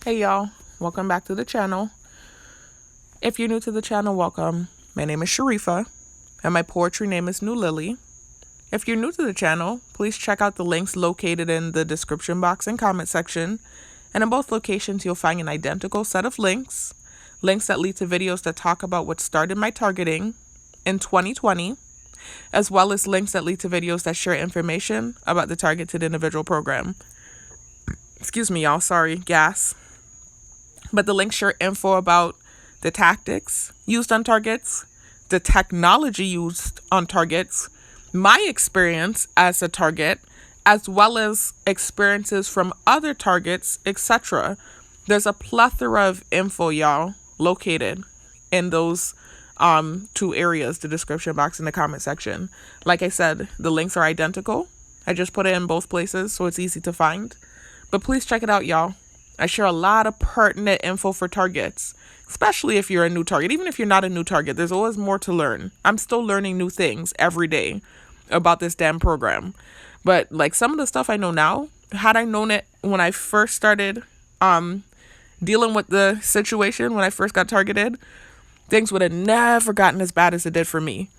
Hey y'all, welcome back to the channel. If you're new to the channel, welcome. My name is Sharifa and my poetry name is New Lily. If you're new to the channel, please check out the links located in the description box and comment section. And in both locations, you'll find an identical set of links that lead to videos that talk about what started my targeting in 2020, as well as links that lead to videos that share information about the targeted individual program. Excuse me, y'all, sorry, gas. But the links share info about the tactics used on targets, the technology used on targets, my experience as a target, as well as experiences from other targets, etc. There's a plethora of info, y'all, located in those two areas, the description box and the comment section. Like I said, the links are identical. I just put it in both places so it's easy to find. But please check it out, y'all. I share a lot of pertinent info for targets, especially if you're a new target. Even if you're not a new target, there's always more to learn. I'm still learning new things every day about this damn program. But like some of the stuff I know now, had I known it when I first started dealing with the situation, when I first got targeted, things would have never gotten as bad as it did for me,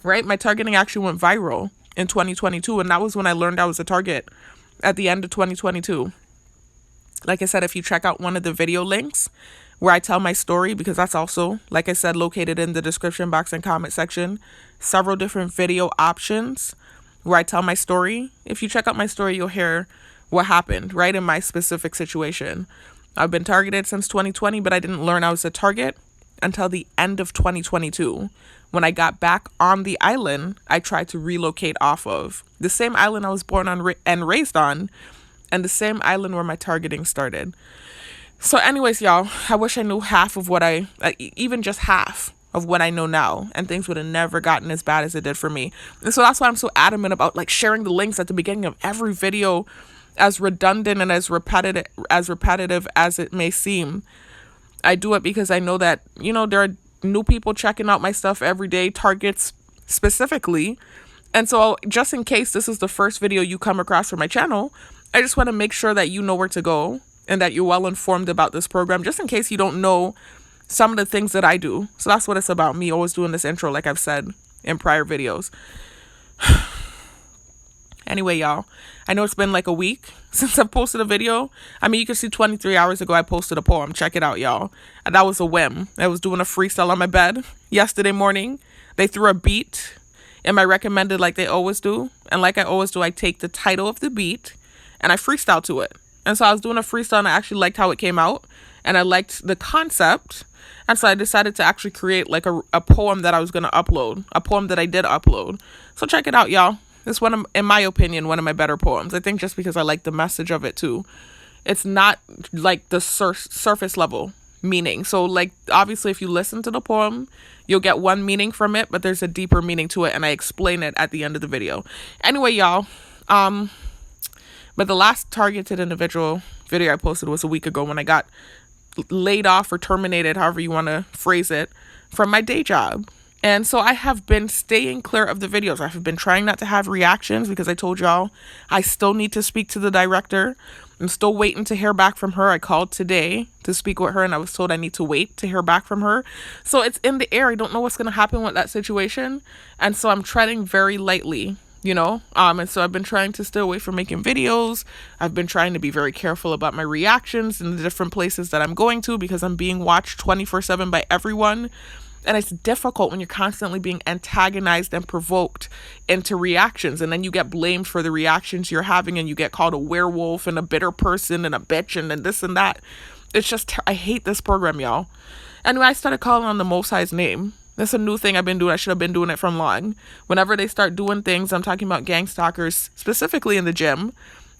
right? My targeting actually went viral in 2022, and that was when I learned I was a target at the end of 2022. Like I said, if you check out one of the video links where I tell my story, because that's also, like I said, located in the description box and comment section, several different video options where I tell my story. If you check out my story, you'll hear what happened, right, in my specific situation. I've been targeted since 2020, but I didn't learn I was a target until the end of 2022. When I got back on the island, I tried to relocate off of the same island I was born on and raised on, and the same island where my targeting started. So anyways, y'all, I wish I knew half of what even just half of what I know now, and things would have never gotten as bad as it did for me. And so that's why I'm so adamant about like sharing the links at the beginning of every video, as redundant and as repetitive as it may seem. I do it because I know that, there are new people checking out my stuff every day, targets specifically. And so just in case this is the first video you come across from my channel, I just want to make sure that you know where to go and that you're well informed about this program, just in case you don't know some of the things that I do. So that's what it's about, me always doing this intro, like I've said in prior videos. Anyway, y'all, I know it's been like a week since I've posted a video. I mean, you can see 23 hours ago I posted a poem. Check it out, y'all. And that was a whim. I was doing a freestyle on my bed yesterday morning. They threw a beat in my recommended like they always do. And like I always do, I take the title of the beat and I freestyle to it. And so I was doing a freestyle and I actually liked how it came out. And I liked the concept. And so I decided to actually create like a poem that I was going to upload. A poem that I did upload. So check it out, y'all. It's in my opinion, one of my better poems. I think just because I like the message of it too. It's not like the surface level meaning. So like, obviously if you listen to the poem, you'll get one meaning from it, but there's a deeper meaning to it. And I explain it at the end of the video. Anyway, y'all, but the last targeted individual video I posted was a week ago when I got laid off or terminated, however you want to phrase it, from my day job. And so I have been staying clear of the videos. I have been trying not to have reactions because I told y'all I still need to speak to the director. I'm still waiting to hear back from her. I called today to speak with her and I was told I need to wait to hear back from her. So it's in the air. I don't know what's going to happen with that situation. And so I'm treading very lightly. And so I've been trying to stay away from making videos. I've been trying to be very careful about my reactions in the different places that I'm going to because I'm being watched 24/7 by everyone. And it's difficult when you're constantly being antagonized and provoked into reactions. And then you get blamed for the reactions you're having and you get called a werewolf and a bitter person and a bitch and this and that. It's just, I hate this program, y'all. Anyway, I started calling on the Most High's name. That's a new thing I've been doing. I should have been doing it from long. Whenever they start doing things, I'm talking about gang stalkers, specifically in the gym.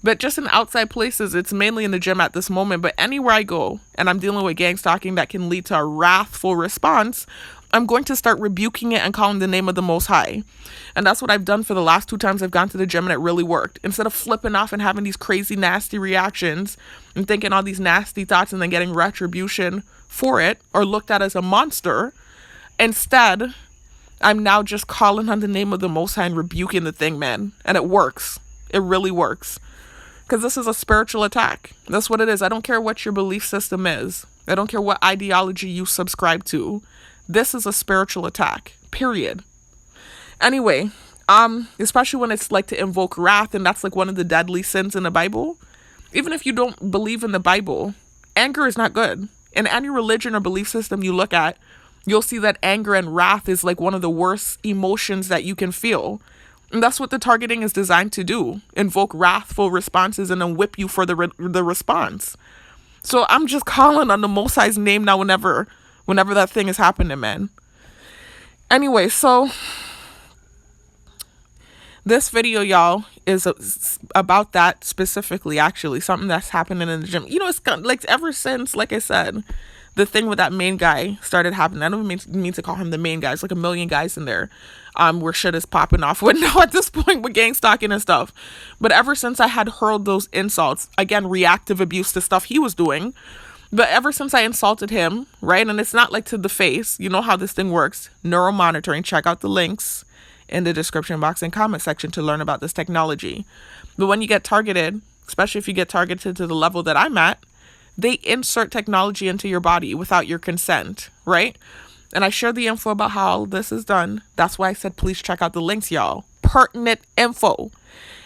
But just in outside places, it's mainly in the gym at this moment. But anywhere I go and I'm dealing with gang stalking that can lead to a wrathful response, I'm going to start rebuking it and calling the name of the Most High. And that's what I've done for the last 2 times I've gone to the gym, and it really worked. Instead of flipping off and having these crazy, nasty reactions and thinking all these nasty thoughts and then getting retribution for it or looked at as a monster, instead, I'm now just calling on the name of the Most High and rebuking the thing, man. And it works. It really works. Because this is a spiritual attack. That's what it is. I don't care what your belief system is. I don't care what ideology you subscribe to. This is a spiritual attack, period. Anyway, especially when it's like to invoke wrath, and that's like one of the deadly sins in the Bible. Even if you don't believe in the Bible, anger is not good. In any religion or belief system you look at, you'll see that anger and wrath is like one of the worst emotions that you can feel. And that's what the targeting is designed to do. Invoke wrathful responses and then whip you for the response. So I'm just calling on the Most High's name now whenever that thing is happening, man. Anyway, so this video, y'all, is about that specifically, actually. Something that's happening in the gym. You know, it's like ever since, like I said, the thing with that main guy started happening. I don't mean to call him the main guy. It's like a million guys in there where shit is popping off with now at this point with gang stalking and stuff. But ever since I had hurled those insults, again, reactive abuse to stuff he was doing, but ever since I insulted him, right? And it's not like to the face. You know how this thing works. Neuromonitoring. Check out the links in the description box and comment section to learn about this technology. But when you get targeted, especially if you get targeted to the level that I'm at, they insert technology into your body without your consent, right? And I shared the info about how all this is done. That's why I said, please check out the links, y'all. Pertinent info.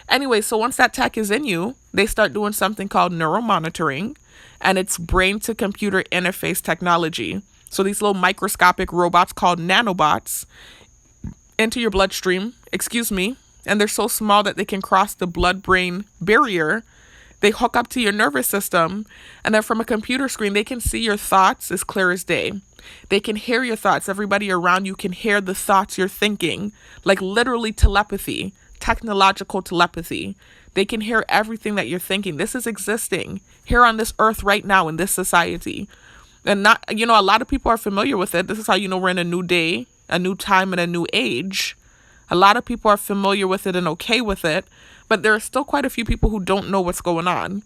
Anyway, so once that tech is in you, they start doing something called neuromonitoring, and it's brain to computer interface technology. So these little microscopic robots called nanobots into your bloodstream, and they're so small that they can cross the blood-brain barrier. They hook up to your nervous system, and then from a computer screen, they can see your thoughts as clear as day. They can hear your thoughts. Everybody around you can hear the thoughts you're thinking, like literally telepathy, technological telepathy. They can hear everything that you're thinking. This is existing here on this earth right now in this society. And not, a lot of people are familiar with it. This is how you know we're in a new day, a new time, and a new age. A lot of people are familiar with it and okay with it, but there are still quite a few people who don't know what's going on.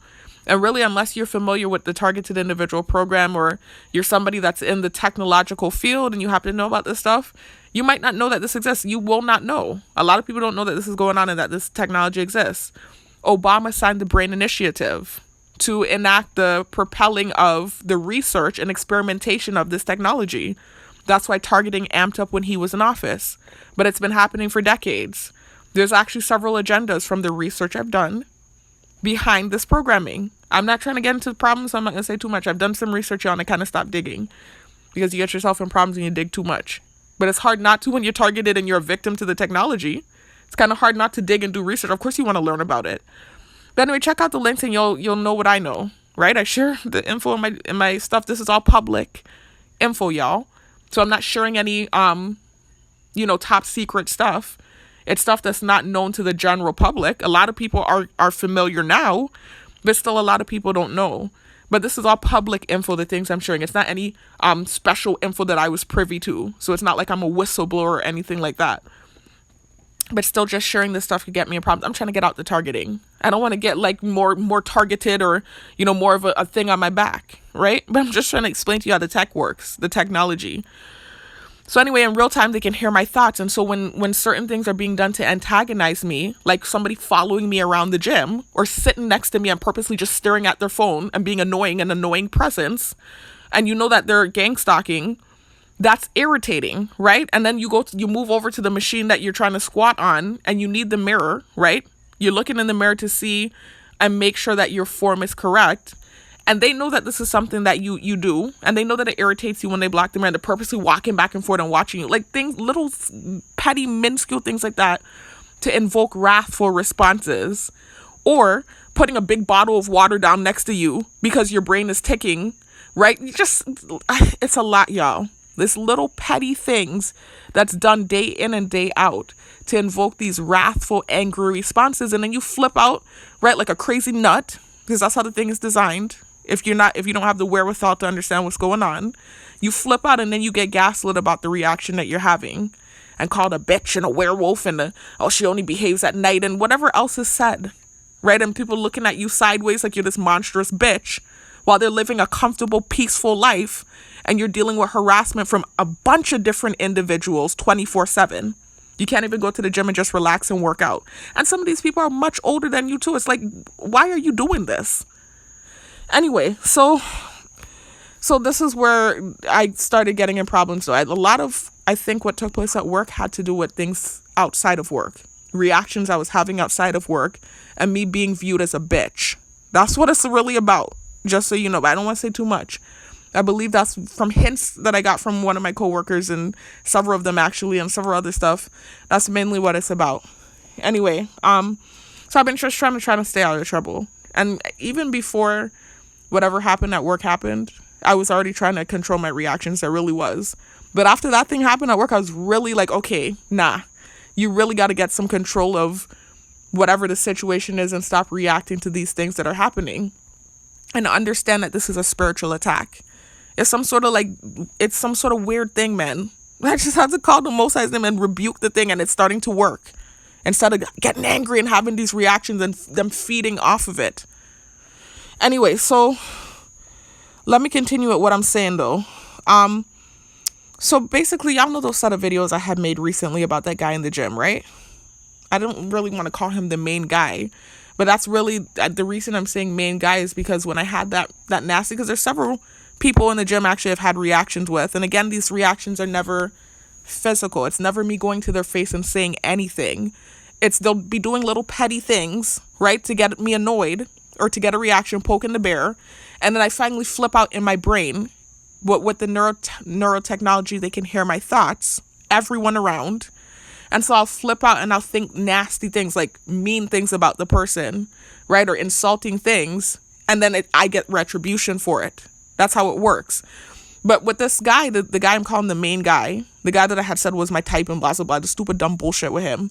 And really, unless you're familiar with the targeted individual program, or you're somebody that's in the technological field and you happen to know about this stuff, you might not know that this exists. You will not know. A lot of people don't know that this is going on and that this technology exists. Obama signed the BRAIN Initiative to enact the propelling of the research and experimentation of this technology. That's why targeting amped up when he was in office. But it's been happening for decades. There's actually several agendas from the research I've done behind this programming. I'm not trying to get into the problems, so I'm not going to say too much. I've done some research on it, kind of stopped digging, because you get yourself in problems and you dig too much. But it's hard not to when you're targeted and you're a victim to the technology. It's kind of hard not to dig and do research. Of course you want to learn about it. But anyway, check out the links and you'll know what I know, right? I share the info in my stuff. This is all public info, y'all. So I'm not sharing any top secret stuff. It's stuff that's not known to the general public. A lot of people are familiar now, but still a lot of people don't know. But this is all public info, the things I'm sharing. It's not any special info that I was privy to. So it's not like I'm a whistleblower or anything like that. But still, just sharing this stuff could get me a problem. I'm trying to get out the targeting. I don't want to get like more targeted or, more of a thing on my back, right? But I'm just trying to explain to you how the tech works, the technology. So anyway, in real time, they can hear my thoughts. And so when certain things are being done to antagonize me, like somebody following me around the gym or sitting next to me and purposely just staring at their phone and being an annoying presence, and you know that they're gang stalking, that's irritating, right? And then you move over to the machine that you're trying to squat on, and you need the mirror, right? You're looking in the mirror to see and make sure that your form is correct. And they know that this is something that you do, and they know that it irritates you when they block the mirror and they're purposely walking back and forth and watching you. Like things, little petty, minuscule things like that to invoke wrathful responses. Or putting a big bottle of water down next to you because your brain is ticking, right? It's a lot, y'all. This little petty things that's done day in and day out to invoke these wrathful, angry responses. And then you flip out, right, like a crazy nut, because that's how the thing is designed. If you don't have the wherewithal to understand what's going on, you flip out and then you get gaslit about the reaction that you're having and called a bitch and a werewolf and she only behaves at night and whatever else is said, right? And people looking at you sideways like you're this monstrous bitch while they're living a comfortable, peaceful life, and you're dealing with harassment from a bunch of different individuals 24/7. You can't even go to the gym and just relax and work out. And some of these people are much older than you too. It's like, why are you doing this? Anyway, so this is where I started getting in problems. So a lot of, I think what took place at work had to do with things outside of work, reactions I was having outside of work, and me being viewed as a bitch. That's what it's really about, just so you know, but I don't want to say too much. I believe that's from hints that I got from one of my coworkers and several of them actually, and several other stuff. That's mainly what it's about. Anyway, so I've been just trying to stay out of trouble. And even before whatever happened at work happened, I was already trying to control my reactions. I really was. But after that thing happened at work, I was really like, okay, nah, you really got to get some control of whatever the situation is and stop reacting to these things that are happening. And understand that this is a spiritual attack. It's some sort of weird thing, man. I just have to call the Most High's name and rebuke the thing, and it's starting to work. Instead of getting angry and having these reactions and them feeding off of it. Anyway, so let me continue with what I'm saying though. So basically, y'all know those set of videos I had made recently about that guy in the gym, right? I don't really want to call him the main guy, but that's really the reason I'm saying main guy is because when I had that nasty, because there's several people in the gym actually have had reactions with, and again, these reactions are never physical. It's never me going to their face and saying anything. They'll be doing little petty things, right, to get me annoyed or to get a reaction, poking the bear, and then I finally flip out in my brain. With the neurotechnology, they can hear my thoughts, everyone around. And so I'll flip out and I'll think nasty things, like mean things about the person, right? Or insulting things. And then I get retribution for it. That's how it works. But with this guy, the guy I'm calling the main guy, the guy that I had said was my type and blah, blah, blah, the stupid, dumb bullshit with him.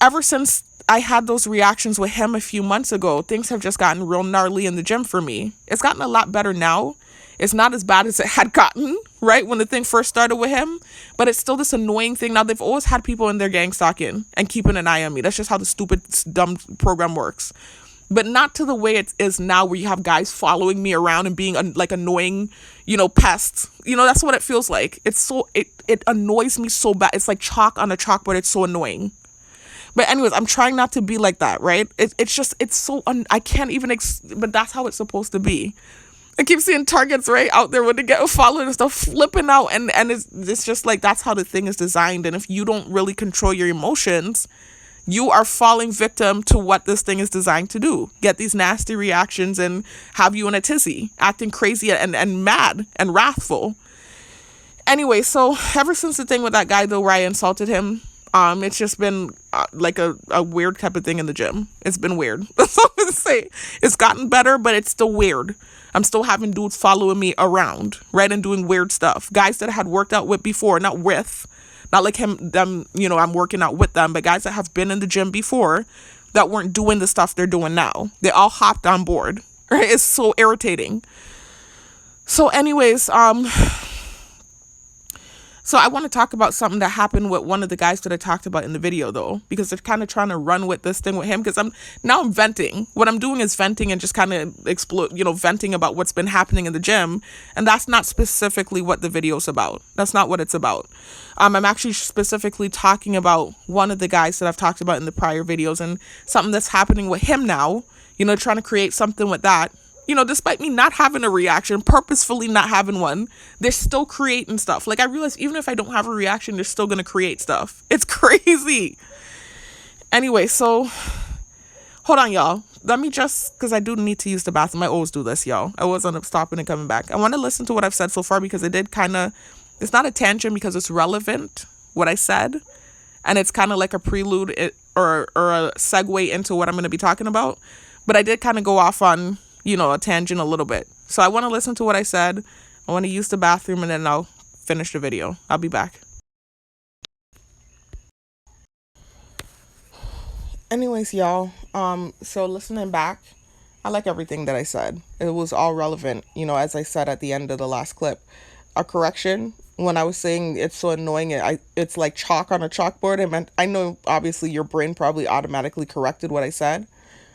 Ever since I had those reactions with him a few months ago, things have just gotten real gnarly in the gym for me. It's gotten a lot better now. It's not as bad as it had gotten, right, when the thing first started with him. But it's still this annoying thing. Now, they've always had people in their gang stalking and keeping an eye on me. That's just how the stupid, dumb program works. But not to the way it is now, where you have guys following me around and being like annoying, pests. That's what it feels like. It annoys me so bad. It's like chalk on a chalkboard. It's so annoying. But anyways, I'm trying not to be like that, right? It's so, I can't even, but that's how it's supposed to be. I keep seeing targets right out there when they get followed and stuff flipping out, and it's just like that's how the thing is designed. And if you don't really control your emotions, you are falling victim to what this thing is designed to do. Get these nasty reactions and have you in a tizzy, acting crazy and mad and wrathful. Anyway, so ever since the thing with that guy though, where I insulted him, it's just been like a weird type of thing in the gym. It's been weird. That's all I'm gonna say. It's gotten better, but it's still weird. I'm still having dudes following me around, right, and doing weird stuff. Guys that I had worked out with before, not like them, I'm working out with them, but guys that have been in the gym before that weren't doing the stuff they're doing now. They all hopped on board, right? It's so irritating. So anyways, so I want to talk about something that happened with one of the guys that I talked about in the video, though, because they're kind of trying to run with this thing with him, because I'm venting. What I'm doing is venting and just kind of venting about what's been happening in the gym. And that's not specifically what the video's about. That's not what it's about. I'm actually specifically talking about one of the guys that I've talked about in the prior videos and something that's happening with him now, trying to create something with that. Despite me not having a reaction, purposefully not having one, they're still creating stuff. Like, I realize even if I don't have a reaction, they're still going to create stuff. It's crazy. Anyway, so hold on, y'all. Let me because I do need to use the bathroom. I always do this, y'all. I always end up stopping and coming back. I want to listen to what I've said so far, because it did it's not a tangent because it's relevant, what I said. And it's kind of like a prelude or a segue into what I'm going to be talking about. But I did kind of go off on a tangent a little bit. So I want to listen to what I said. I want to use the bathroom, and then I'll finish the video. I'll be back. Anyways, y'all, so listening back, I like everything that I said. It was all relevant, as I said at the end of the last clip. A correction, when I was saying it's so annoying, it's like chalk on a chalkboard. I know obviously your brain probably automatically corrected what I said.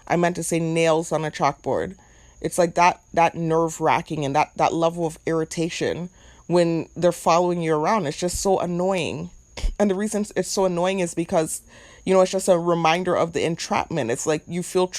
I meant to say nails on a chalkboard. It's like that nerve-wracking and that level of irritation when they're following you around. It's just so annoying. And the reason it's so annoying is because, it's just a reminder of the entrapment. It's like you feel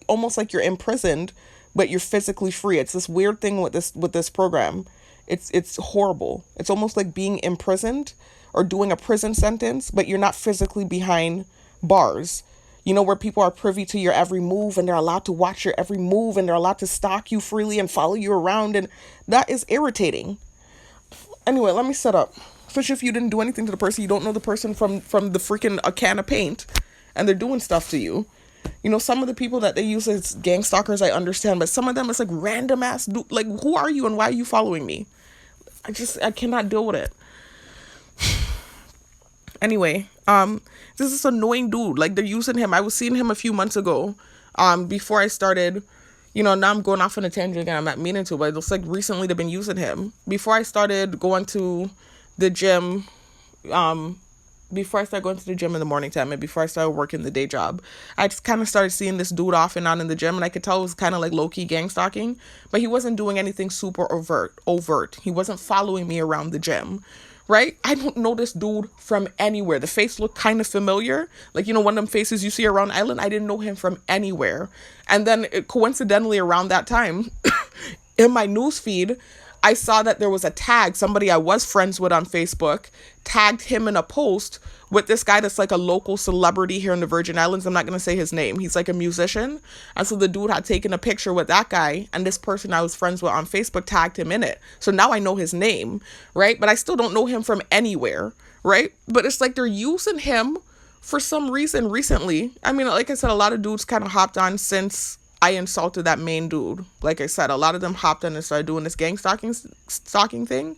almost like you're imprisoned, but you're physically free. It's this weird thing with this program. It's horrible. It's almost like being imprisoned or doing a prison sentence, but you're not physically behind bars. Where people are privy to your every move and they're allowed to watch your every move and they're allowed to stalk you freely and follow you around. And that is irritating. Anyway, let me set up. Especially if you didn't do anything to the person, you don't know the person from the freaking a can of paint, and they're doing stuff to you. Some of the people that they use as gang stalkers, I understand, but some of them it's like random ass like, who are you and why are you following me? I cannot deal with it. Anyway, this is annoying dude. Like, they're using him. I was seeing him a few months ago, before I started. Now I'm going off on a tangent again. I'm not meaning to, but it looks like recently they've been using him. Before I started going to the gym, before I started going to the gym in the morning time and before I started working the day job, I just kind of started seeing this dude off and on in the gym, and I could tell it was kind of like low-key gang stalking, but he wasn't doing anything super overt. He wasn't following me around the gym, right? I don't know this dude from anywhere. The face looked kind of familiar. Like, one of them faces you see around Island. I didn't know him from anywhere. And then coincidentally around that time, in my news feed, I saw that there was a tag. Somebody I was friends with on Facebook tagged him in a post with this guy that's like a local celebrity here in the Virgin Islands. I'm not going to say his name. He's like a musician. And so the dude had taken a picture with that guy, and this person I was friends with on Facebook tagged him in it. So now I know his name, right? But I still don't know him from anywhere, right? But it's like they're using him for some reason recently. I mean, like I said, a lot of dudes kind of hopped on since I insulted that main dude. Like I said, a lot of them hopped on and started doing this gang stalking thing.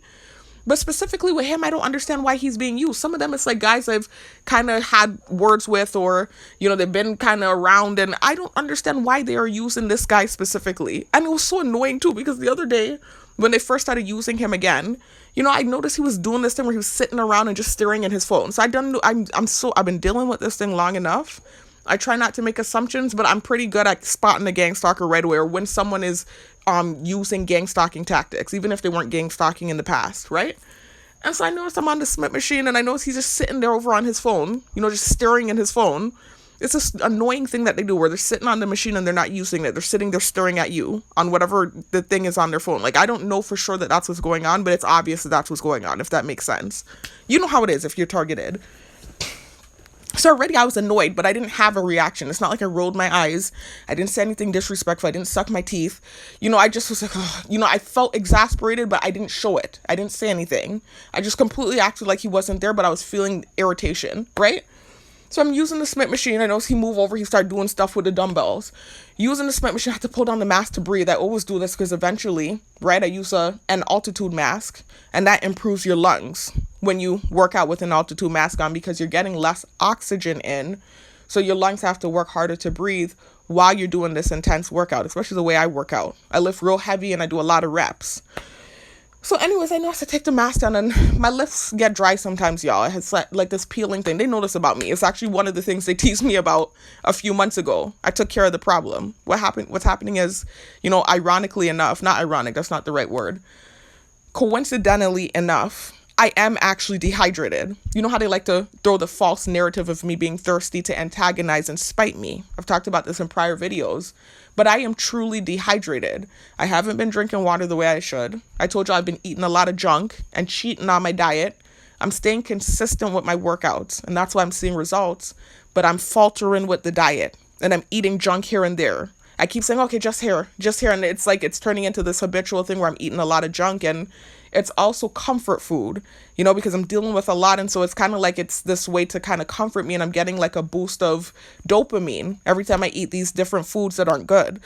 But specifically with him, I don't understand why he's being used. Some of them, it's like guys I've kind of had words with, or, they've been kind of around, and I don't understand why they are using this guy specifically. And it was so annoying too, because the other day when they first started using him again, I noticed he was doing this thing where he was sitting around and just staring at his phone. So I've been dealing with this thing long enough. I try not to make assumptions, but I'm pretty good at spotting a gang stalker right away, or when someone is using gang stalking tactics, even if they weren't gang stalking in the past, right? And so I noticed I'm on the Smith machine, and I noticed he's just sitting there over on his phone, just staring at his phone. It's this annoying thing that they do where they're sitting on the machine and they're not using it. They're sitting there staring at you on whatever the thing is on their phone. Like, I don't know for sure that that's what's going on, but it's obvious that that's what's going on, if that makes sense. You know how it is if you're targeted. So already I was annoyed, but I didn't have a reaction. It's not like I rolled my eyes. I didn't say anything disrespectful. I didn't suck my teeth. I just was like, ugh. I felt exasperated, but I didn't show it. I didn't say anything. I just completely acted like he wasn't there, but I was feeling irritation, right? So I'm using the Smith machine. I noticed he moved over. He started doing stuff with the dumbbells. Using the Smith machine, I have to pull down the mask to breathe. I always do this because eventually, right, I use an altitude mask, and that improves your lungs when you work out with an altitude mask on, because you're getting less oxygen in. So your lungs have to work harder to breathe while you're doing this intense workout, especially the way I work out. I lift real heavy and I do a lot of reps. So anyways, I know I have to take the mask down, and my lips get dry sometimes, y'all. It's like this peeling thing. They know this about me. It's actually one of the things they teased me about a few months ago. I took care of the problem. What's happening is, ironically enough, not ironic, that's not the right word. Coincidentally enough, I am actually dehydrated. You know how they like to throw the false narrative of me being thirsty to antagonize and spite me? I've talked about this in prior videos. But I am truly dehydrated. I haven't been drinking water the way I should. I told you I've been eating a lot of junk and cheating on my diet. I'm staying consistent with my workouts, and that's why I'm seeing results. But I'm faltering with the diet, and I'm eating junk here and there. I keep saying, okay, just here. And it's like it's turning into this habitual thing where I'm eating a lot of junk, and it's also comfort food, because I'm dealing with a lot. And so it's kind of like it's this way to kind of comfort me, and I'm getting like a boost of dopamine every time I eat these different foods that aren't good.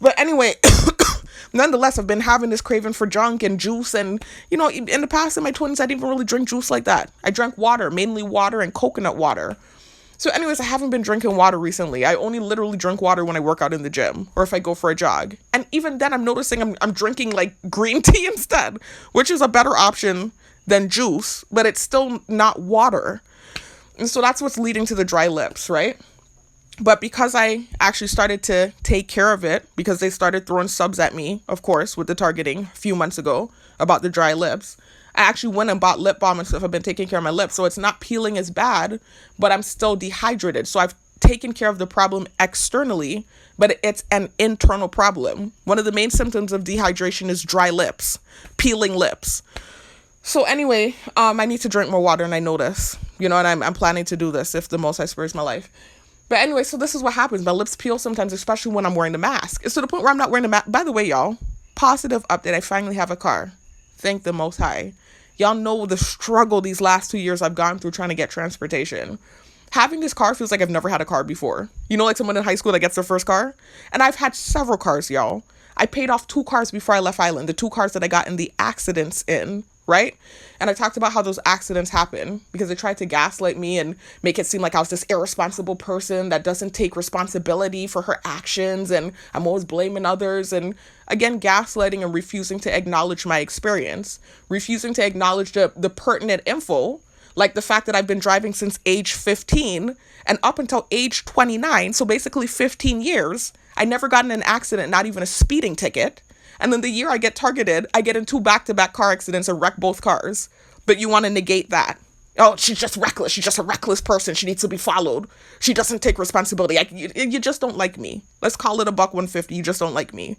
But anyway, nonetheless, I've been having this craving for junk and juice. And, in the past, in my 20s, I didn't even really drink juice like that. I drank water, mainly water and coconut water. So anyways, I haven't been drinking water recently. I only literally drink water when I work out in the gym or if I go for a jog. And even then, I'm noticing I'm drinking like green tea instead, which is a better option than juice, but it's still not water. And so that's what's leading to the dry lips, right? But because I actually started to take care of it, because they started throwing subs at me, of course, with the targeting a few months ago about the dry lips, I actually went and bought lip balm and stuff. I've been taking care of my lips. So it's not peeling as bad, but I'm still dehydrated. So I've taken care of the problem externally, but it's an internal problem. One of the main symptoms of dehydration is dry lips, peeling lips. So anyway, I need to drink more water, and I know this, and I'm planning to do this if the Most High spares my life. But anyway, so this is what happens. My lips peel sometimes, especially when I'm wearing the mask. It's to the point where I'm not wearing the mask. By the way, y'all, positive update. I finally have a car. Thank the Most High. Y'all know the struggle these last 2 years I've gone through trying to get transportation. Having this car feels like I've never had a car before. Like someone in high school that gets their first car? And I've had several cars, y'all. I paid off 2 cars before I left Island. The 2 cars that I got in the accidents in, right? And I talked about how those accidents happen because they tried to gaslight me and make it seem like I was this irresponsible person that doesn't take responsibility for her actions, and I'm always blaming others. And again, gaslighting and refusing to acknowledge my experience, refusing to acknowledge the pertinent info, like the fact that I've been driving since age 15 and up until age 29, so basically 15 years, I never got in an accident, not even a speeding ticket. And then the year I get targeted, I get in 2 back-to-back car accidents and wreck both cars. But you want to negate that. Oh, she's just reckless. She's just a reckless person. She needs to be followed. She doesn't take responsibility. You just don't like me. Let's call it $150. You just don't like me.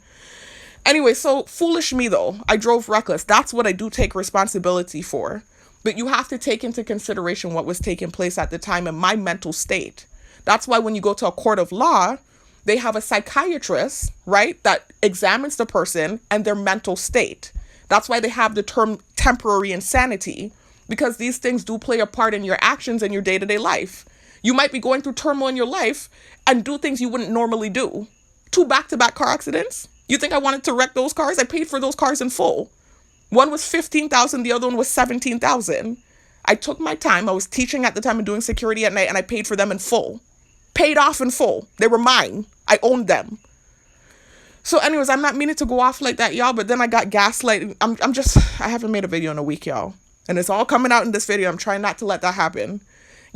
Anyway, so foolish me though. I drove reckless. That's what I do take responsibility for. But you have to take into consideration what was taking place at the time and my mental state. That's why when you go to a court of law, they have a psychiatrist, right, that examines the person and their mental state. That's why they have the term temporary insanity, because these things do play a part in your actions and your day-to-day life. You might be going through turmoil in your life and do things you wouldn't normally do. 2 back-to-back car accidents? You think I wanted to wreck those cars? I paid for those cars in full. One was $15,000, the other one was $17,000. I took my time. I was teaching at the time and doing security at night, and I paid for them in full. Paid off in full. They were mine. I owned them. So anyways, I'm not meaning to go off like that, y'all, but then I got gaslighting. I haven't made a video in a week, y'all. And it's all coming out in this video. I'm trying not to let that happen.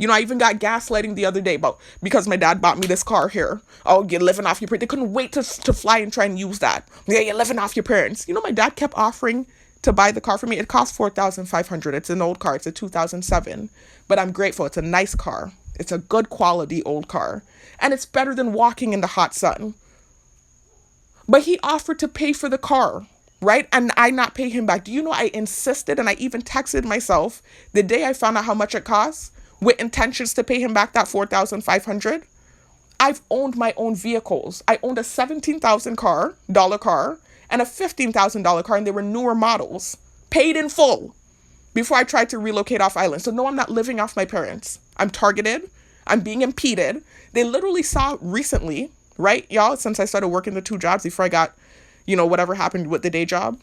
I even got gaslighting the other day because my dad bought me this car here. Oh, you're living off your parents. They couldn't wait to fly and try and use that. Yeah, you're living off your parents. My dad kept offering to buy the car for me. It cost $4,500. It's an old car. It's a 2007. But I'm grateful. It's a nice car. It's a good quality old car. And it's better than walking in the hot sun. But he offered to pay for the car, right? And I not pay him back. Do you know I insisted, and I even texted myself the day I found out how much it costs with intentions to pay him back that $4,500? I've owned my own vehicles. I owned a $17,000 car and a $15,000 car, and they were newer models, paid in full before I tried to relocate off island. So no, I'm not living off my parents. I'm targeted. I'm being impeded. They literally saw recently, right, y'all, since I started working the 2 jobs before I got, whatever happened with the day job.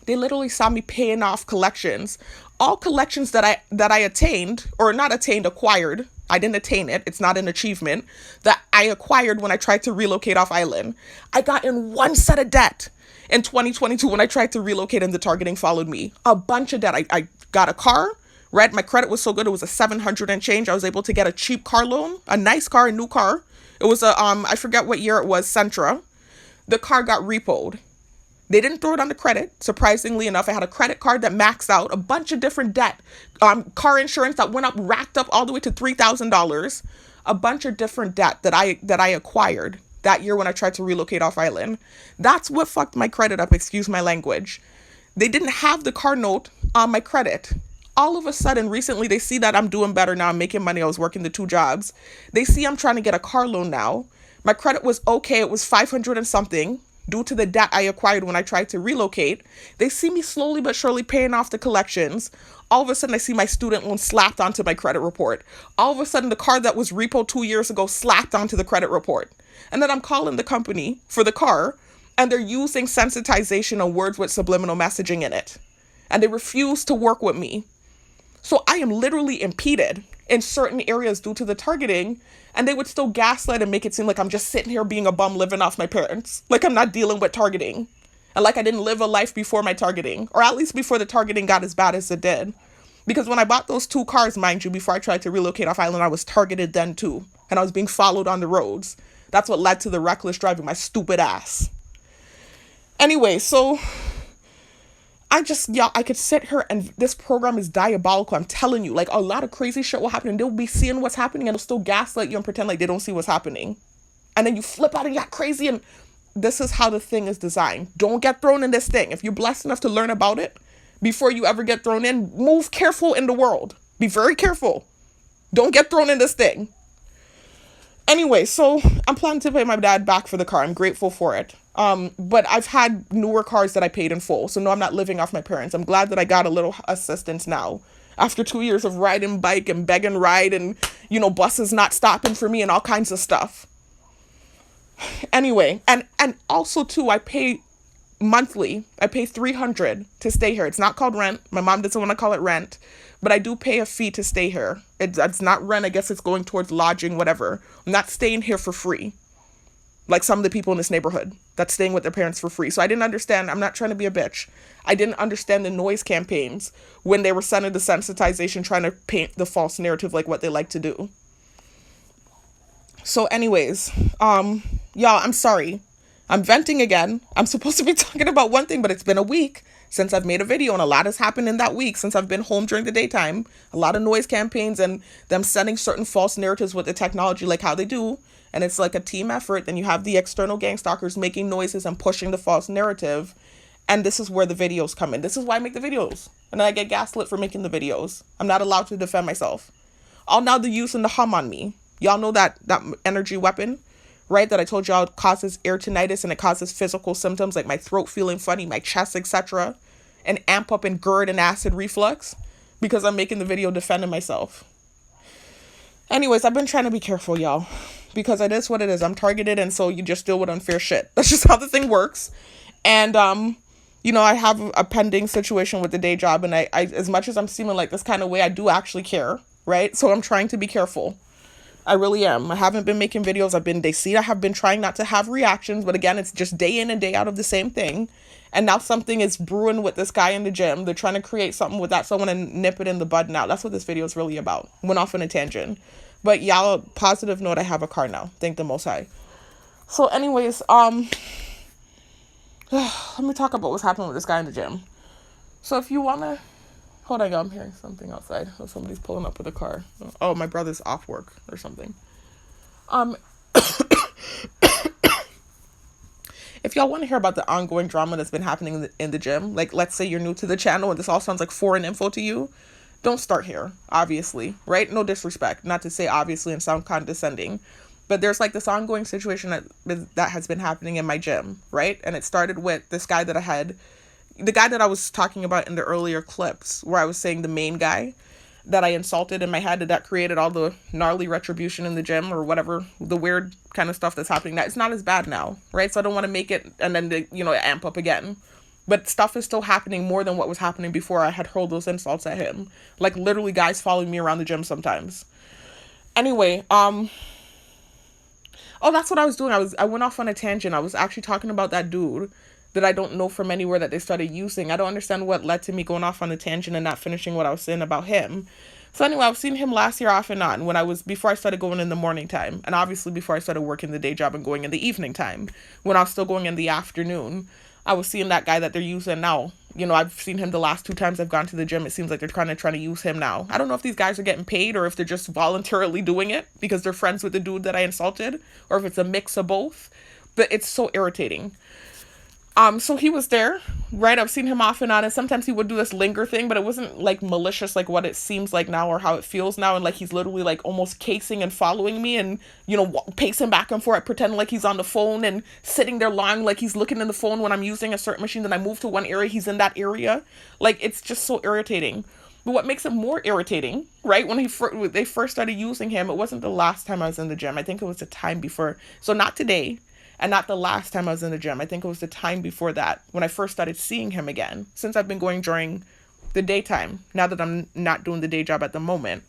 They literally saw me paying off collections, all collections that I attained, or not attained, acquired. I didn't attain it. It's not an achievement that I acquired when I tried to relocate off island. I got in one set of debt in 2022 when I tried to relocate and the targeting followed me. A bunch of debt. I got a car, right? My credit was so good. It was a 700 and change. I was able to get a cheap car loan, a nice car, a new car. It was I forget what year it was, Sentra. The car got repoed. They didn't throw it on the credit. Surprisingly enough, I had a credit card that maxed out, a bunch of different debt, car insurance that went up, racked up all the way to $3,000, a bunch of different debt that I acquired that year when I tried to relocate off island. That's what fucked my credit up, excuse my language. They didn't have the car note on my credit. All of a sudden, recently, they see that I'm doing better now. I'm making money. I was working the 2 jobs. They see I'm trying to get a car loan now. My credit was okay. It was 500 and something due to the debt I acquired when I tried to relocate. They see me slowly but surely paying off the collections. All of a sudden, I see my student loan slapped onto my credit report. All of a sudden, the car that was repoed 2 years ago slapped onto the credit report. And then I'm calling the company for the car, and they're using sensitization and words with subliminal messaging in it. And they refuse to work with me. So I am literally impeded in certain areas due to the targeting, and they would still gaslight and make it seem like I'm just sitting here being a bum living off my parents. Like I'm not dealing with targeting. And like I didn't live a life before my targeting, or at least before the targeting got as bad as it did. Because when I bought those 2 cars, mind you, before I tried to relocate off island, I was targeted then too. And I was being followed on the roads. That's what led to the reckless driving, my stupid ass. Anyway, so I could sit here and this program is diabolical. I'm telling you, like a lot of crazy shit will happen and they'll be seeing what's happening and they'll still gaslight you and pretend like they don't see what's happening. And then you flip out and get crazy. And this is how the thing is designed. Don't get thrown in this thing. If you're blessed enough to learn about it before you ever get thrown in, move careful in the world. Be very careful. Don't get thrown in this thing. Anyway, so I'm planning to pay my dad back for the car. I'm grateful for it. But I've had newer cars that I paid in full. So no, I'm not living off my parents. I'm glad that I got a little assistance now. After 2 years of riding bike and begging ride and, buses not stopping for me and all kinds of stuff. Anyway, and also too, I pay monthly. I pay $300 to stay here. It's not called rent. My mom doesn't want to call it rent, but I do pay a fee to stay here. It's not rent. I guess it's going towards lodging, whatever. I'm not staying here for free. Like some of the people in this neighborhood that's staying with their parents for free. So I didn't understand. I'm not trying to be a bitch. I didn't understand the noise campaigns when they were sending the sensitization trying to paint the false narrative like what they like to do. So anyways, y'all, I'm sorry. I'm venting again. I'm supposed to be talking about one thing, but it's been a week since I've made a video and a lot has happened in that week since I've been home during the daytime. A lot of noise campaigns and them sending certain false narratives with the technology like how they do. And it's like a team effort. Then you have the external gang stalkers making noises and pushing the false narrative. And this is where the videos come in. This is why I make the videos. And then I get gaslit for making the videos. I'm not allowed to defend myself. All now they're using the hum on me. Y'all know that energy weapon, right? That I told y'all causes air tinnitus and it causes physical symptoms like my throat feeling funny, my chest, etc. And amp up and GERD and acid reflux because I'm making the video defending myself. Anyways, I've been trying to be careful, y'all, because it is what it is. I'm targeted, and so you just deal with unfair shit. That's just how the thing works. And, I have a pending situation with the day job, and I as much as I'm seeming like this kind of way, I do actually care, right? So I'm trying to be careful. I really am. I haven't been making videos. I have been trying not to have reactions, but again, it's just day in and day out of the same thing. And now something is brewing with this guy in the gym. They're trying to create something with that, so I want to nip it in the bud now. That's what this video is really about. Went off on a tangent. But y'all, positive note, I have a car now. Thank the Most High. So anyways, let me talk about what's happening with this guy in the gym. So if you want to... Hold on, I'm hearing something outside. Oh, somebody's pulling up with a car. Oh, my brother's off work or something. If y'all want to hear about the ongoing drama that's been happening in the gym, like let's say you're new to the channel and this all sounds like foreign info to you, don't start here, obviously, right? No disrespect, not to say obviously and sound condescending, but there's like this ongoing situation that has been happening in my gym, right? And it started with this guy that the guy that I was talking about in the earlier clips where I was saying the main guy that I insulted in my head, that created all the gnarly retribution in the gym or whatever, the weird kind of stuff that's happening now. It's not as bad now, right? So I don't want to make it and then, amp up again. But stuff is still happening more than what was happening before I had hurled those insults at him. Like literally guys following me around the gym sometimes. Anyway, that's what I was doing. I went off on a tangent. I was actually talking about that dude that I don't know from anywhere that they started using. I don't understand what led to me going off on a tangent and not finishing what I was saying about him. So anyway, I've seen him last year off and on before I started going in the morning time. And obviously before I started working the day job and going in the evening time. When I was still going in the afternoon, I was seeing that guy that they're using now. I've seen him the last 2 times I've gone to the gym. It seems like they're trying to use him now. I don't know if these guys are getting paid or if they're just voluntarily doing it because they're friends with the dude that I insulted, or if it's a mix of both. But it's so irritating. So he was there, right? I've seen him off and on, and sometimes he would do this linger thing, but it wasn't like malicious like what it seems like now or how it feels now. And like he's literally like almost casing and following me and, pacing back and forth, pretending like he's on the phone and sitting there lying like he's looking in the phone when I'm using a certain machine. Then I move to one area, he's in that area. Like, it's just so irritating. But what makes it more irritating, right? When they first started using him, it wasn't the last time I was in the gym. I think it was the time before. So not today. And not the last time I was in the gym. I think it was the time before that when I first started seeing him again. Since I've been going during the daytime. Now that I'm not doing the day job at the moment.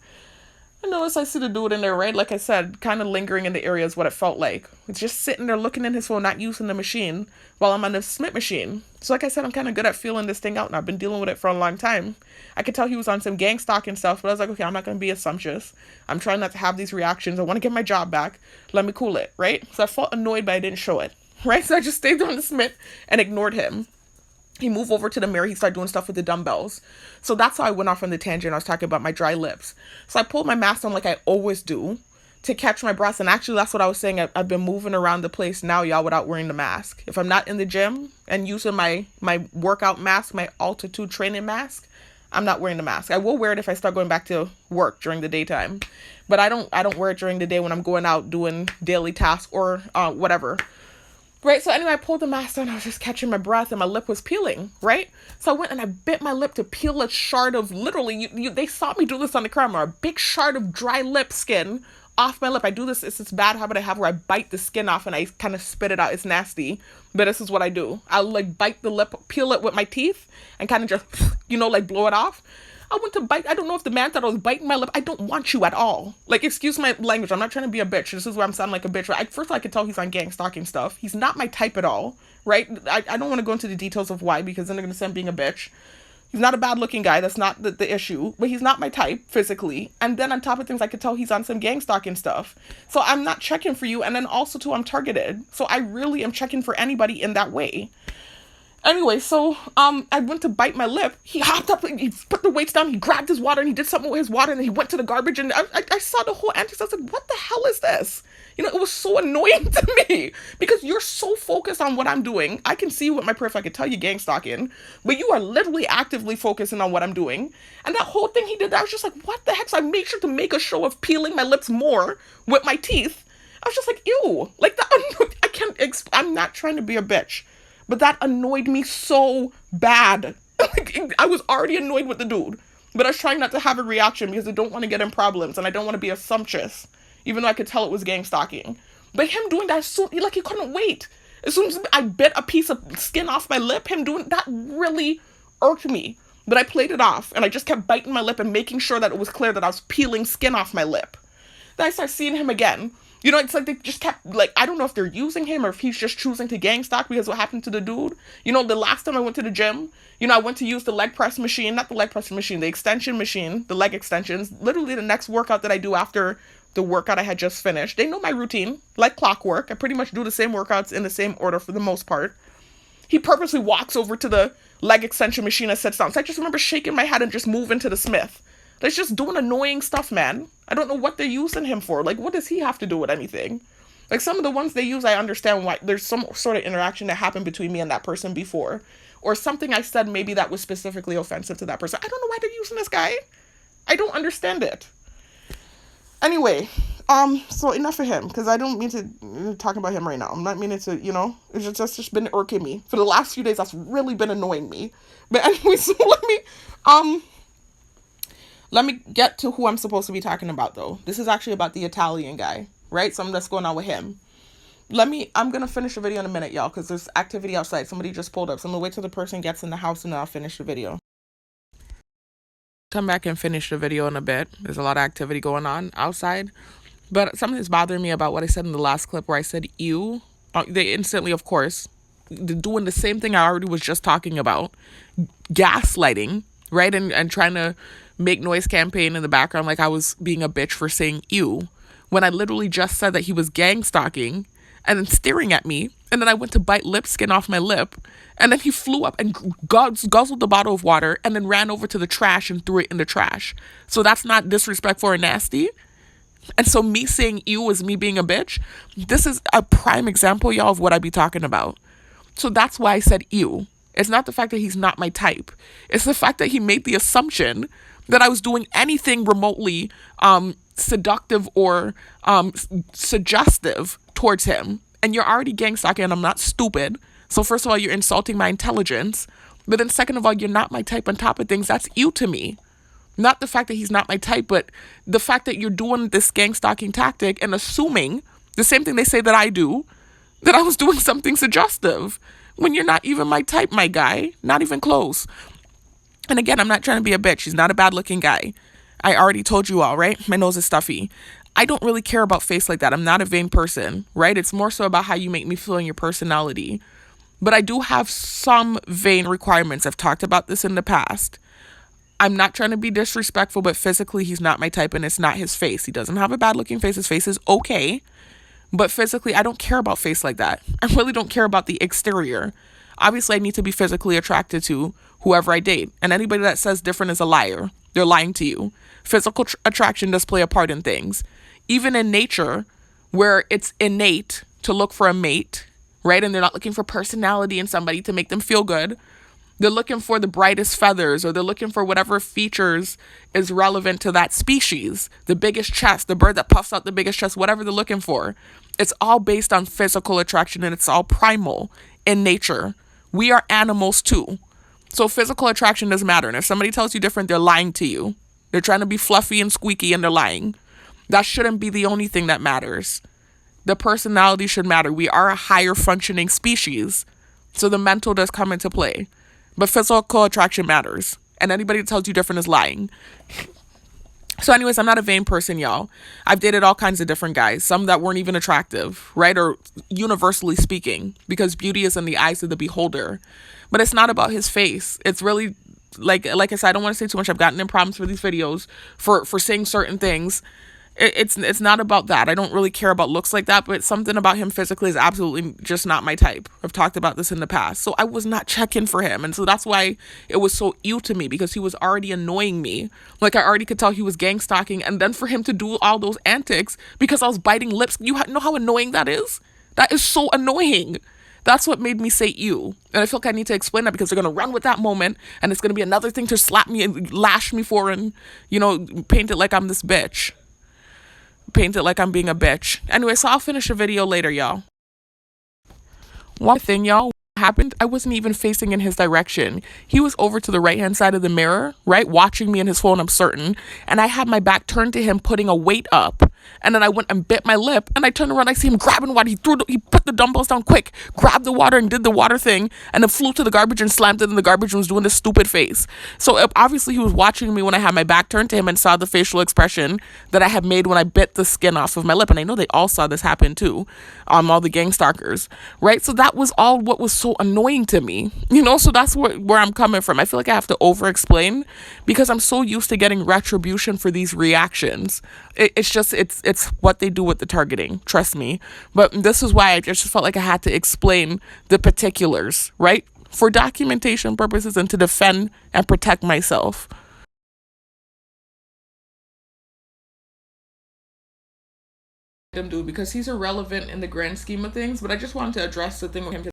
I notice I see the dude in there, right? Like I said, kind of lingering in the area is what it felt like. It's just sitting there looking in his phone, not using the machine while I'm on the Smith machine. So like I said, I'm kind of good at feeling this thing out, and I've been dealing with it for a long time. I could tell he was on some gang stalk and stuff, but I was like, okay, I'm not going to be assumptuous. I'm trying not to have these reactions. I want to get my job back. Let me cool it, right? So I felt annoyed, but I didn't show it, right? So I just stayed on the Smith and ignored him. He moved over to the mirror. He started doing stuff with the dumbbells. So that's how I went off on the tangent. I was talking about my dry lips. So I pulled my mask on like I always do to catch my breath. And actually, that's what I was saying. I've been moving around the place now, y'all, without wearing the mask. If I'm not in the gym and using my workout mask, my altitude training mask, I'm not wearing the mask. I will wear it if I start going back to work during the daytime. But I don't wear it during the day when I'm going out doing daily tasks or whatever. Right, so anyway, I pulled the mask on. I was just catching my breath, and my lip was peeling. Right, so I went and I bit my lip to peel a shard of literally. They saw me do this on the camera. A big shard of dry lip skin off my lip. I do this. It's this bad habit I have where I bite the skin off and I kind of spit it out. It's nasty, but this is what I do. I'll like bite the lip, peel it with my teeth, and kind of just like blow it off. I went to bite. I don't know if the man thought I was biting my lip. I don't want you at all. Like, excuse my language. I'm not trying to be a bitch. This is where I'm sounding like a bitch. First of all, I could tell he's on gang stalking stuff. He's not my type at all, right? I don't want to go into the details of why, because then they're going to say I'm being a bitch. He's not a bad looking guy. That's not the issue. But he's not my type physically. And then on top of things, I could tell he's on some gang stalking stuff. So I'm not checking for you. And then also, too, I'm targeted. So I really am checking for anybody in that way. Anyway, so I went to bite my lip. He hopped up, he put the weights down, he grabbed his water, and he did something with his water, and then he went to the garbage, and I saw the whole antics. I was like, what the hell is this? It was so annoying to me, because you're so focused on what I'm doing. I can see you with my peripheral, I can tell you gang stalking, but you are literally actively focusing on what I'm doing. And that whole thing he did, I was just like, what the heck? So I made sure to make a show of peeling my lips more with my teeth. I was just like, ew. Like, that, I'm not trying to be a bitch. But that annoyed me so bad. I was already annoyed with the dude. But I was trying not to have a reaction because I don't want to get in problems. And I don't want to be assumptuous. Even though I could tell it was gang stalking. But him doing that, he couldn't wait. As soon as I bit a piece of skin off my lip, him doing that really irked me. But I played it off. And I just kept biting my lip and making sure that it was clear that I was peeling skin off my lip. Then I started seeing him again. It's like they just kept, I don't know if they're using him or if he's just choosing to gang stalk because what happened to the dude. The last time I went to the gym, I went to use the leg press machine, not the leg press machine, the extension machine, the leg extensions, literally the next workout that I do after the workout I had just finished. They know my routine, like clockwork. I pretty much do the same workouts in the same order for the most part. He purposely walks over to the leg extension machine and sits down. So I just remember shaking my head and just moving to the Smith. They're just doing annoying stuff, man. I don't know what they're using him for. What does he have to do with anything? Some of the ones they use, I understand why. There's some sort of interaction that happened between me and that person before. Or something I said maybe that was specifically offensive to that person. I don't know why they're using this guy. I don't understand it. Anyway, so enough of him, because I don't mean to talk about him right now. I'm not meaning to, it's just been irking me. For the last few days, that's really been annoying me. But anyway, so let me get to who I'm supposed to be talking about, though. This is actually about the Italian guy, right? Something that's going on with him. I'm going to finish the video in a minute, y'all, because there's activity outside. Somebody just pulled up. So I'm going to wait till the person gets in the house and then I'll finish the video. Come back and finish the video in a bit. There's a lot of activity going on outside. But something that's bothering me about what I said in the last clip where I said, ew. They instantly, of course, doing the same thing I already was just talking about. Gaslighting, right? And trying to make noise campaign in the background like I was being a bitch for saying ew, when I literally just said that he was gang stalking and then staring at me, and then I went to bite lip skin off my lip, and then he flew up and guzzled the bottle of water and then ran over to the trash and threw it in the trash. So that's not disrespectful or nasty. And so me saying ew is me being a bitch. This is a prime example, y'all, of what I be talking about. So that's why I said ew. It's not the fact that he's not my type. It's the fact that he made the assumption that I was doing anything remotely seductive or suggestive towards him. And you're already gang stalking and I'm not stupid. So first of all, you're insulting my intelligence. But then second of all, you're not my type on top of things. That's you to me. Not the fact that he's not my type, but the fact that you're doing this gang stalking tactic and assuming the same thing they say that I do, that I was doing something suggestive when you're not even my type, my guy. Not even close. And again, I'm not trying to be a bitch. He's not a bad looking guy. I already told you all, right? My nose is stuffy. I don't really care about face like that. I'm not a vain person, right? It's more so about how you make me feel in your personality. But I do have some vain requirements. I've talked about this in the past. I'm not trying to be disrespectful, but physically he's not my type and it's not his face. He doesn't have a bad looking face. His face is okay. But physically, I don't care about face like that. I really don't care about the exterior. Obviously, I need to be physically attracted to whoever I date. And anybody that says different is a liar. They're lying to you. Physical attraction does play a part in things. Even in nature, where it's innate to look for a mate, right? And they're not looking for personality in somebody to make them feel good. They're looking for the brightest feathers, or they're looking for whatever features is relevant to that species. The biggest chest, the bird that puffs out the biggest chest, whatever they're looking for. It's all based on physical attraction, and it's all primal in nature. We are animals too. So physical attraction doesn't matter. And if somebody tells you different, they're lying to you. They're trying to be fluffy and squeaky, and they're lying. That shouldn't be the only thing that matters. The personality should matter. We are a higher functioning species. So the mental does come into play. But physical attraction matters. And anybody that tells you different is lying. So anyways, I'm not a vain person, y'all. I've dated all kinds of different guys. Some that weren't even attractive, right? Or universally speaking. Because beauty is in the eyes of the beholder. But it's not about his face. It's really, like I said, I don't want to say too much. I've gotten in problems for these videos for saying certain things. It's not about that. I don't really care about looks like that, but something about him physically is absolutely just not my type. I've talked about this in the past. So I was not checking for him. And so that's why it was so ew to me, because he was already annoying me. Like, I already could tell he was gang stalking. And then for him to do all those antics because I was biting lips. You know how annoying that is? That is so annoying. That's what made me say ew. And I feel like I need to explain that, because they're going to run with that moment. And it's going to be another thing to slap me and lash me for, and, paint it like I'm this bitch. Paint it like I'm being a bitch. Anyway, so I'll finish the video later, y'all. One thing, y'all, happened, I wasn't even facing in his direction. He was over to the right-hand side of the mirror, right, watching me in his phone, I'm certain. And I had my back turned to him, putting a weight up. And then I went and bit my lip, and I turned around, I see him grabbing water. He put the dumbbells down quick, grabbed the water and did the water thing, and then flew to the garbage and slammed it in the garbage and was doing this stupid face. So obviously he was watching me when I had my back turned to him, and saw the facial expression that I had made when I bit the skin off of my lip. And I know they all saw this happen too, all the gang stalkers, right? So that was all what was so annoying to me, so that's where I'm coming from. I feel like I have to over explain, because I'm so used to getting retribution for these reactions. It's what they do with the targeting, trust me. But this is why I just felt like I had to explain the particulars, right? For documentation purposes and to defend and protect myself. Because he's irrelevant in the grand scheme of things, but I just wanted to address the thing with him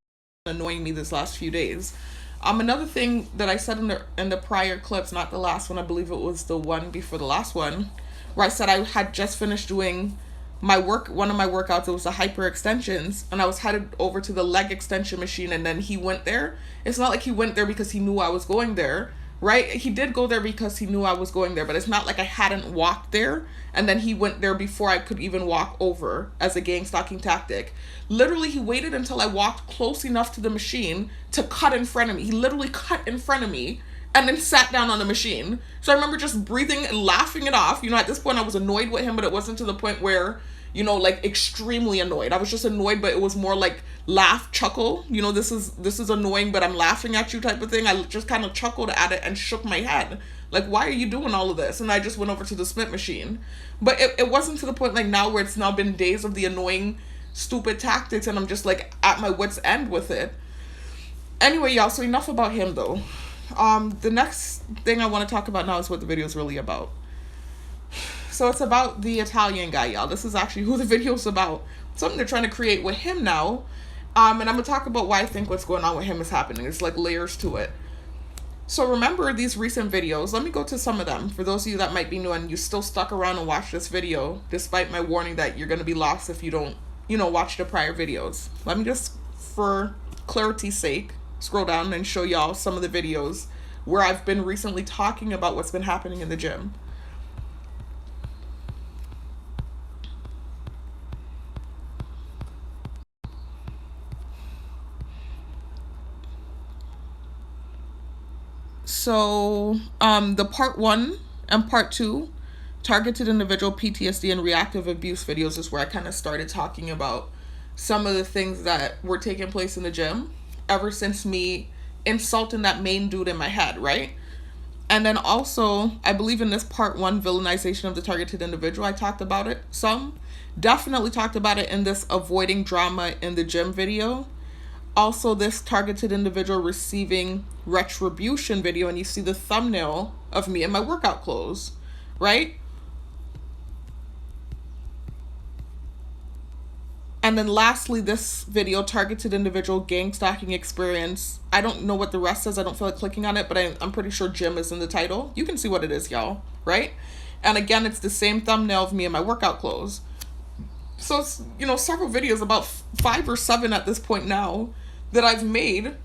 annoying me this last few days. Another thing that I said in the prior clips, not the last one, I believe it was the one before the last one, where I said I had just finished doing one of my workouts. It was the hyper extensions, and I was headed over to the leg extension machine, and then he went there. It's not like he went there because he knew I was going there, right? He did go there because he knew I was going there, but it's not like I hadn't walked there and then he went there before I could even walk over as a gang stalking tactic. Literally, he waited until I walked close enough to the machine to cut in front of me. He literally cut in front of me and then sat down on the machine. So I remember just breathing and laughing it off. At this point I was annoyed with him, but it wasn't to the point where, like extremely annoyed. I was just annoyed, but it was more like laugh, chuckle. This is annoying, but I'm laughing at you type of thing. I just kind of chuckled at it and shook my head. Like, why are you doing all of this? And I just went over to the Smith machine. But it wasn't to the point like now where it's now been days of the annoying, stupid tactics and I'm just like at my wit's end with it. Anyway, y'all, so enough about him though. The next thing I want to talk about now is what the video is really about. So it's about the Italian guy, y'all. This is actually who the video is about. Something they're trying to create with him now. And I'm going to talk about why I think what's going on with him is happening. It's like layers to it. So remember these recent videos. Let me go to some of them. For those of you that might be new and you still stuck around and watch this video, despite my warning that you're going to be lost if you don't, watch the prior videos. Let me just, for clarity's sake, scroll down and show y'all some of the videos where I've been recently talking about what's been happening in the gym. So the part 1 and part 2, targeted individual PTSD and reactive abuse videos, is where I kind of started talking about some of the things that were taking place in the gym ever since me insulting that main dude in my head, right? And then also, I believe in this part 1, villainization of the targeted individual, I talked about it some. Definitely talked about it in this avoiding drama in the gym video. Also, this targeted individual receiving retribution video, and you see the thumbnail of me in my workout clothes, right? And then lastly, this video, targeted individual gang stalking experience. I don't know what the rest is. I don't feel like clicking on it, but I'm pretty sure gym is in the title. You can see what it is, y'all, right? And again, it's the same thumbnail of me in my workout clothes. So it's, several videos, about 5 or 7 at this point now, that I've made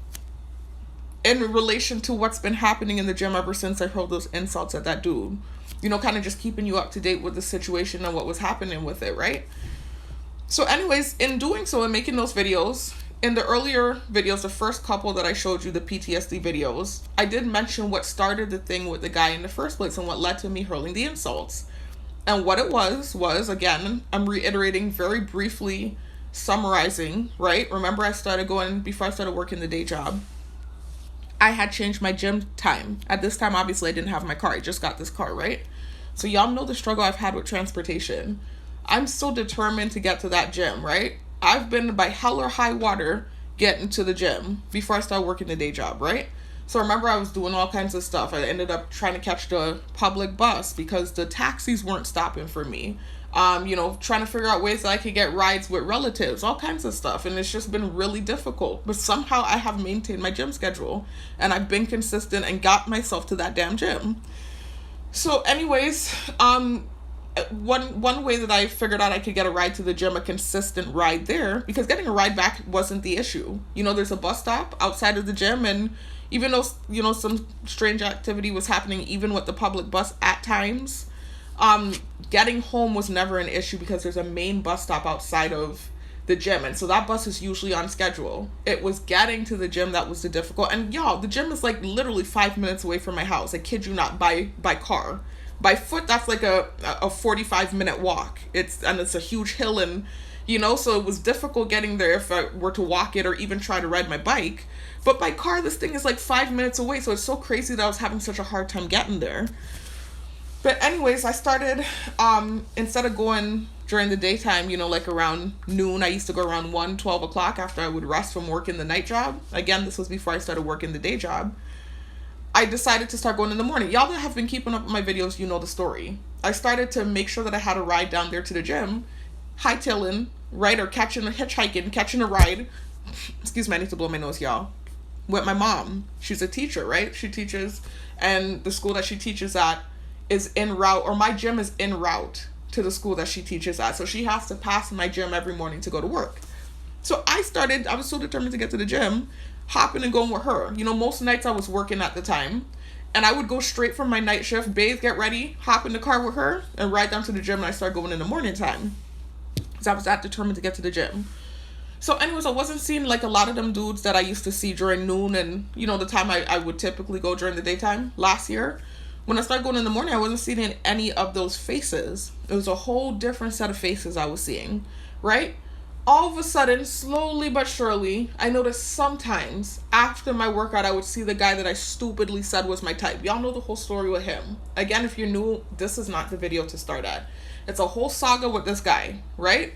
in relation to what's been happening in the gym ever since I hurled those insults at that dude. Kind of just keeping you up to date with the situation and what was happening with it, right? So anyways, in doing so and making those videos, in the earlier videos, the first couple that I showed you, the PTSD videos, I did mention what started the thing with the guy in the first place and what led to me hurling the insults. And what it was, again, I'm reiterating, very briefly summarizing, right? Remember, before I started working the day job, I had changed my gym time. At this time, obviously, I didn't have my car. I just got this car, right? So y'all know the struggle I've had with transportation. I'm still determined to get to that gym, right? I've been by hell or high water getting to the gym before I started working the day job, right? So remember, I was doing all kinds of stuff. I ended up trying to catch the public bus because the taxis weren't stopping for me. Trying to figure out ways that I could get rides with relatives, all kinds of stuff. And it's just been really difficult. But somehow I have maintained my gym schedule and I've been consistent and got myself to that damn gym. So anyways, one way that I figured out I could get a ride to the gym, a consistent ride there, because getting a ride back wasn't the issue. There's a bus stop outside of the gym, and even though, some strange activity was happening, even with the public bus at times, getting home was never an issue because there's a main bus stop outside of the gym, and so that bus is usually on schedule. It was getting to the gym that was the difficult, and y'all, the gym is like literally 5 minutes away from my house. I kid you not, by car. By foot, that's like a 45-minute walk. It's a huge hill, and so it was difficult getting there if I were to walk it or even try to ride my bike. But by car, this thing is like 5 minutes away, so it's so crazy that I was having such a hard time getting there. But anyways, I started, instead of going during the daytime, like around noon, I used to go around 12 o'clock after I would rest from working the night job. Again, this was before I started working the day job. I decided to start going in the morning. Y'all that have been keeping up with my videos, you know the story. I started to make sure that I had a ride down there to the gym, hightailing, right, or catching a ride. Excuse me, I need to blow my nose, y'all. With my mom. She's a teacher, right? She teaches, and the school that she teaches at is en route, or my gym is en route to the school that she teaches at. So she has to pass my gym every morning to go to work. So I was so determined to get to the gym, hopping and going with her. Most nights I was working at the time, and I would go straight from my night shift, bathe, get ready, hop in the car with her, and ride down to the gym, and I start going in the morning time. So I was that determined to get to the gym. So anyways, I wasn't seeing like a lot of them dudes that I used to see during noon and, the time I would typically go during the daytime last year. When I started going in the morning, I wasn't seeing any of those faces. It was a whole different set of faces I was seeing, right? All of a sudden, slowly but surely, I noticed sometimes after my workout, I would see the guy that I stupidly said was my type. Y'all know the whole story with him. Again, if you're new, this is not the video to start at. It's a whole saga with this guy, right?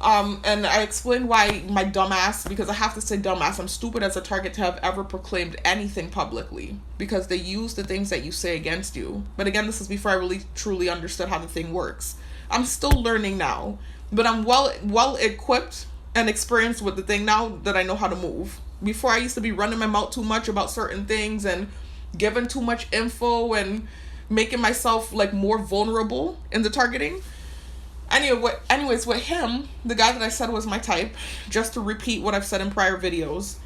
And I explained why my dumbass, because I have to say dumbass, I'm stupid as a target to have ever proclaimed anything publicly, because they use the things that you say against you. But again, this is before I really truly understood how the thing works. I'm still learning now. But I'm well equipped and experienced with the thing now that I know how to move. Before, I used to be running my mouth too much about certain things and giving too much info and making myself like more vulnerable in the targeting. Anyways, with him, the guy that I said was my type, just to repeat what I've said in prior videos,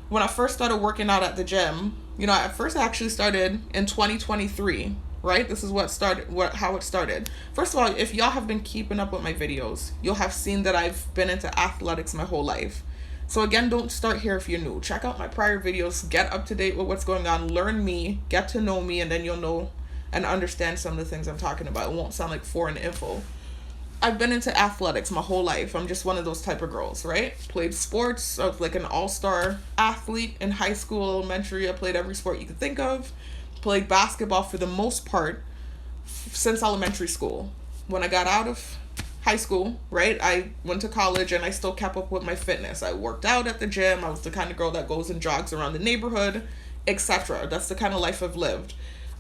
when I first started working out at the gym, at first I actually started in 2023. Right? This is how it started. First of all, if y'all have been keeping up with my videos, you'll have seen that I've been into athletics my whole life. So again, don't start here if you're new. Check out my prior videos, get up to date with what's going on, learn me, get to know me, and then you'll know and understand some of the things I'm talking about. It won't sound like foreign info. I've been into athletics my whole life. I'm just one of those type of girls, right? Played sports. I was like an all-star athlete in high school, elementary. I played every sport you could think of. Played basketball for the most part since elementary school. When I got out of high school, right? I went to college and I still kept up with my fitness. I worked out at the gym. I was the kind of girl that goes and jogs around the neighborhood, etc. That's the kind of life I've lived.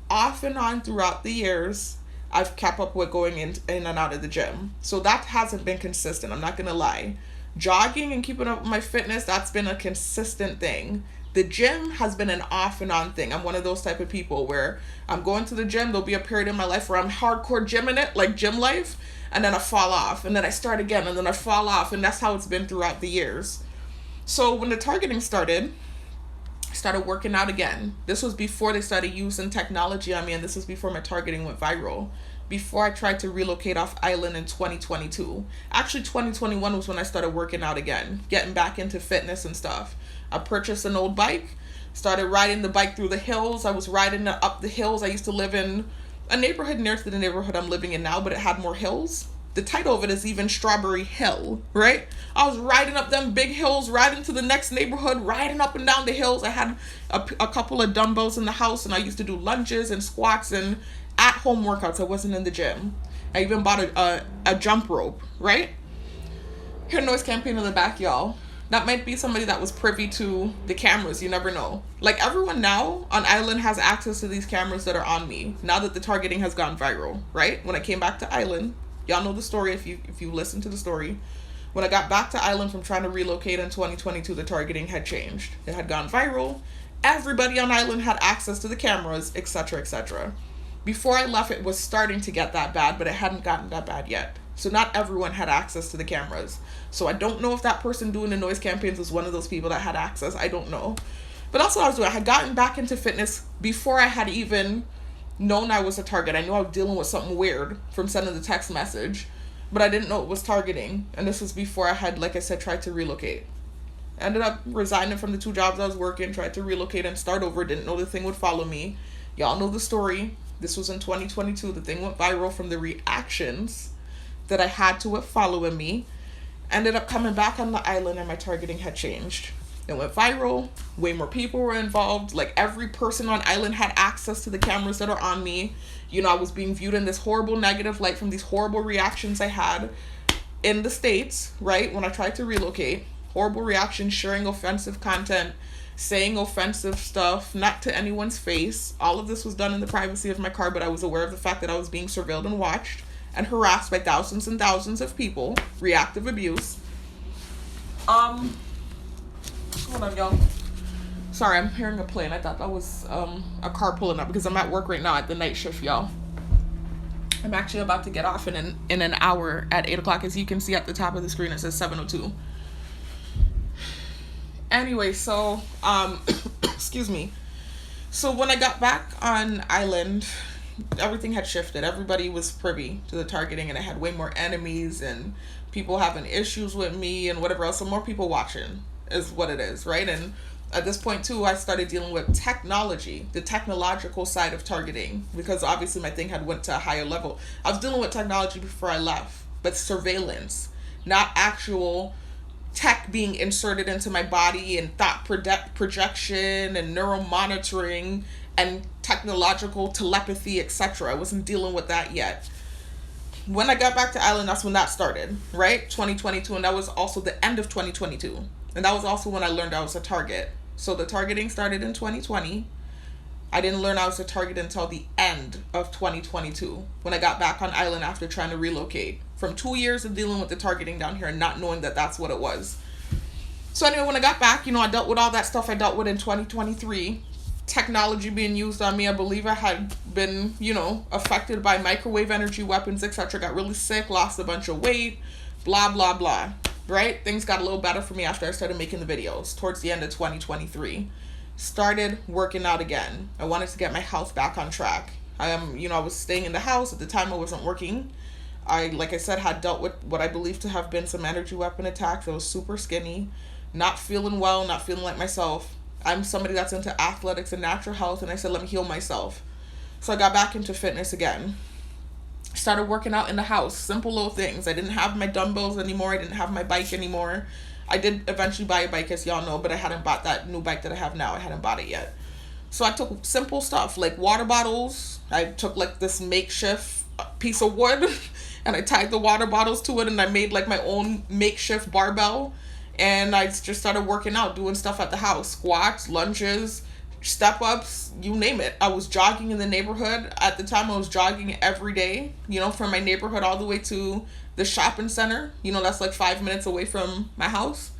Off and on throughout the years, I've kept up with going in and out of the gym. So that hasn't been consistent. I'm not going to lie. Jogging and keeping up with my fitness, that's been a consistent thing. The gym has been an off and on thing. I'm one of those type of people where I'm going to the gym. There'll be a period in my life where I'm hardcore gymming it, like gym life, and then I fall off, and then I start again, and then I fall off, and that's how it's been throughout the years. So when the targeting started, I started working out again. This was before they started using technology on me, and this was before my targeting went viral. Before I tried to relocate off island in 2022. Actually, 2021 was when I started working out again, getting back into fitness and stuff. I purchased an old bike, started riding the bike through the hills. I was riding up the hills. I used to live in a neighborhood near to the neighborhood I'm living in now, but it had more hills. The title of it is even Strawberry Hill, right? I was riding up them big hills, riding to the next neighborhood, riding up and down the hills. I had a couple of dumbbells in the house, and I used to do lunges and squats and at-home workouts. I wasn't in the gym. I even bought a jump rope, right? Hear noise campaign in the back, y'all. That might be somebody that was privy to the cameras. You never know. Like, everyone now on island has access to these cameras that are on me now that the targeting has gone viral, right? When I came back to island, y'all know the story if you listen to the story. When I got back to island from trying to relocate in 2022, the targeting had changed. It had gone viral. Everybody on island had access to the cameras, etc., etc. Before I left, it was starting to get that bad, but it hadn't gotten that bad yet. So not everyone had access to the cameras. So I don't know if that person doing the noise campaigns was one of those people that had access. I don't know. But that's what I was doing. I had gotten back into fitness before I had even known I was a target. I knew I was dealing with something weird from sending the text message, but I didn't know it was targeting. And this was before I had, like I said, tried to relocate. I ended up resigning from the 2 jobs I was working, tried to relocate and start over. Didn't know the thing would follow me. Y'all know the story. This was in 2022. The thing went viral from the reactions that I had to it following me. Ended up coming back on the island, and my targeting had changed. It went viral. Way more people were involved. Like, every person on island had access to the cameras that are on me. You know, I was being viewed in this horrible negative light from these horrible reactions I had in the States, right? When I tried to relocate. Horrible reactions, sharing offensive content, saying offensive stuff, not to anyone's face. All of this was done in the privacy of my car, but I was aware of the fact that I was being surveilled and watched and harassed by thousands and thousands of people. Reactive abuse. Hold on, y'all. Sorry, I'm hearing a plane. I thought that was a car pulling up because I'm at work right now at the night shift, y'all. I'm actually about to get off in an hour at 8 o'clock. As you can see at the top of the screen, it says 7:02. Anyway, so, excuse me. So when I got back on island, everything had shifted. Everybody was privy to the targeting, and I had way more enemies and people having issues with me and whatever else. So more people watching is what it is, right? And at this point too, I started dealing with technology, the technological side of targeting, because obviously my thing had went to a higher level. I was dealing with technology before I left, but surveillance, not actual tech being inserted into my body and thought projection and neural monitoring and technological telepathy, etc. I wasn't dealing with that yet. When I got back to island, that's when that started, right? 2022, and that was also the end of 2022. And that was also when I learned I was a target. So the targeting started in 2020. I didn't learn I was a target until the end of 2022, when I got back on island after trying to relocate. From 2 years of dealing with the targeting down here and not knowing that that's what it was. So anyway, when I got back, I dealt with all that stuff I dealt with in 2023. Technology being used on me. I believe I had been, affected by microwave energy weapons, etc. Got really sick, lost a bunch of weight, blah, blah, blah. Right? Things got a little better for me after I started making the videos towards the end of 2023. Started working out again. I wanted to get my health back on track. I was staying in the house. At the time, I wasn't working. Like I said, had dealt with what I believe to have been some energy weapon attacks. I was super skinny, not feeling well, not feeling like myself. I'm somebody that's into athletics and natural health, and I said, let me heal myself. So I got back into fitness again. Started working out in the house, simple little things. I didn't have my dumbbells anymore. I didn't have my bike anymore. I did eventually buy a bike, as y'all know, but I hadn't bought that new bike that I have now. I hadn't bought it yet. So I took simple stuff like water bottles. I took like this makeshift piece of wood and I tied the water bottles to it, and I made like my own makeshift barbell, and I just started working out, doing stuff at the house, squats, lunges, step ups, you name it. I was jogging in the neighborhood. At the time I was jogging every day, from my neighborhood all the way to the shopping center. That's like 5 minutes away from my house.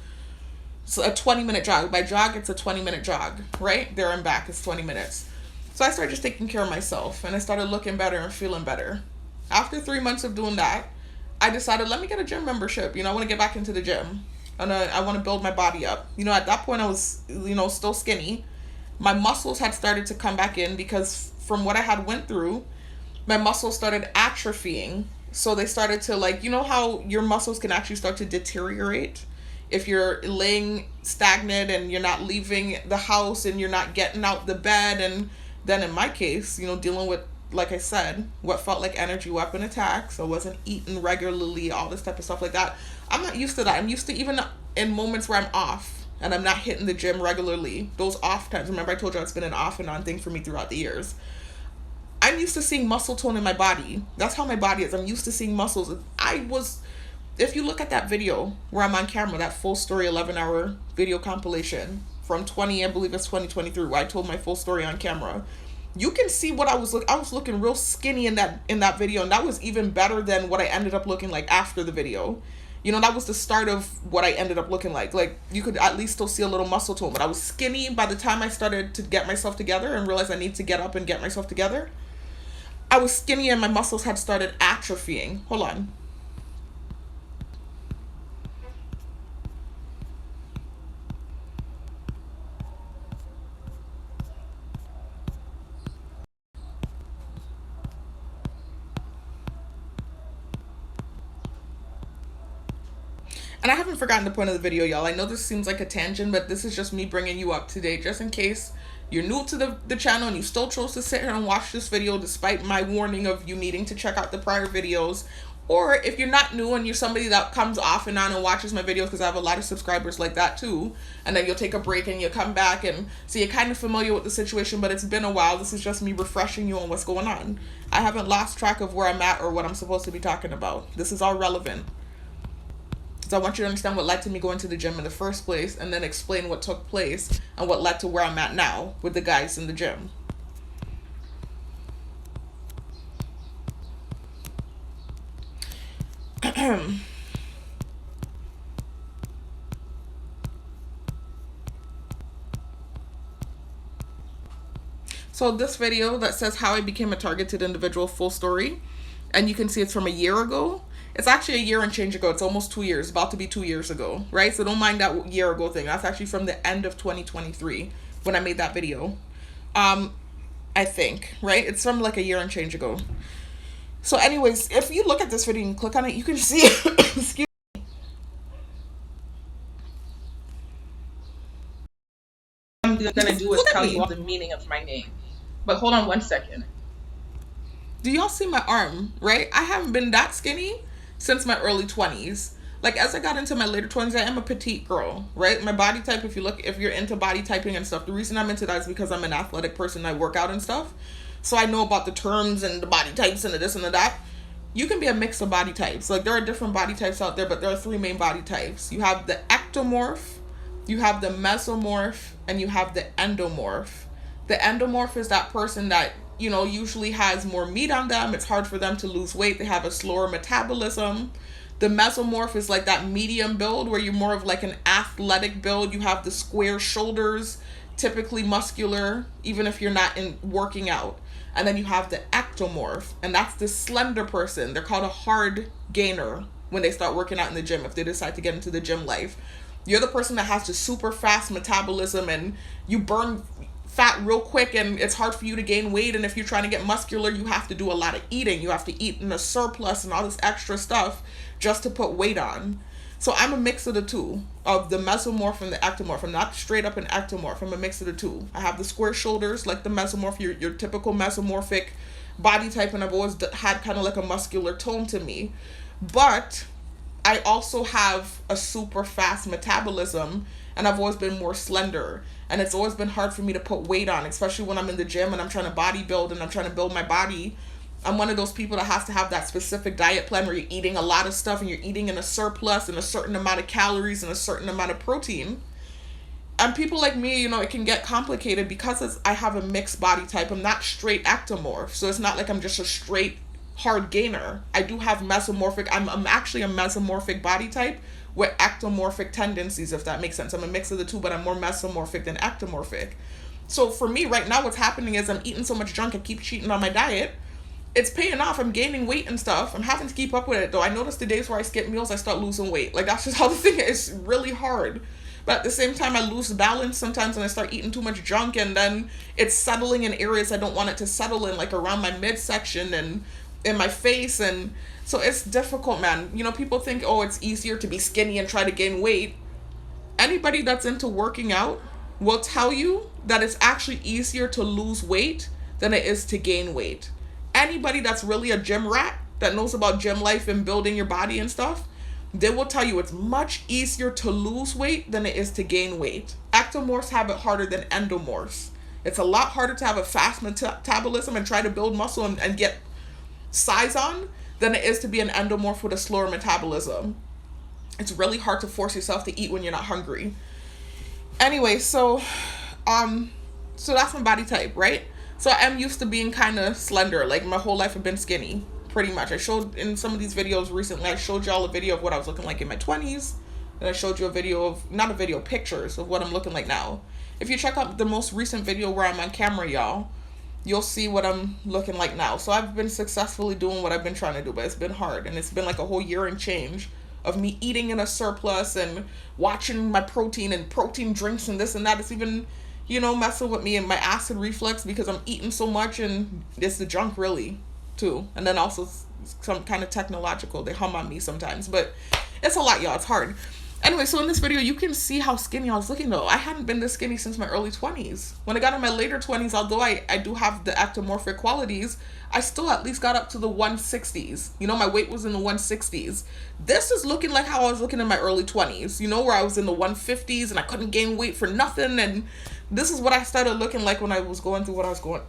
So a 20-minute jog. By jog, it's a 20-minute jog, right? There and back is 20 minutes. So I started just taking care of myself, and I started looking better and feeling better. After 3 months of doing that, I decided, let me get a gym membership. I want to get back into the gym. And I want to build my body up. At that point I was, still skinny. My muscles had started to come back in because from what I had went through, my muscles started atrophying. So they started to, like, how your muscles can actually start to deteriorate if you're laying stagnant and you're not leaving the house and you're not getting out the bed. And then in my case, dealing with, like I said, what felt like energy weapon attacks. I wasn't eating regularly, all this type of stuff like that. I'm not used to that. I'm used to, even in moments where I'm off and I'm not hitting the gym regularly, those off times. Remember I told you it's been an off and on thing for me throughout the years. I'm used to seeing muscle tone in my body. That's how my body is. I'm used to seeing muscles. If you look at that video where I'm on camera, that full story 11-hour video compilation from I believe it's 2023, where I told my full story on camera, you can see what I was looking real skinny in that video, and that was even better than what I ended up looking like after the video. That was the start of what I ended up looking like. Like, you could at least still see a little muscle tone, but I was skinny by the time I started to get myself together and realized I need to get up and get myself together. I was skinny and my muscles had started atrophying. Hold on. And I haven't forgotten the point of the video, y'all. I know this seems like a tangent, but this is just me bringing you up to date, just in case you're new to the channel and you still chose to sit here and watch this video despite my warning of you needing to check out the prior videos. Or if you're not new and you're somebody that comes off and on and watches my videos, because I have a lot of subscribers like that too, and then you'll take a break and you'll come back, and so you're kind of familiar with the situation, but it's been a while. This is just me refreshing you on what's going on. I haven't lost track of where I'm at or what I'm supposed to be talking about. This is all relevant. So I want you to understand what led to me going to the gym in the first place, and then explain what took place and what led to where I'm at now with the guys in the gym. So this video that says how I became a targeted individual, full story, and you can see it's from a year ago. It's actually a year and change ago. It's almost 2 years, about to be 2 years ago, right? So don't mind that year ago thing. That's actually from the end of 2023 when I made that video. I think, right? It's from like a year and change ago. So anyways, if you look at this video and click on it, you can see, excuse me. I'm gonna do is tell you all the meaning of my name. But hold on one second. Do y'all see my arm, right? I haven't been that skinny since my early 20s. Like, as I got into my later 20s, I am a petite girl, right? My body type, if you're into body typing and stuff, the reason I'm into that is because I'm an athletic person. I work out and stuff. So I know about the terms and the body types and the this and the that. You can be a mix of body types. Like, there are different body types out there, but there are 3 main body types. You have the ectomorph, you have the mesomorph, and you have the endomorph. The endomorph is that person that, usually has more meat on them. It's hard for them to lose weight. They have a slower metabolism. The mesomorph is like that medium build where you're more of like an athletic build. You have the square shoulders, typically muscular, even if you're not working out. And then you have the ectomorph, and that's the slender person. They're called a hard gainer when they start working out in the gym, if they decide to get into the gym life. You're the person that has the super fast metabolism and you burn fat real quick, and it's hard for you to gain weight. And if you're trying to get muscular, you have to do a lot of eating. You have to eat in a surplus and all this extra stuff just to put weight on. So I'm a mix of the two, of the mesomorph and the ectomorph. I'm not straight up an ectomorph. I'm a mix of the two. I have the square shoulders like the mesomorph, your typical mesomorphic body type, and I've always had kind of like a muscular tone to me. But I also have a super fast metabolism, and I've always been more slender. And it's always been hard for me to put weight on, especially when I'm in the gym and I'm trying to bodybuild and I'm trying to build my body. I'm one of those people that has to have that specific diet plan where you're eating a lot of stuff and you're eating in a surplus and a certain amount of calories and a certain amount of protein. And people like me, it can get complicated because I have a mixed body type. I'm not straight ectomorph, so it's not like I'm just a straight hard gainer. I do have mesomorphic. I'm actually a mesomorphic body type with ectomorphic tendencies, if that makes sense. I'm a mix of the two, but I'm more mesomorphic than ectomorphic. So for me right now, what's happening is I'm eating so much junk, I keep cheating on my diet. It's paying off. I'm gaining weight and stuff. I'm having to keep up with it though. I notice the days where I skip meals, I start losing weight. Like, that's just how the thing is. It's really hard. But at the same time, I lose balance sometimes and I start eating too much junk, and then it's settling in areas I don't want it to settle in, like around my midsection and in my face. And so it's difficult, man. People think, oh, it's easier to be skinny and try to gain weight. Anybody that's into working out will tell you that it's actually easier to lose weight than it is to gain weight. Anybody that's really a gym rat that knows about gym life and building your body and stuff, they will tell you it's much easier to lose weight than it is to gain weight. Ectomorphs have it harder than endomorphs. It's a lot harder to have a fast metabolism and try to build muscle and get size on than it is to be an endomorph with a slower metabolism. It's really hard to force yourself to eat when you're not hungry. Anyway, so that's my body type, right? So I am used to being kind of slender. Like, my whole life I've been skinny. Pretty much. I showed in some of these videos recently, I showed y'all a video of what I was looking like in my 20s. And I showed you pictures of what I'm looking like now. If you check out the most recent video where I'm on camera, y'all, you'll see what I'm looking like now. So I've been successfully doing what I've been trying to do, but it's been hard. And it's been like a whole year and change of me eating in a surplus and watching my protein and protein drinks and this and that. It's even, messing with me and my acid reflux because I'm eating so much, and it's the junk really too. And then also some kind of technological, they hum on me sometimes, but it's a lot, y'all. It's hard. Anyway, so in this video you can see how skinny I was looking though. I hadn't been this skinny since my early 20s. When I got in my later 20s, although I do have the ectomorphic qualities, I still at least got up to the 160s. My weight was in the 160s. This is looking like how I was looking in my early 20s, where I was in the 150s and I couldn't gain weight for nothing. And this is what I started looking like when I was going through what I was going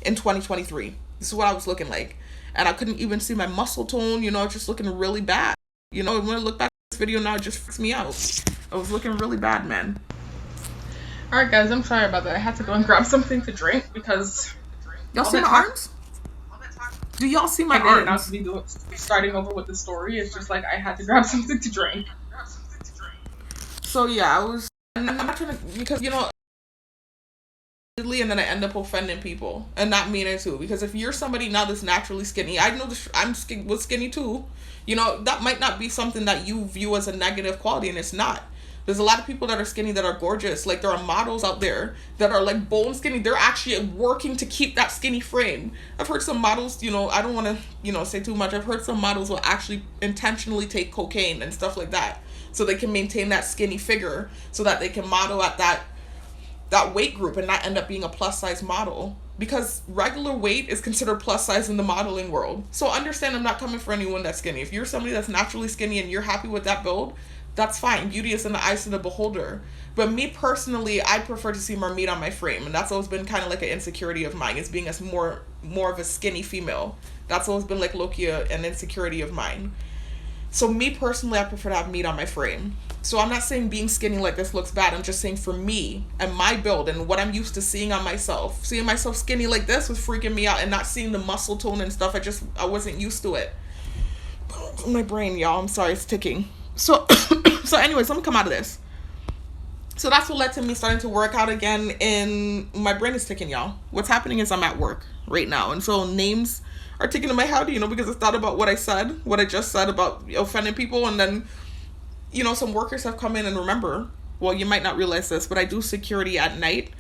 in 2023. This is what I was looking like. And I couldn't even see my muscle tone, just looking really bad. When I look back at this video now, it just freaks me out. I was looking really bad, man. Alright guys, I'm sorry about that. I had to go and grab something to drink because... Y'all see my arms? Do y'all see my arms? Not to be starting over with the story. It's just like I had to grab something to drink. So yeah, I'm not trying to, because and then I end up offending people and not meaning to. Because if you're somebody now that's naturally skinny, I know was skinny too. That might not be something that you view as a negative quality, and it's not. There's a lot of people that are skinny that are gorgeous. Like, there are models out there that are like bone skinny. They're actually working to keep that skinny frame. I've heard some models, I don't want to, say too much. I've heard some models will actually intentionally take cocaine and stuff like that so they can maintain that skinny figure, so that they can model at that weight group and not end up being a plus size model. Because regular weight is considered plus size in the modeling world. So understand, I'm not coming for anyone that's skinny. If you're somebody that's naturally skinny and you're happy with that build, that's fine. Beauty is in the eyes of the beholder. But me personally, I prefer to see more meat on my frame. And that's always been kind of like an insecurity of mine, is being more of a skinny female. That's always been like low-key an insecurity of mine. So me personally, I prefer to have meat on my frame. So I'm not saying being skinny like this looks bad. I'm just saying for me and my build and what I'm used to seeing on myself. Seeing myself skinny like this was freaking me out, and not seeing the muscle tone and stuff. I wasn't used to it. My brain, y'all, I'm sorry, it's ticking. So anyways, let me come out of this. So that's what led to me starting to work out again, and my brain is ticking, y'all. What's happening is I'm at work right now, and so names are ticking in my head, because I thought about what I just said about offending people, and then, some workers have come in and remember, well, you might not realize this, but I do security at night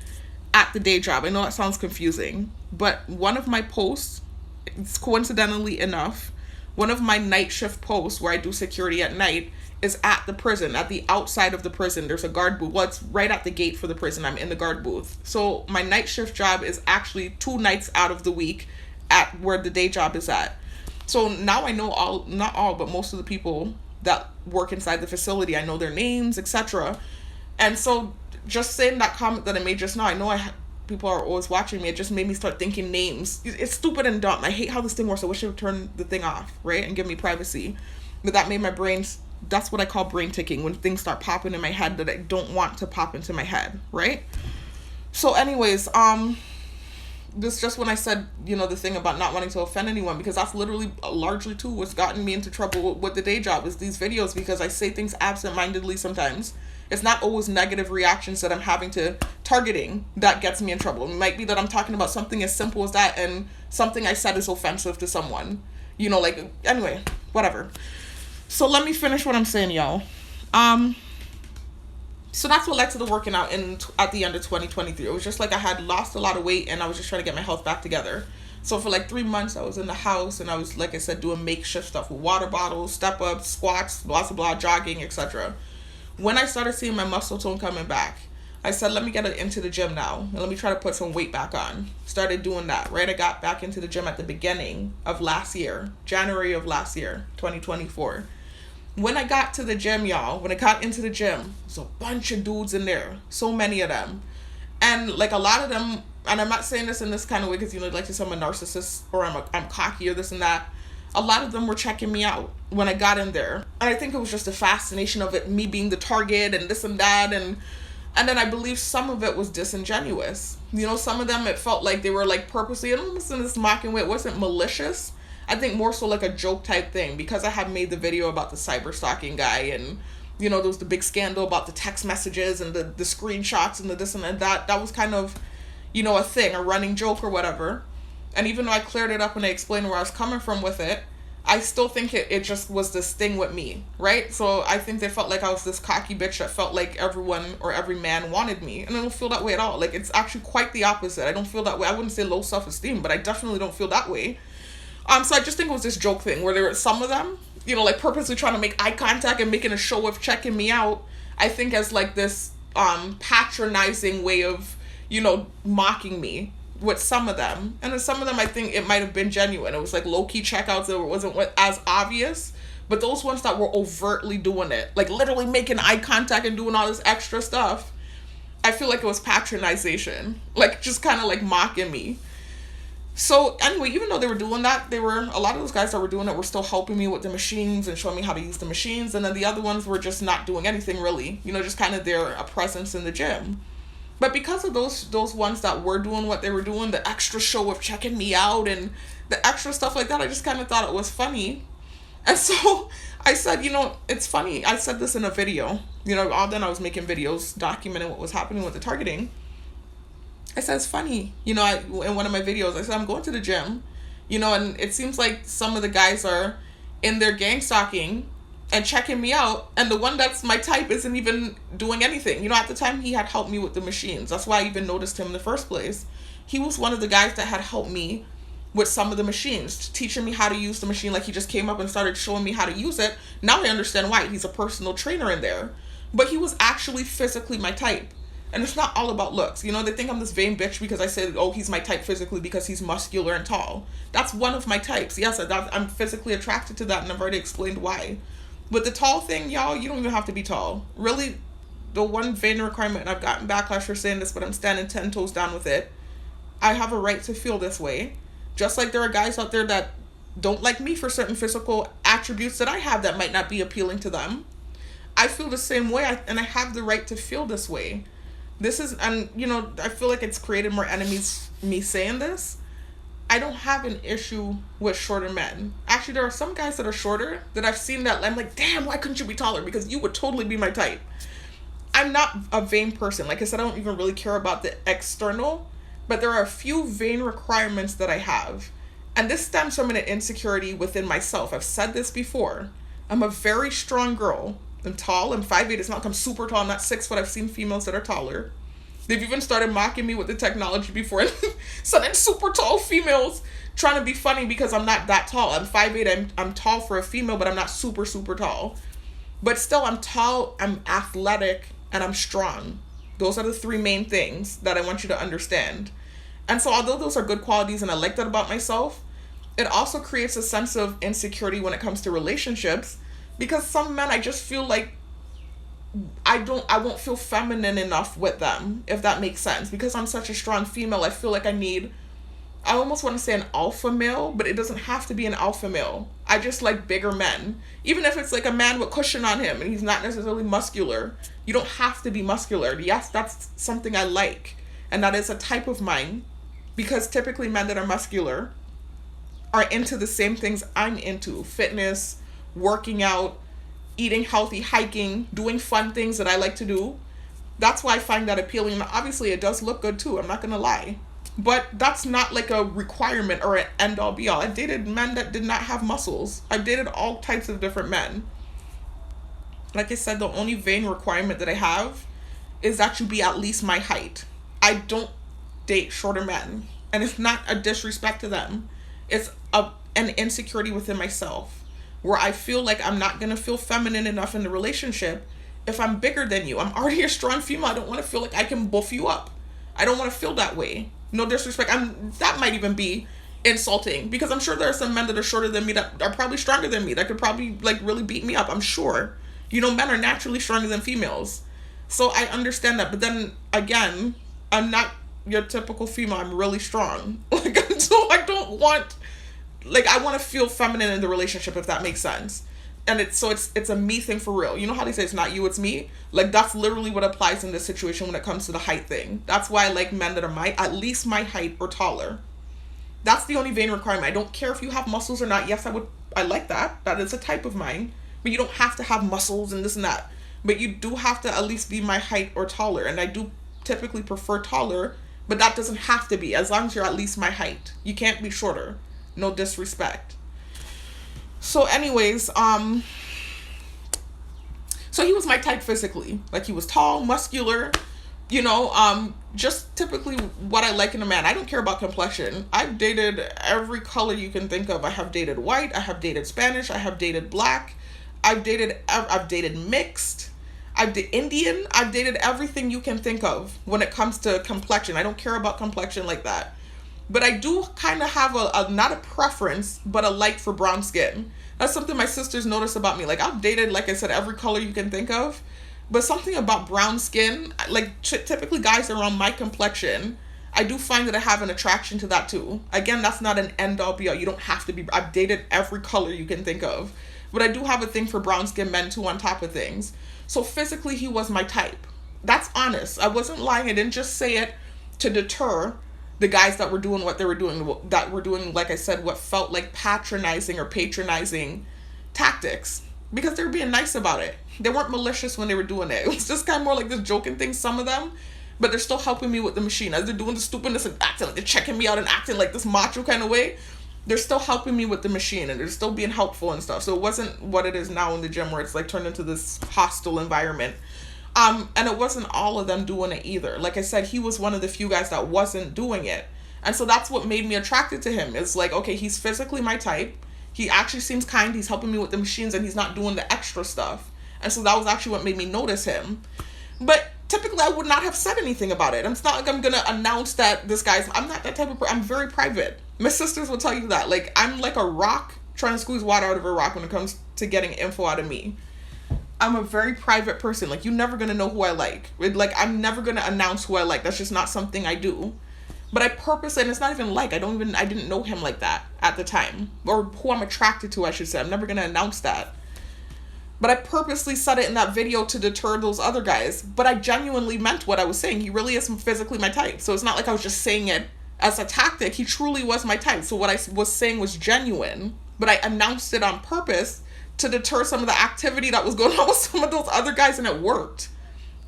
at the day job. I know that sounds confusing, but one of my posts, it's coincidentally enough, one of my night shift posts where I do security at night is at the prison, at the outside of the prison. There's a guard booth. Well, it's right at the gate for the prison. I'm in the guard booth. So my night shift job is actually 2 nights out of the week at where the day job is at. So now I know not all, but most of the people that work inside the facility. I know their names, etc. And so just saying that comment that I made just now, I know people are always watching me, it just made me start thinking names. It's stupid and dumb. I hate how this thing works. I wish it would turn the thing off, right? And give me privacy. But that made my brain, that's what I call brain ticking, when things start popping in my head that I don't want to pop into my head, right? So anyways, this just when I said, the thing about not wanting to offend anyone, because that's literally largely too what's gotten me into trouble with the day job, is these videos, because I say things absent-mindedly sometimes. It's not always negative reactions that I'm having to targeting that gets me in trouble. It might be that I'm talking about something as simple as that and something I said is offensive to someone. Anyway, whatever. So let me finish what I'm saying, y'all. So that's what led to the working out at the end of 2023. It was just like I had lost a lot of weight and I was just trying to get my health back together. So for 3 months, I was in the house and I was, like I said, doing makeshift stuff with water bottles, step-ups, squats, blah, blah, blah, jogging, etc. When I started seeing my muscle tone coming back, I said, let me get into the gym now and let me try to put some weight back on. Started doing that, right? I got back into the gym at the beginning of last year, January of last year, 2024. When I got to the gym, y'all, when I got into the gym, there's a bunch of dudes in there, so many of them. And a lot of them, and I'm not saying this in this kind of way because, like to say I'm a narcissist or I'm cocky or this and that. A lot of them were checking me out when I got in there. And I think it was just a fascination of it, me being the target and this and that. And then I believe some of it was disingenuous. Some of them, it felt like they were purposely, and almost in this mocking way. It wasn't malicious. I think more so a joke type thing, because I had made the video about the cyber stalking guy and, there was the big scandal about the text messages and the screenshots and the this and that. That was kind of, a thing, a running joke or whatever. And even though I cleared it up and I explained where I was coming from with it, I still think it just was this thing with me, right? So I think they felt like I was this cocky bitch that felt like everyone or every man wanted me. And I don't feel that way at all. It's actually quite the opposite. I don't feel that way. I wouldn't say low self-esteem, but I definitely don't feel that way. So I just think it was this joke thing where there were some of them, purposely trying to make eye contact and making a show of checking me out. I think as this patronizing way of, mocking me with some of them. And then some of them, I think it might have been genuine. It was low-key checkouts that wasn't as obvious. But those ones that were overtly doing it, literally making eye contact and doing all this extra stuff, I feel like it was patronization. Just kind of mocking me. So anyway, even though they were doing that, a lot of those guys that were doing it were still helping me with the machines and showing me how to use the machines. And then the other ones were just not doing anything really, just kind of their presence in the gym. But because of those ones that were doing what they were doing, the extra show of checking me out and the extra stuff like that, I just kind of thought it was funny. And so I said, it's funny. I said this in a video, all then I was making videos documenting what was happening with the targeting. I said, it's funny, in one of my videos, I said, I'm going to the gym, and it seems like some of the guys are in their gang stalking and checking me out, and the one that's my type isn't even doing anything. At the time, he had helped me with the machines. That's why I even noticed him in the first place. He was one of the guys that had helped me with some of the machines, teaching me how to use the machine. He just came up and started showing me how to use it. Now I understand why. He's a personal trainer in there. But he was actually physically my type. And it's not all about looks. They think I'm this vain bitch because I said, oh, he's my type physically because he's muscular and tall. That's one of my types. Yes, I'm physically attracted to that, and I've already explained why. But the tall thing, y'all, you don't even have to be tall. Really, the one vain requirement, and I've gotten backlash for saying this, but I'm standing 10 toes down with it. I have a right to feel this way. Just like there are guys out there that don't like me for certain physical attributes that I have that might not be appealing to them. I feel the same way, and I have the right to feel this way. This is, and I feel like it's created more enemies, me saying this. I don't have an issue with shorter men. Actually, there are some guys that are shorter that I've seen that I'm like, damn, why couldn't you be taller? Because you would totally be my type. I'm not a vain person. Like I said, I don't even really care about the external, but there are a few vain requirements that I have. And this stems from an insecurity within myself. I've said this before. I'm a very strong girl. I'm tall. I'm 5'8". It's not like I'm super tall. I'm not 6 foot. I've seen females that are taller. They've even started mocking me with the technology before. Sending super tall females trying to be funny because I'm not that tall. I'm 5'8". I'm tall for a female, but I'm not super, super tall. But still, I'm tall, I'm athletic, and I'm strong. Those are the 3 main things that I want you to understand. And so although those are good qualities and I like that about myself, it also creates a sense of insecurity when it comes to relationships, because some men, I just feel like I won't feel feminine enough with them, if that makes sense. Because I'm such a strong female, I feel like I almost want to say an alpha male, but it doesn't have to be an alpha male. I just like bigger men. Even if it's like a man with cushion on him and he's not necessarily muscular, you don't have to be muscular. Yes, that's something I like. And that is a type of mine. Because typically men that are muscular are into the same things I'm into: fitness, working out, eating healthy, hiking, doing fun things that I like to do. That's why I find that appealing. And obviously it does look good too, I'm not gonna lie. But that's not like a requirement or an end all be all. I dated men that did not have muscles. I've dated all types of different men. Like I said, the only vain requirement that I have is that you be at least my height. I don't date shorter men. And it's not a disrespect to them. It's an insecurity within myself, where I feel like I'm not going to feel feminine enough in the relationship if I'm bigger than you. I'm already a strong female. I don't want to feel like I can buff you up. I don't want to feel that way. No disrespect. That might even be insulting, because I'm sure there are some men that are shorter than me that are probably stronger than me, that could probably like really beat me up. I'm sure. Men are naturally stronger than females. So I understand that. But then again, I'm not your typical female. I'm really strong. So I don't want, I want to feel feminine in the relationship, if that makes sense. And it's a me thing for real. You know how they say it's not you, it's me? That's literally what applies in this situation when it comes to the height thing. That's why I like men that are at least my height or taller. That's the only vain requirement. I don't care if you have muscles or not. Yes, I like that. That is a type of mine. But you don't have to have muscles and this and that. But you do have to at least be my height or taller. And I do typically prefer taller, but that doesn't have to be, as long as you're at least my height. You can't be shorter. No disrespect. So anyways, so he was my type physically. He was tall, muscular, just typically what I like in a man. I don't care about complexion. I've dated every color you can think of. I have dated white, I have dated Spanish, I have dated black, I've dated mixed, I've dated Indian, I've dated everything you can think of when it comes to complexion. I don't care about complexion like that. But I do kind of have a not a preference, but a like for brown skin. That's something my sisters notice about me. I've dated, like I said, every color you can think of. But something about brown skin, typically guys around my complexion, I do find that I have an attraction to that too. Again, that's not an end all be all. You don't have to be. I've dated every color you can think of. But I do have a thing for brown skin men too, on top of things. So physically, he was my type. That's honest. I wasn't lying. I didn't just say it to deter the guys that were doing what they were doing, that were doing, like I said, what felt like patronizing or patronizing tactics, because they were being nice about it. They weren't malicious when they were doing it. It was just kind of more like this joking thing, some of them, but they're still helping me with the machine. As they're doing the stupidness and acting like they're checking me out and acting like this macho kind of way, they're still helping me with the machine, and they're still being helpful and stuff. So it wasn't what it is now in the gym, where it's turned into this hostile environment. And it wasn't all of them doing it either. Like I said, he was one of the few guys that wasn't doing it. And so that's what made me attracted to him. It's okay, he's physically my type. He actually seems kind. He's helping me with the machines, and he's not doing the extra stuff. And so that was actually what made me notice him. But typically I would not have said anything about it. It's not like I'm going to announce that I'm not that type of person. I'm very private. My sisters will tell you that. I'm like a rock trying to squeeze water out of a rock when it comes to getting info out of me. I'm a very private person. You're never going to know who I like. I'm never going to announce who I like. That's just not something I do. But I purposely, and it's not even I didn't know him like that at the time. Or who I'm attracted to, I should say. I'm never going to announce that. But I purposely said it in that video to deter those other guys. But I genuinely meant what I was saying. He really is physically my type. So it's not like I was just saying it as a tactic. He truly was my type. So what I was saying was genuine. But I announced it on purpose to deter some of the activity that was going on with some of those other guys, and it worked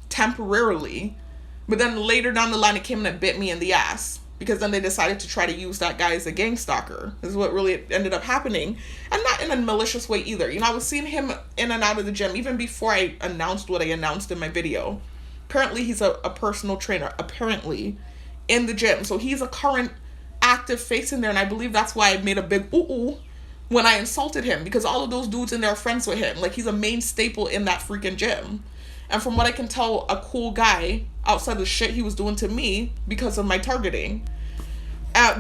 temporarily. But then later down the line, it came and it bit me in the ass, because then they decided to try to use that guy as a gang stalker. This is what really ended up happening, and not in a malicious way either. I was seeing him in and out of the gym even before I announced what I announced in my video. Apparently, he's a personal trainer, apparently, in the gym. So he's a current active face in there, and I believe that's why I made a big ooh-ooh when I insulted him, because all of those dudes in there are friends with him. He's a main staple in that freaking gym. And from what I can tell, a cool guy outside the shit he was doing to me because of my targeting.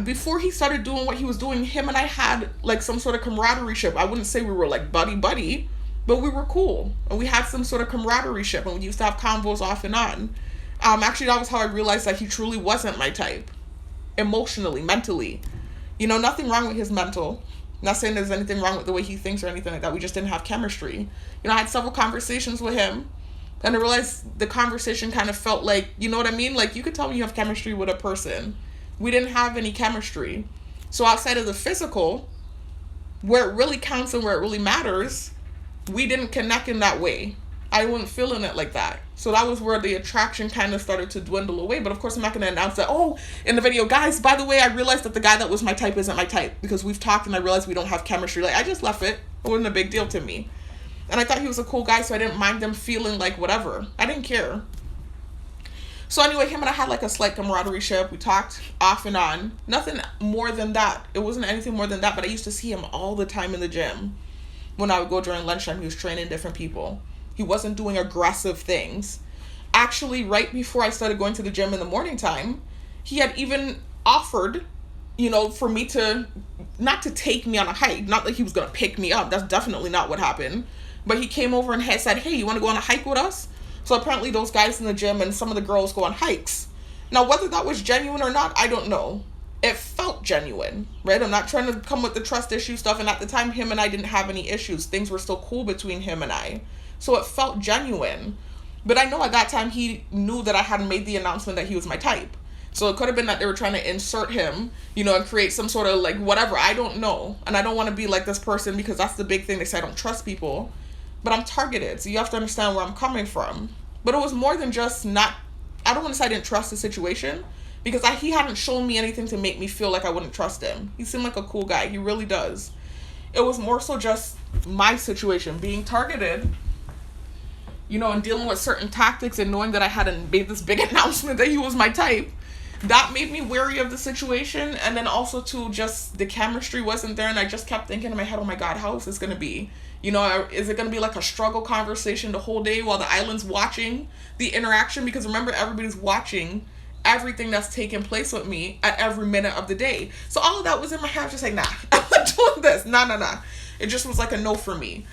Before he started doing what he was doing, him and I had some sort of camaraderie ship. I wouldn't say we were buddy-buddy, But we were cool, and we had some sort of camaraderie ship, and we used to have convos off and on. Actually, that was how I realized that he truly wasn't my type, emotionally, mentally. You know, nothing wrong with his mental. Not saying there's anything wrong with the way he thinks or anything like that. We just didn't have chemistry. You know, I had several conversations with him, and I realized the conversation kind of felt like, you know what I mean? Like, you could tell when you have chemistry with a person. We didn't have any chemistry. So outside of the physical, where it really counts and where it really matters, we didn't connect in that way. I wasn't feeling it like that. So that was where the attraction kind of started to dwindle away. But of course, I'm not going to announce that, oh, in the video, guys, by the way, I realized that the guy that was my type isn't my type, because we've talked and I realized we don't have chemistry. Like, I just left it. It wasn't a big deal to me. And I thought he was a cool guy, so I didn't mind them feeling like whatever. I didn't care. So anyway, him and I had like a slight camaraderie ship. We talked off and on. Nothing more than that. It wasn't anything more than that, but I used to see him all the time in the gym. When I would go during lunchtime, he was training different people. He wasn't doing aggressive things. Actually, right before I started going to the gym in the morning time, he had even offered, you know, for me to, not to take me on a hike. Not like he was going to pick me up. That's definitely not what happened. But he came over and had said, hey, you want to go on a hike with us? So apparently those guys in the gym and some of the girls go on hikes. Now, whether that was genuine or not, I don't know. It felt genuine, right? I'm not trying to come with the trust issue stuff. And at the time, him and I didn't have any issues. Things were still cool between him and I. So it felt genuine. But I know at that time he knew that I hadn't made the announcement that he was my type. So it could have been that they were trying to insert him, you know, and create some sort of like whatever. I don't know. And I don't want to be like this person, because that's the big thing. They say I don't trust people. But I'm targeted. So you have to understand where I'm coming from. But it was more than just not, I don't want to say I didn't trust the situation, because he hadn't shown me anything to make me feel like I wouldn't trust him. He seemed like a cool guy. He really does. It was more so just my situation, being targeted, you know, and dealing with certain tactics, and knowing that I hadn't made this big announcement that he was my type. That made me wary of the situation. And then also too, just the chemistry wasn't there. And I just kept thinking in my head, oh my God, how is this going to be? You know, is it going to be like a struggle conversation the whole day while the island's watching the interaction? Because remember, everybody's watching everything that's taking place with me at every minute of the day. So all of that was in my head. I was just like, nah, I'm not doing this. Nah. It just was like a no for me.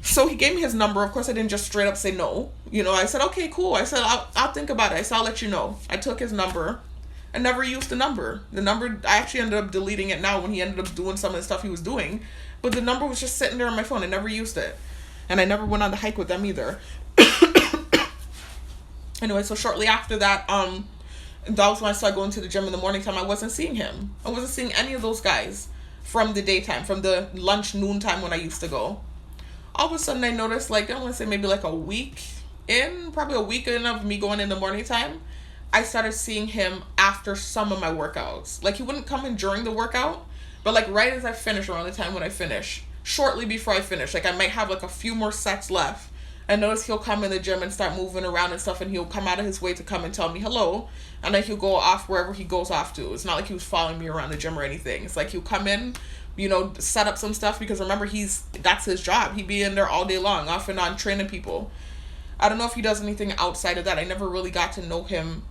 So he gave me his number. Of course, I didn't just straight up say no. You know, I said, okay, cool. I said, I'll think about it. I said, I'll let you know. I took his number. I never used the number. The number, I actually ended up deleting it now when he ended up doing some of the stuff he was doing. But the number was just sitting there on my phone. I never used it. And I never went on the hike with them either. Anyway, so shortly after that, that was when I started going to the gym in the morning time. I wasn't seeing him. I wasn't seeing any of those guys from the daytime, from the lunch, noon time when I used to go. All of a sudden I noticed, like, I want to say maybe like probably a week in of me going in the morning time, I started seeing him after some of my workouts. Like, he wouldn't come in during the workout, but like right as I finish, around the time when I finish, shortly before I finish, like I might have like a few more sets left. I notice he'll come in the gym and start moving around and stuff, and he'll come out of his way to come and tell me hello, and then he'll go off wherever he goes off to. It's not like he was following me around the gym or anything. It's like he'll come in, you know, set up some stuff, because remember, that's his job. He'd be in there all day long, off and on, training people. I don't know if he does anything outside of that. I never really got to know him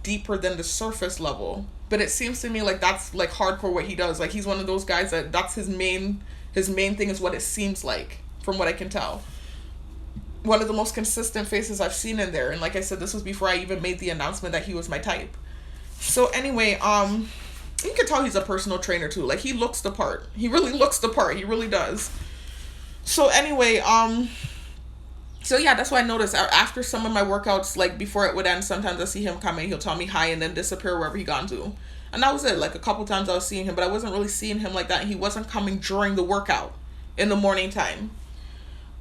deeper than the surface level, but it seems to me like that's like hardcore what he does. Like, he's one of those guys that's his main thing, is what it seems like, from what I can tell. One of the most consistent faces I've seen in there. And like I said, this was before I even made the announcement that he was my type. So anyway, you can tell he's a personal trainer too. Like, he looks the part. He really looks the part. He really does. So anyway, so yeah, that's why I noticed after some of my workouts, like before it would end, sometimes I see him coming, he'll tell me hi and then disappear wherever he gone to. And that was it. Like, a couple times I was seeing him, but I wasn't really seeing him like that. He wasn't coming during the workout in the morning time.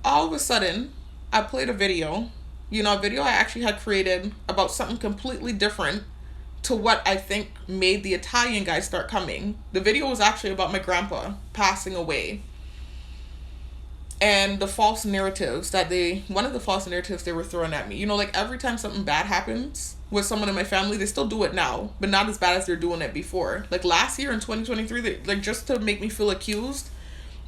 All of a sudden, I played a video, a video I actually had created about something completely different to what I think made the Italian guy start coming. The video was actually about my grandpa passing away. And the false narratives one of the false narratives they were throwing at me. Like, every time something bad happens with someone in my family, they still do it now, but not as bad as they're doing it before. Like, last year in 2023, just to make me feel accused,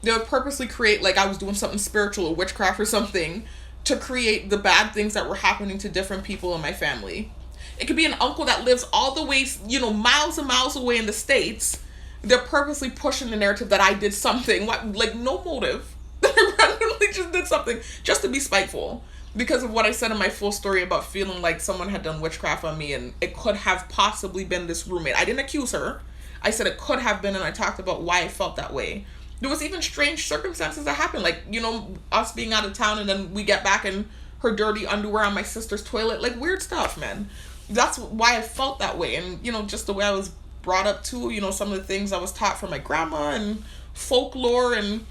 they would purposely create, like, I was doing something spiritual or witchcraft or something to create the bad things that were happening to different people in my family. It could be an uncle that lives all the way, miles and miles away in the States. They're purposely pushing the narrative that I did something, like, no motive. I randomly just did something just to be spiteful because of what I said in my full story about feeling like someone had done witchcraft on me, and it could have possibly been this roommate. I didn't accuse her. I said it could have been, and I talked about why I felt that way. There was even strange circumstances that happened, like, you know, us being out of town and then we get back and her dirty underwear on my sister's toilet, like weird stuff, man. That's why I felt that way. And, you know, just the way I was brought up too, you know, some of the things I was taught from my grandma and folklore and,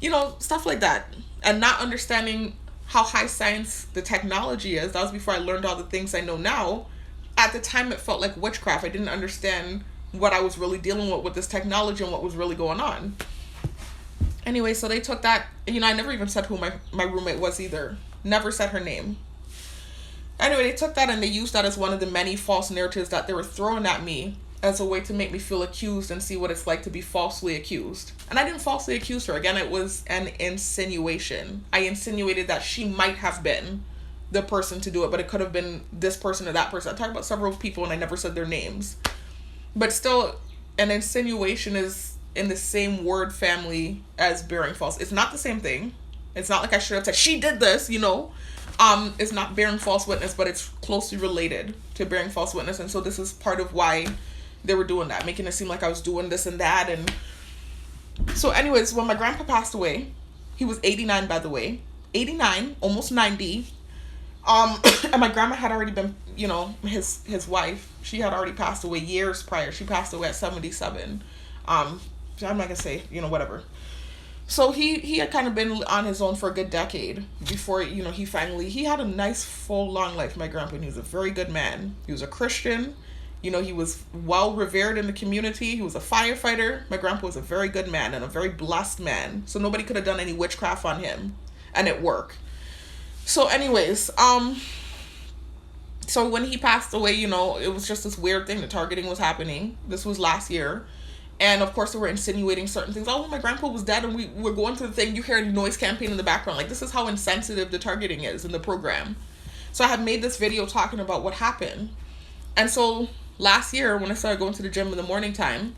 you know, stuff like that. And not understanding how high science the technology is. That was before I learned all the things I know now. At the time, it felt like witchcraft. I didn't understand what I was really dealing with this technology and what was really going on. Anyway, so they took that, you know, I never even said who my roommate was either. Never said her name. Anyway, they took that and they used that as one of the many false narratives that they were throwing at me as a way to make me feel accused and see what it's like to be falsely accused. And I didn't falsely accuse her. Again, it was an insinuation. I insinuated that she might have been the person to do it, but it could have been this person or that person. I talked about several people and I never said their names. But still, an insinuation is in the same word family as bearing false. It's not the same thing. It's not like I should have said, she did this, you know. It's not bearing false witness, but it's closely related to bearing false witness. And so this is part of why they were doing that, making it seem like I was doing this and that. And so anyways, when my grandpa passed away, he was 89, by the way, 89, almost 90. And my grandma had already been, you know, his wife, she had already passed away years prior. She passed away at 77. I'm not gonna say, you know, whatever. So he had kind of been on his own for a good decade before, you know, he had a nice full long life, my grandpa, and he was a very good man. He was a Christian, you know, he was well revered in the community. He was a firefighter. My grandpa was a very good man and a very blessed man. So nobody could have done any witchcraft on him, and it worked. So anyways, so when he passed away, you know, it was just this weird thing. The targeting was happening. This was last year. And of course, they were insinuating certain things. Oh, my grandpa was dead, and we were going through the thing. You hear a noise campaign in the background. Like, this is how insensitive the targeting is in the program. So I had made this video talking about what happened. And so last year, when I started going to the gym in the morning time,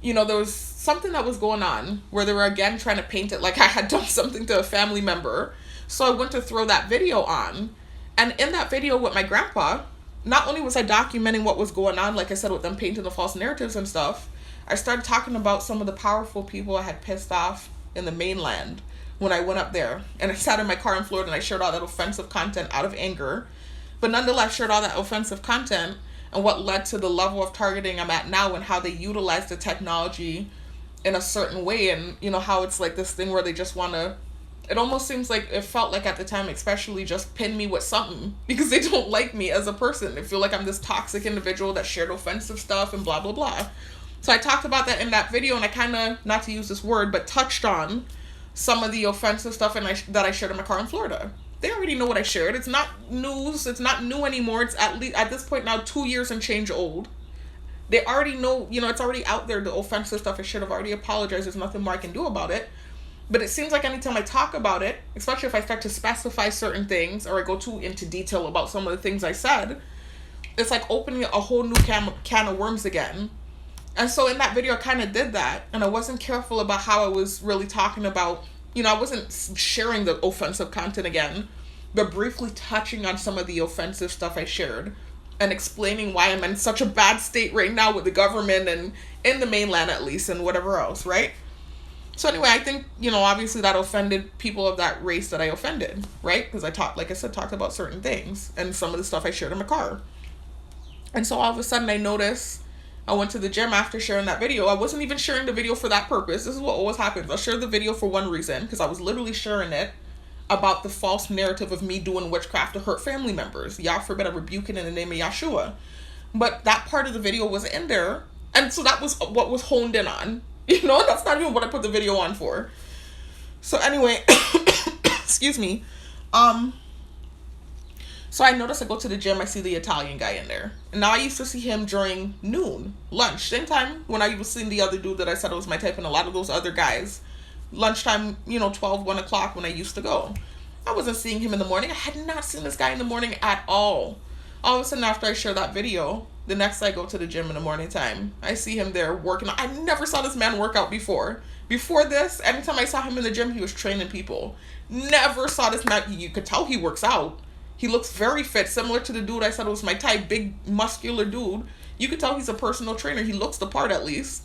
you know, there was something that was going on where they were again trying to paint it like I had done something to a family member. So I went to throw that video on. And in that video with my grandpa, not only was I documenting what was going on, like I said, with them painting the false narratives and stuff, I started talking about some of the powerful people I had pissed off in the mainland when I went up there. And I sat in my car in Florida and I shared all that offensive content out of anger. But nonetheless, shared all that offensive content and what led to the level of targeting I'm at now and how they utilize the technology in a certain way. And, you know, how it's like this thing where they just want to, it almost seems like it felt like at the time, especially, just pin me with something because they don't like me as a person. They feel like I'm this toxic individual that shared offensive stuff and blah, blah, blah. So I talked about that in that video, and I kind of, not to use this word, but touched on some of the offensive stuff that I shared in my car in Florida. They already know what I shared. It's not news. It's not new anymore. It's at least, at this point now, 2 years and change old. They already know, you know, it's already out there, the offensive stuff. I should have already apologized. There's nothing more I can do about it. But it seems like anytime I talk about it, especially if I start to specify certain things or I go too into detail about some of the things I said, it's like opening a whole new can of worms again. And so in that video, I kind of did that. And I wasn't careful about how I was really talking about, you know, I wasn't sharing the offensive content again, but briefly touching on some of the offensive stuff I shared and explaining why I'm in such a bad state right now with the government and in the mainland at least and whatever else, right? So anyway, I think, you know, obviously that offended people of that race that I offended, right? Because I talked about certain things and some of the stuff I shared in my car. And so all of a sudden I noticed, I went to the gym after sharing that video. I wasn't even sharing the video for that purpose. This is what always happens. I'll share the video for one reason, because I was literally sharing it about the false narrative of me doing witchcraft to hurt family members. Yah forbid, I rebuke it in the name of Yahshua. But that part of the video was in there. And so that was what was honed in on. You know, that's not even what I put the video on for. So anyway, excuse me. So I noticed I go to the gym, I see the Italian guy in there. And now I used to see him during noon, lunch. Same time when I was seeing the other dude that I said was my type and a lot of those other guys. Lunchtime, you know, 12, 1 o'clock when I used to go. I wasn't seeing him in the morning. I had not seen this guy in the morning at all. All of a sudden, after I share that video, the next I go to the gym in the morning time, I see him there working. I never saw this man work out before. Before this, anytime I saw him in the gym, he was training people. Never saw this man. You could tell he works out. He looks very fit, similar to the dude I said was my type, big, muscular dude. You could tell he's a personal trainer. He looks the part, at least.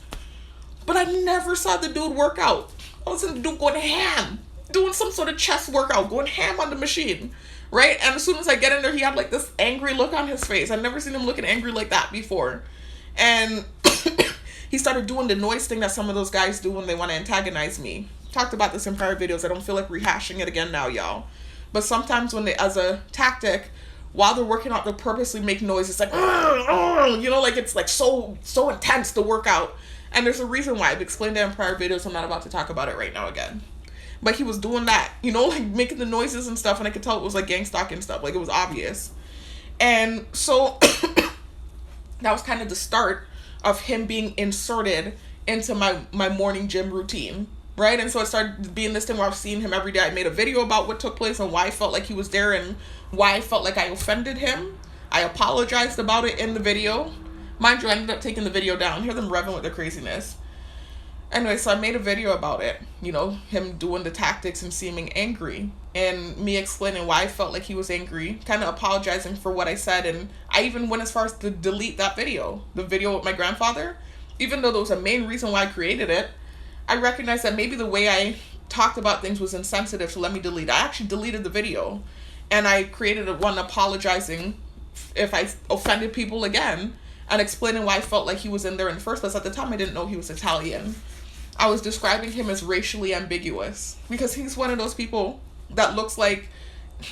But I never saw the dude work out. I was in the dude going ham, doing some sort of chest workout, going ham on the machine, right? And as soon as I get in there, he had like this angry look on his face. I've never seen him looking angry like that before. And he started doing the noise thing that some of those guys do when they want to antagonize me. Talked about this in prior videos. I don't feel like rehashing it again now, y'all. But sometimes when they, as a tactic, while they're working out, they'll purposely make noise. It's like, you know, like it's like so intense to work out. And there's a reason why. I've explained that in prior videos. I'm not about to talk about it right now again. But he was doing that, you know, like making the noises and stuff. And I could tell it was like gang stalking stuff. Like it was obvious. And so that was kind of the start of him being inserted into my morning gym routine. Right? And so it started being this thing where I've seen him every day. I made a video about what took place and why I felt like he was there and why I felt like I offended him. I apologized about it in the video. Mind you, I ended up taking the video down. Hear them revving with the craziness. Anyway, so I made a video about it. You know, him doing the tactics and seeming angry. And me explaining why I felt like he was angry. Kind of apologizing for what I said. And I even went as far as to delete that video. The video with my grandfather. Even though there was a main reason why I created it. I recognized that maybe the way I talked about things was insensitive, so let me delete it. I actually deleted the video. And I created one apologizing if I offended people again. And explaining why I felt like he was in there in the first place. At the time, I didn't know he was Italian. I was describing him as racially ambiguous. Because he's one of those people that looks like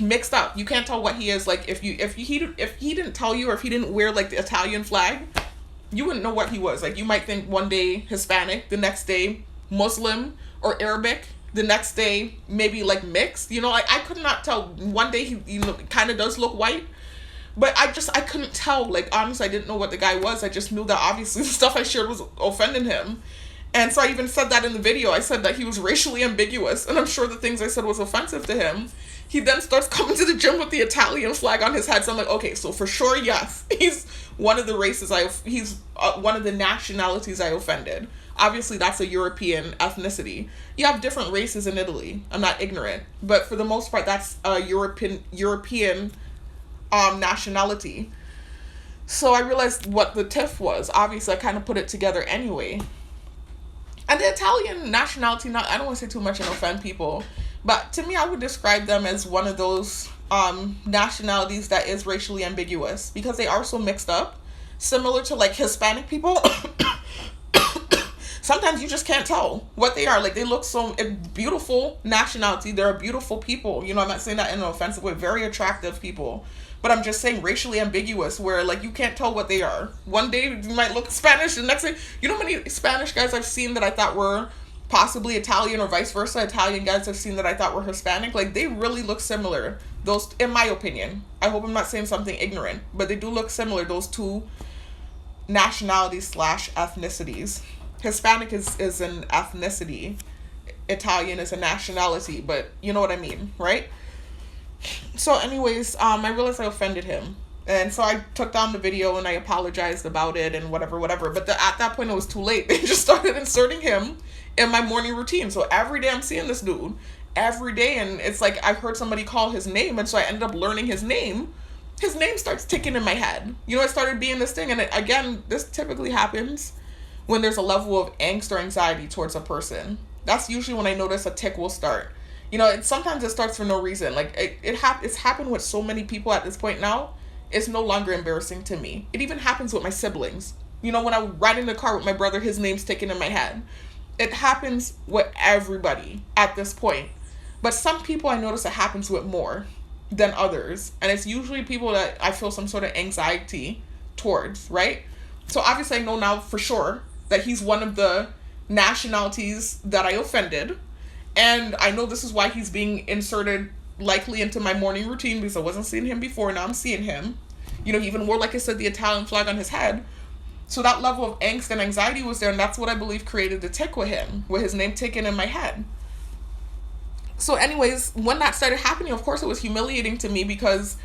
mixed up. You can't tell what he is. Like, if he didn't tell you, or if he didn't wear, like, the Italian flag, you wouldn't know what he was. Like, you might think one day Hispanic, the next day Muslim or Arabic, the next day maybe like mixed. You know, like I could not tell. One day he kind of does look white. But I couldn't tell. Like, honestly, I didn't know what the guy was. I just knew that obviously the stuff I shared was offending him. And so I even said that in the video. I said that he was racially ambiguous. And I'm sure the things I said was offensive to him. He then starts coming to the gym with the Italian flag on his head. So I'm like, okay, so for sure, yes. He's one of the races he's one of the nationalities I offended. Obviously, that's a European ethnicity. You have different races in Italy. I'm not ignorant. But for the most part, that's a European nationality. So I realized what the tiff was. Obviously, I kind of put it together anyway. And the Italian nationality, I don't want to say too much and offend people, but to me, I would describe them as one of those nationalities that is racially ambiguous because they are so mixed up. Similar to like Hispanic people. Sometimes you just can't tell what they are. Like, they look so beautiful nationality. They're beautiful people. You know, I'm not saying that in an offensive way. Very attractive people. But I'm just saying racially ambiguous where, like, you can't tell what they are. One day you might look Spanish. The next day, you know how many Spanish guys I've seen that I thought were possibly Italian or vice versa? Italian guys I've seen that I thought were Hispanic. Like, they really look similar. Those, in my opinion. I hope I'm not saying something ignorant. But they do look similar, those two nationalities / ethnicities. Hispanic is an ethnicity. Italian is a nationality, but you know what I mean, right? So anyways, I realized I offended him. And so I took down the video and I apologized about it and whatever. But at that point, it was too late. They just started inserting him in my morning routine. So every day I'm seeing this dude. Every day. And it's like I heard somebody call his name. And so I ended up learning his name. His name starts ticking in my head. You know, it started being this thing. And again, this typically happens when there's a level of angst or anxiety towards a person. That's usually when I notice a tick will start. You know, sometimes it starts for no reason. Like, it's happened with so many people at this point now. It's no longer embarrassing to me. It even happens with my siblings. You know, when I ride in the car with my brother, his name's ticking in my head. It happens with everybody at this point. But some people I notice it happens with more than others. And it's usually people that I feel some sort of anxiety towards, right? So obviously I know now for sure that he's one of the nationalities that I offended. And I know this is why he's being inserted likely into my morning routine because I wasn't seeing him before. Now I'm seeing him. You know, he even wore, like I said, the Italian flag on his head. So that level of angst and anxiety was there. And that's what I believe created the tick with him, with his name ticking in my head. So anyways, when that started happening, of course, it was humiliating to me because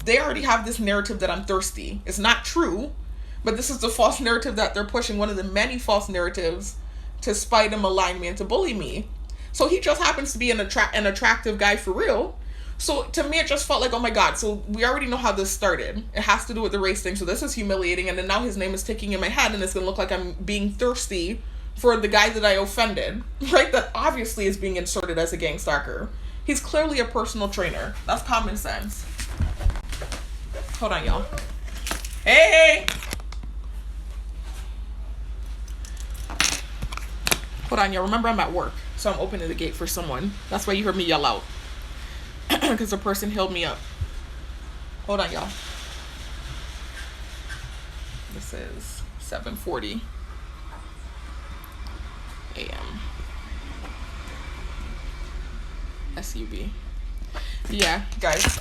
they already have this narrative that I'm thirsty. It's not true, but this is the false narrative that they're pushing, one of the many false narratives to spite and malign me and to bully me. So he just happens to be an attractive guy for real. So to me, it just felt like, oh my God, so we already know how this started. It has to do with the race thing. So this is humiliating. And then now his name is ticking in my head, and it's going to look like I'm being thirsty for the guy that I offended, right? That obviously is being inserted as a gang stalker. He's clearly a personal trainer. That's common sense. Hold on, y'all. Hey! Hold on, y'all. Remember, I'm at work, so I'm opening the gate for someone. That's why you heard me yell out. Because the person held me up. Hold on, y'all. This is 7:40 a.m. SUV. Yeah, guys.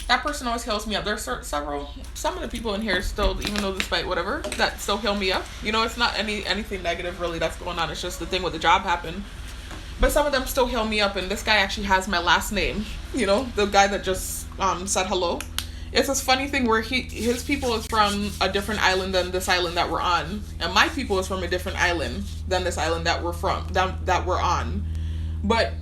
That person always heals me up. There's some of the people in here still, even though despite whatever, that still heal me up. You know, it's not anything negative really that's going on. It's just the thing with the job happened. But some of them still heal me up, and this guy actually has my last name. You know, the guy that just said hello. It's this funny thing where his people is from a different island than this island that we're on, and my people is from a different island than this island that we're on. But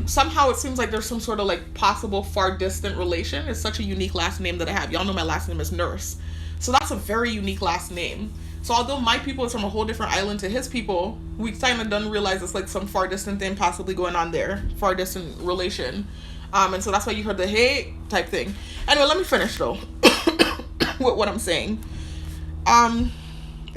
somehow it seems like there's some sort of like possible far distant relation. It's such a unique last name that I have. Y'all know my last name is Nurse, so that's a very unique last name. So although my people is from a whole different island to his people, we kind of don't realize it's like some far distant thing possibly going on there, far distant relation. And so that's why you heard the hey type thing. Anyway, let me finish though with what I'm saying. I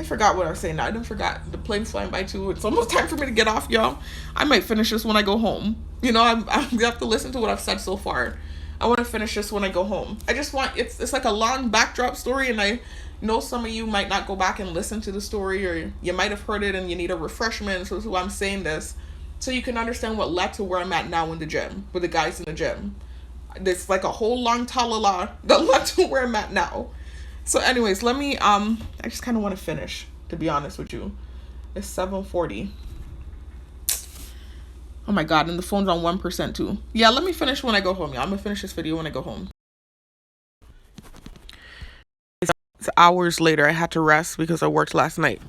forgot what I was saying now. I didn't forgot. The plane's flying by too. It's almost time for me to get off, y'all. I might finish this when I go home. You know, I'm gonna have to listen to what I've said so far. I want to finish this when I go home. I just want, it's like a long backdrop story, and I know some of you might not go back and listen to the story, or you might have heard it and you need a refreshment. So this is why I'm saying this, so you can understand what led to where I'm at now in the gym, with the guys in the gym. It's like a whole long talala that led to where I'm at now. So anyways, let me, I just kind of want to finish, to be honest with you. It's 7:40. Oh my God, and the phone's on 1% too. Yeah, let me finish when I go home, y'all. I'm gonna finish this video when I go home. It's hours later. I had to rest because I worked last night.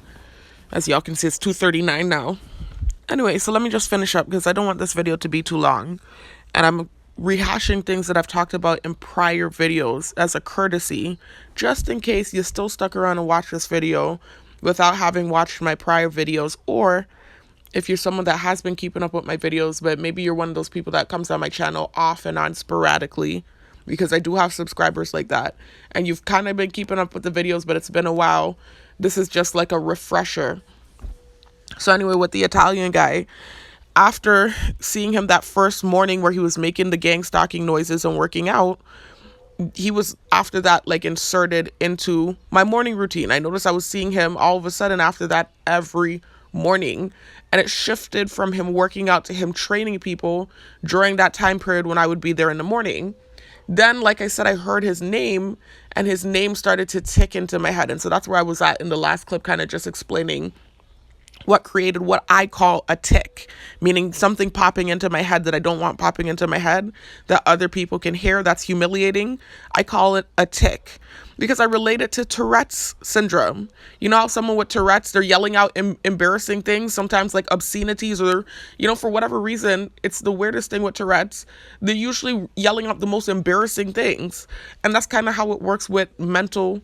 As y'all can see, it's 2:39 now. Anyway, so let me just finish up because I don't want this video to be too long. And I'm rehashing things that I've talked about in prior videos as a courtesy, just in case you still stuck around and watched this video without having watched my prior videos, or if you're someone that has been keeping up with my videos, but maybe you're one of those people that comes on my channel off and on sporadically, because I do have subscribers like that, and you've kind of been keeping up with the videos, but it's been a while. This is just like a refresher. So anyway, with the Italian guy, after seeing him that first morning where he was making the gang stalking noises and working out, he was after that like inserted into my morning routine. I noticed I was seeing him all of a sudden after that every morning, and it shifted from him working out to him training people during that time period when I would be there in the morning. Then, like I said, I heard his name, and his name started to tick into my head. And so that's where I was at in the last clip, kind of just explaining what created what I call a tick, meaning something popping into my head that I don't want popping into my head, that other people can hear. That's humiliating. I call it a tick because I relate it to Tourette's syndrome. You know how someone with Tourette's, they're yelling out embarrassing things, sometimes like obscenities, or, you know, for whatever reason, it's the weirdest thing with Tourette's. They're usually yelling out the most embarrassing things. And that's kind of how it works with mental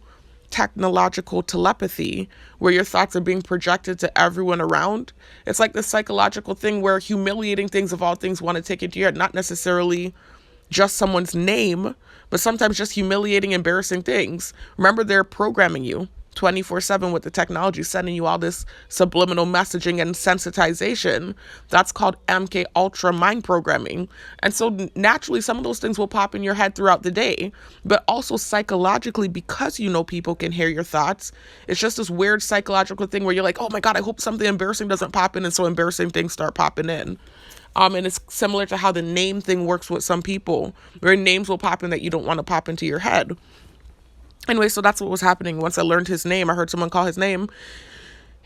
technological telepathy, where your thoughts are being projected to everyone around. It's like this psychological thing where humiliating things of all things want to take into your head, not necessarily just someone's name, but sometimes just humiliating, embarrassing things. Remember, they're programming you 24/7 with the technology, sending you all this subliminal messaging and sensitization. That's called MK Ultra mind programming. And so naturally, some of those things will pop in your head throughout the day, but also psychologically, because you know people can hear your thoughts, it's just this weird psychological thing where you're like, oh my God, I hope something embarrassing doesn't pop in. And so embarrassing things start popping in. And it's similar to how the name thing works with some people, where names will pop in that you don't want to pop into your head. Anyway, so that's what was happening. Once I learned his name, I heard someone call his name.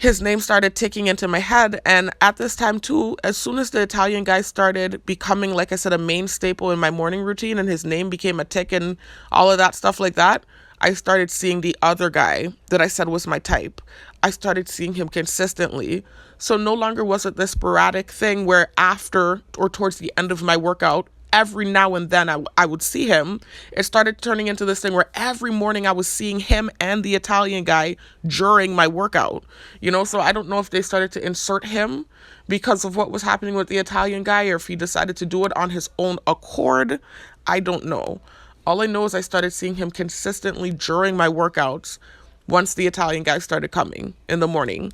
his name started ticking into my head. And at this time too, as soon as the Italian guy started becoming, like I said, a main staple in my morning routine, and his name became a tick and all of that stuff like that, I started seeing the other guy that I said was my type. I started seeing him consistently. So no longer was it this sporadic thing where after or towards the end of my workout, every now and then I would see him. It started turning into this thing where every morning I was seeing him and the Italian guy during my workout. So I don't know if they started to insert him because of what was happening with the Italian guy, or if he decided to do it on his own accord. I don't know. All I know is I started seeing him consistently during my workouts once the Italian guy started coming in the morning.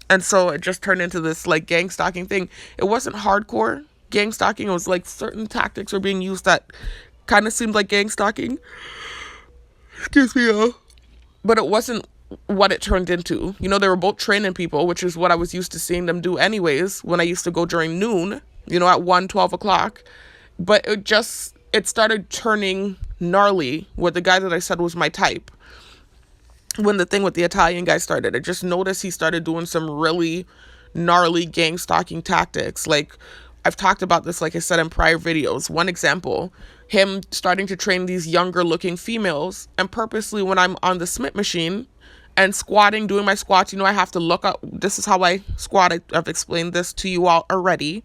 And so it just turned into this like gang stalking thing. It wasn't hardcore gang stalking. It was like certain tactics were being used that kind of seemed like gang stalking. Excuse me, but it wasn't what it turned into. They were both training people, which is what I was used to seeing them do anyways when I used to go during noon, at 12 o'clock. But it started turning gnarly with the guy that I said was my type. When the thing with the Italian guy started, I just noticed he started doing some really gnarly gang stalking tactics. Like, I've talked about this, like I said, in prior videos. One example, him starting to train these younger looking females, and purposely when I'm on the Smith machine and squatting, doing my squats, I have to look up. This is how I squat. I've explained this to you all already.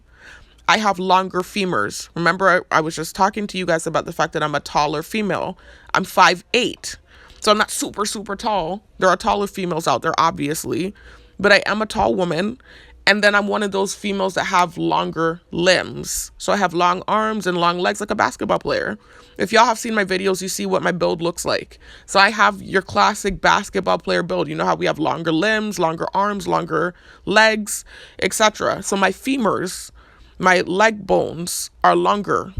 I have longer femurs. Remember, I was just talking to you guys about the fact that I'm a taller female. I'm 5'8". So I'm not super, super tall. There are taller females out there, obviously. But I am a tall woman. And then I'm one of those females that have longer limbs. So I have long arms and long legs like a basketball player. If y'all have seen my videos, you see what my build looks like. So I have your classic basketball player build. You know how we have longer limbs, longer arms, longer legs, etc. So my femurs, my leg bones are longer.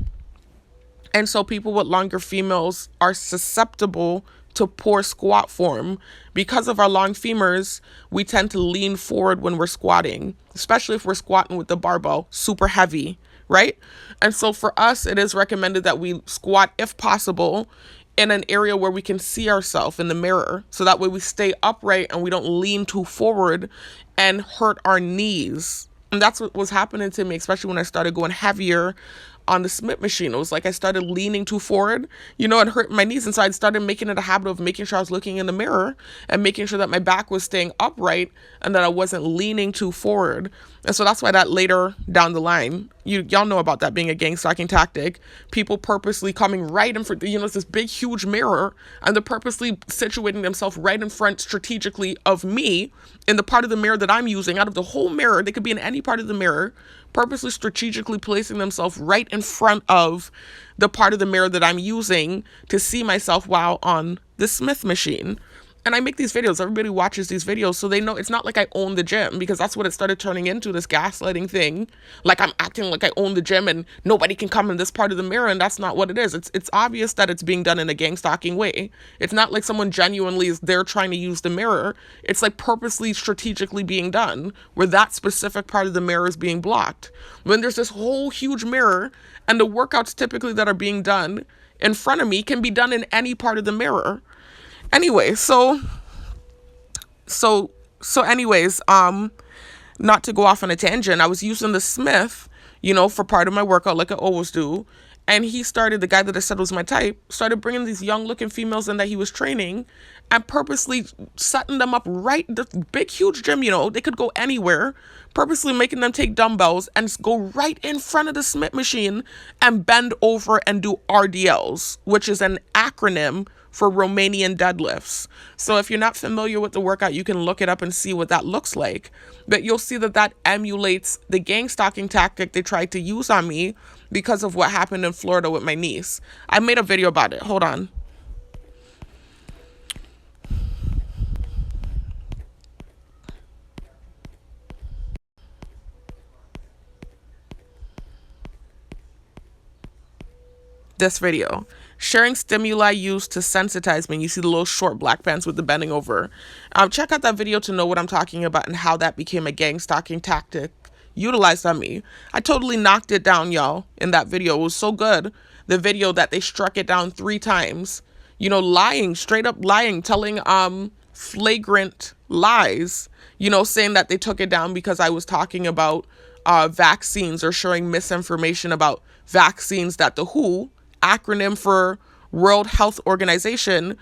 And so people with longer females are susceptible to poor squat form. Because of our long femurs, we tend to lean forward when we're squatting, especially if we're squatting with the barbell super heavy, right? And so for us, it is recommended that we squat, if possible, in an area where we can see ourselves in the mirror. So that way we stay upright and we don't lean too forward and hurt our knees. And that's what was happening to me, especially when I started going heavier on the Smith machine. It was like I started leaning too forward, and hurt my knees. And so I started making it a habit of making sure I was looking in the mirror and making sure that my back was staying upright and that I wasn't leaning too forward. And so that's why that later down the line, y'all know about that being a gang stalking tactic. People purposely coming right in front, it's this big, huge mirror, and they're purposely situating themselves right in front strategically of me in the part of the mirror that I'm using. Out of the whole mirror, they could be in any part of the mirror, purposely strategically placing themselves right in front of the part of the mirror that I'm using to see myself while on the Smith machine. And I make these videos. Everybody watches these videos, so they know it's not like I own the gym, because that's what it started turning into, this gaslighting thing. Like I'm acting like I own the gym and nobody can come in this part of the mirror, and that's not what it is. It's obvious that it's being done in a gang stalking way. It's not like someone genuinely is there trying to use the mirror. It's like purposely, strategically being done, where that specific part of the mirror is being blocked. When there's this whole huge mirror, and the workouts typically that are being done in front of me can be done in any part of the mirror. Anyway, so anyways, not to go off on a tangent, I was using the Smith, for part of my workout like I always do. And the guy that I said was my type, started bringing these young looking females in that he was training and purposely setting them up right, the big, huge gym, they could go anywhere, purposely making them take dumbbells and go right in front of the Smith machine and bend over and do RDLs, which is an acronym for Romanian deadlifts. So if you're not familiar with the workout, you can look it up and see what that looks like. But you'll see that emulates the gang stalking tactic they tried to use on me because of what happened in Florida with my niece. I made a video about it. Hold on. This video. Sharing stimuli used to sensitize me. You see the little short black pants with the bending over. Check out that video to know what I'm talking about and how that became a gang stalking tactic utilized on me. I totally knocked it down, y'all, in that video. It was so good, the video, that they struck it down 3 times. Lying, straight up lying, telling flagrant lies, saying that they took it down because I was talking about vaccines or sharing misinformation about vaccines that the WHO, acronym for World Health Organization,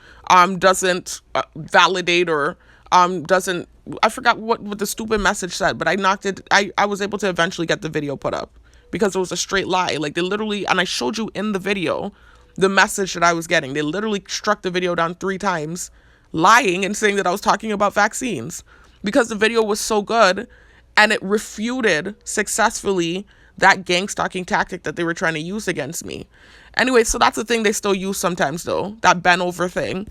doesn't validate or doesn't, I forgot what the stupid message said, but I was able to eventually get the video put up because it was a straight lie. Like, they literally, and I showed you in the video the message that I was getting. They literally struck the video down 3 times, lying and saying that I was talking about vaccines because the video was so good and it refuted successfully that gang stalking tactic that they were trying to use against me. Anyway, so that's the thing they still use sometimes, though, that bend over thing.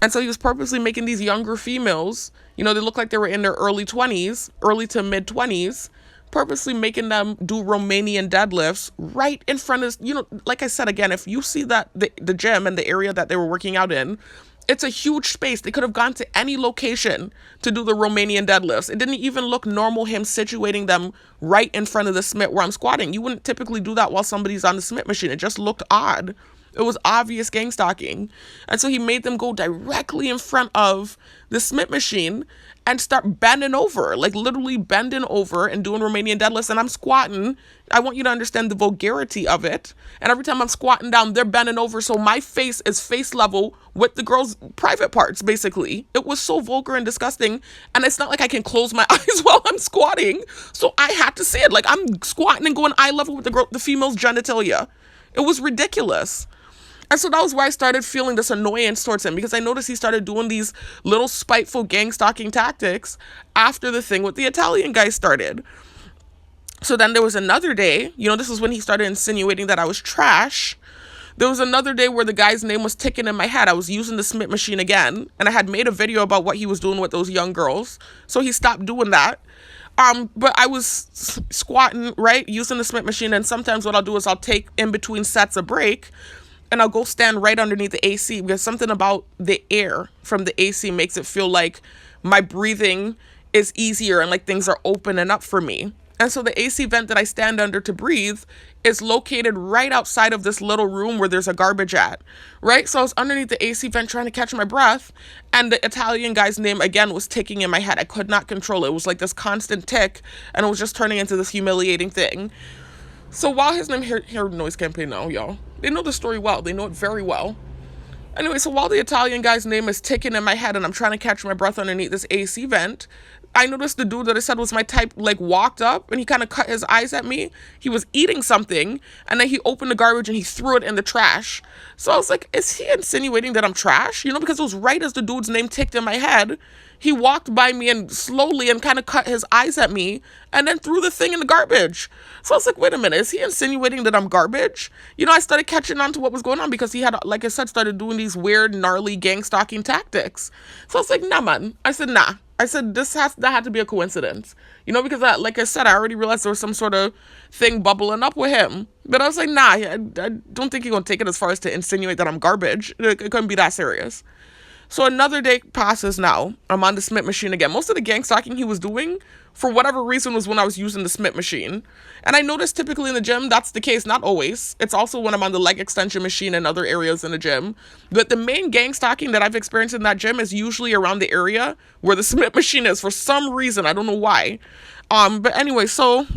And so he was purposely making these younger females, they look like they were in their early to mid 20s, purposely making them do Romanian deadlifts right in front of, like I said, again, if you see that the gym and the area that they were working out in, it's a huge space. They could have gone to any location to do the Romanian deadlifts. It didn't even look normal, him situating them right in front of the Smith where I'm squatting. You wouldn't typically do that while somebody's on the Smith machine. It just looked odd. It was obvious gang stalking. And so he made them go directly in front of the Smith machine and start bending over, like literally bending over and doing Romanian deadlifts. And I'm squatting. I want you to understand the vulgarity of it. And every time I'm squatting down, they're bending over. So my face is face level with the girl's private parts, basically. It was so vulgar and disgusting. And it's not like I can close my eyes while I'm squatting. So I had to see it. Like, I'm squatting and going eye level with the female's genitalia. It was ridiculous. And so that was where I started feeling this annoyance towards him, because I noticed he started doing these little spiteful gang stalking tactics after the thing with the Italian guy started. So then there was another day, this is when he started insinuating that I was trash. There was another day where the guy's name was ticking in my head. I was using the Smith machine again, and I had made a video about what he was doing with those young girls. So he stopped doing that. But I was squatting, right, using the Smith machine, and sometimes what I'll do is I'll take in between sets a break, and I'll go stand right underneath the AC, because something about the air from the AC makes it feel like my breathing is easier and like things are opening up for me. And so the AC vent that I stand under to breathe is located right outside of this little room where there's a garbage at, right? So I was underneath the AC vent trying to catch my breath, and the Italian guy's name again was ticking in my head. I could not control it. It was like this constant tick, and it was just turning into this humiliating thing. So while his name, hear noise campaign now, y'all. They know the story well. They know it very well. Anyway, so while the Italian guy's name is ticking in my head and I'm trying to catch my breath underneath this AC vent, I noticed the dude that I said was my type, like, walked up and he kind of cut his eyes at me. He was eating something, and then he opened the garbage and he threw it in the trash. So I was like, is he insinuating that I'm trash? Because it was right as the dude's name ticked in my head. He walked by me and slowly and kind of cut his eyes at me and then threw the thing in the garbage. So I was like, wait a minute, is he insinuating that I'm garbage? I started catching on to what was going on, because he had, like I said, started doing these weird, gnarly gang stalking tactics. So I was like, nah, man. I said, nah. I said, that had to be a coincidence. Because like I said, I already realized there was some sort of thing bubbling up with him. But I was like, nah, I don't think you're going to take it as far as to insinuate that I'm garbage. It couldn't be that serious. So another day passes now. I'm on the Smith machine again. Most of the gang stalking he was doing, for whatever reason, was when I was using the Smith machine. And I noticed typically in the gym, that's the case. Not always. It's also when I'm on the leg extension machine and other areas in the gym. But the main gang stalking that I've experienced in that gym is usually around the area where the Smith machine is, for some reason. I don't know why. But anyway, so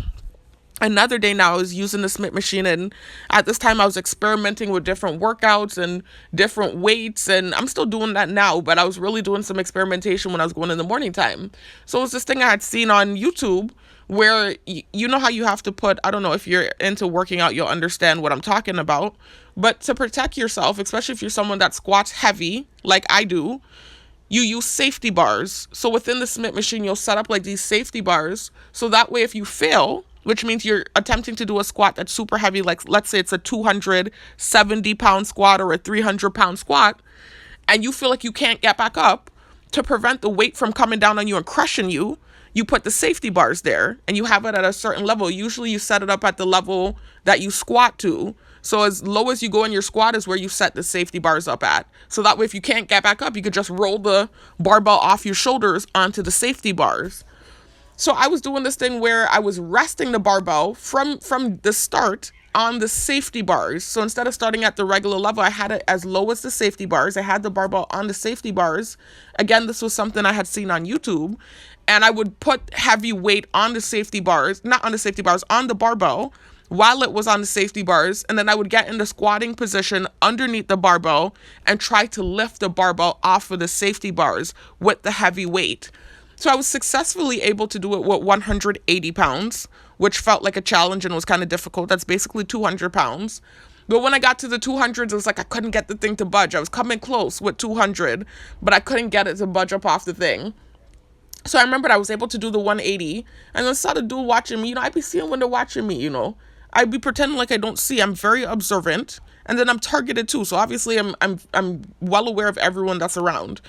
another day now I was using the Smith machine, and at this time I was experimenting with different workouts and different weights, and I'm still doing that now, but I was really doing some experimentation when I was going in the morning time. So it was this thing I had seen on YouTube where you know how you have to put, I don't know, if you're into working out, you'll understand what I'm talking about, but to protect yourself, especially if you're someone that squats heavy like I do, you use safety bars. So within the Smith machine, you'll set up like these safety bars, so that way if you fail, which means you're attempting to do a squat that's super heavy, like let's say it's a 270-pound squat or a 300-pound squat, and you feel like you can't get back up, to prevent the weight from coming down on you and crushing you, you put the safety bars there, and you have it at a certain level. Usually you set it up at the level that you squat to. So as low as you go in your squat is where you set the safety bars up at. So that way if you can't get back up, you could just roll the barbell off your shoulders onto the safety bars. So I was doing this thing where I was resting the barbell from the start on the safety bars. So instead of starting at the regular level, I had it as low as the safety bars. I had the barbell on the safety bars. Again, this was something I had seen on YouTube. And I would put heavy weight on the safety bars, not on the safety bars, on the barbell while it was on the safety bars. And then I would get in the squatting position underneath the barbell and try to lift the barbell off of the safety bars with the heavy weight. So I was successfully able to do it with 180 pounds, which felt like a challenge and was kind of difficult. That's basically 200 pounds. But when I got to the 200s, it was like I couldn't get the thing to budge. I was coming close with 200, but I couldn't get it to budge up off the thing. So I remembered I was able to do the 180, and then saw the dude watching me. I'd be seeing when they're watching me, I'd be pretending like I don't see. I'm very observant, and then I'm targeted too. So obviously I'm well aware of everyone that's around.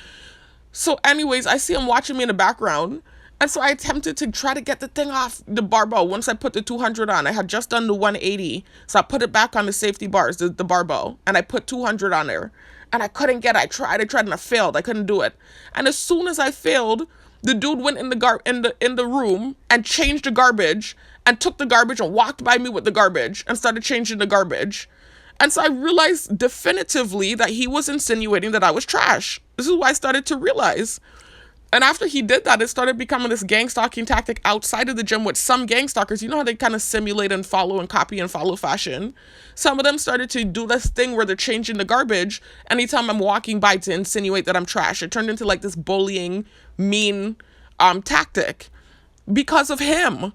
So anyways, I see him watching me in the background, and so I attempted to try to get the thing off the barbell once I put the 200 on. I had just done the 180, so I put it back on the safety bars, the barbell, and I put 200 on there, and I couldn't get it. I tried, and I failed. I couldn't do it. And as soon as I failed, the dude went in the room and changed the garbage and took the garbage and walked by me with the garbage and started changing the garbage. And so I realized definitively that he was insinuating that I was trash. This is what I started to realize. And after he did that, it started becoming this gang stalking tactic outside of the gym with some gang stalkers. You know how they kind of simulate and follow and copy and follow fashion? Some of them started to do this thing where they're changing the garbage anytime I'm walking by to insinuate that I'm trash. It turned into like this bullying, mean tactic because of him.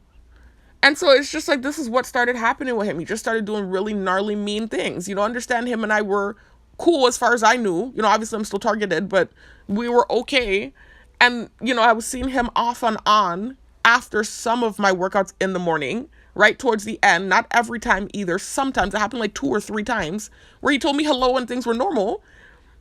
And so it's just like, this is what started happening with him. He just started doing really gnarly, mean things. Understand, him and I were cool as far as I knew. Obviously I'm still targeted, but we were okay. And, I was seeing him off and on after some of my workouts in the morning, right towards the end. Not every time either. Sometimes it happened like 2 or 3 times where he told me hello and things were normal.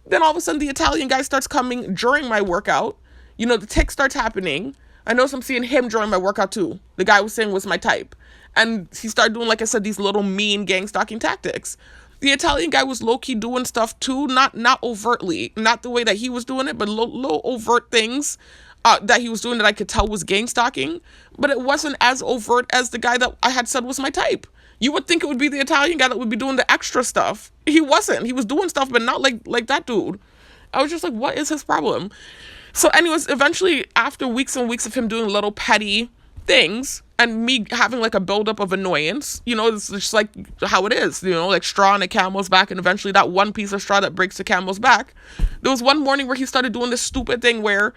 Then all of a sudden the Italian guy starts coming during my workout. The tick starts happening. I noticed I'm seeing him during my workout too. The guy I was saying was my type. And he started doing, like I said, these little mean gang stalking tactics. The Italian guy was low-key doing stuff too, not overtly, not the way that he was doing it, but low overt things that he was doing that I could tell was gang stalking. But it wasn't as overt as the guy that I had said was my type. You would think it would be the Italian guy that would be doing the extra stuff. He wasn't. He was doing stuff, but not like that dude. I was just like, what is his problem? So anyways, eventually, after weeks and weeks of him doing little petty things and me having like a buildup of annoyance, it's just like how it is, like straw on a camel's back, and eventually that one piece of straw that breaks the camel's back. There was one morning where he started doing this stupid thing where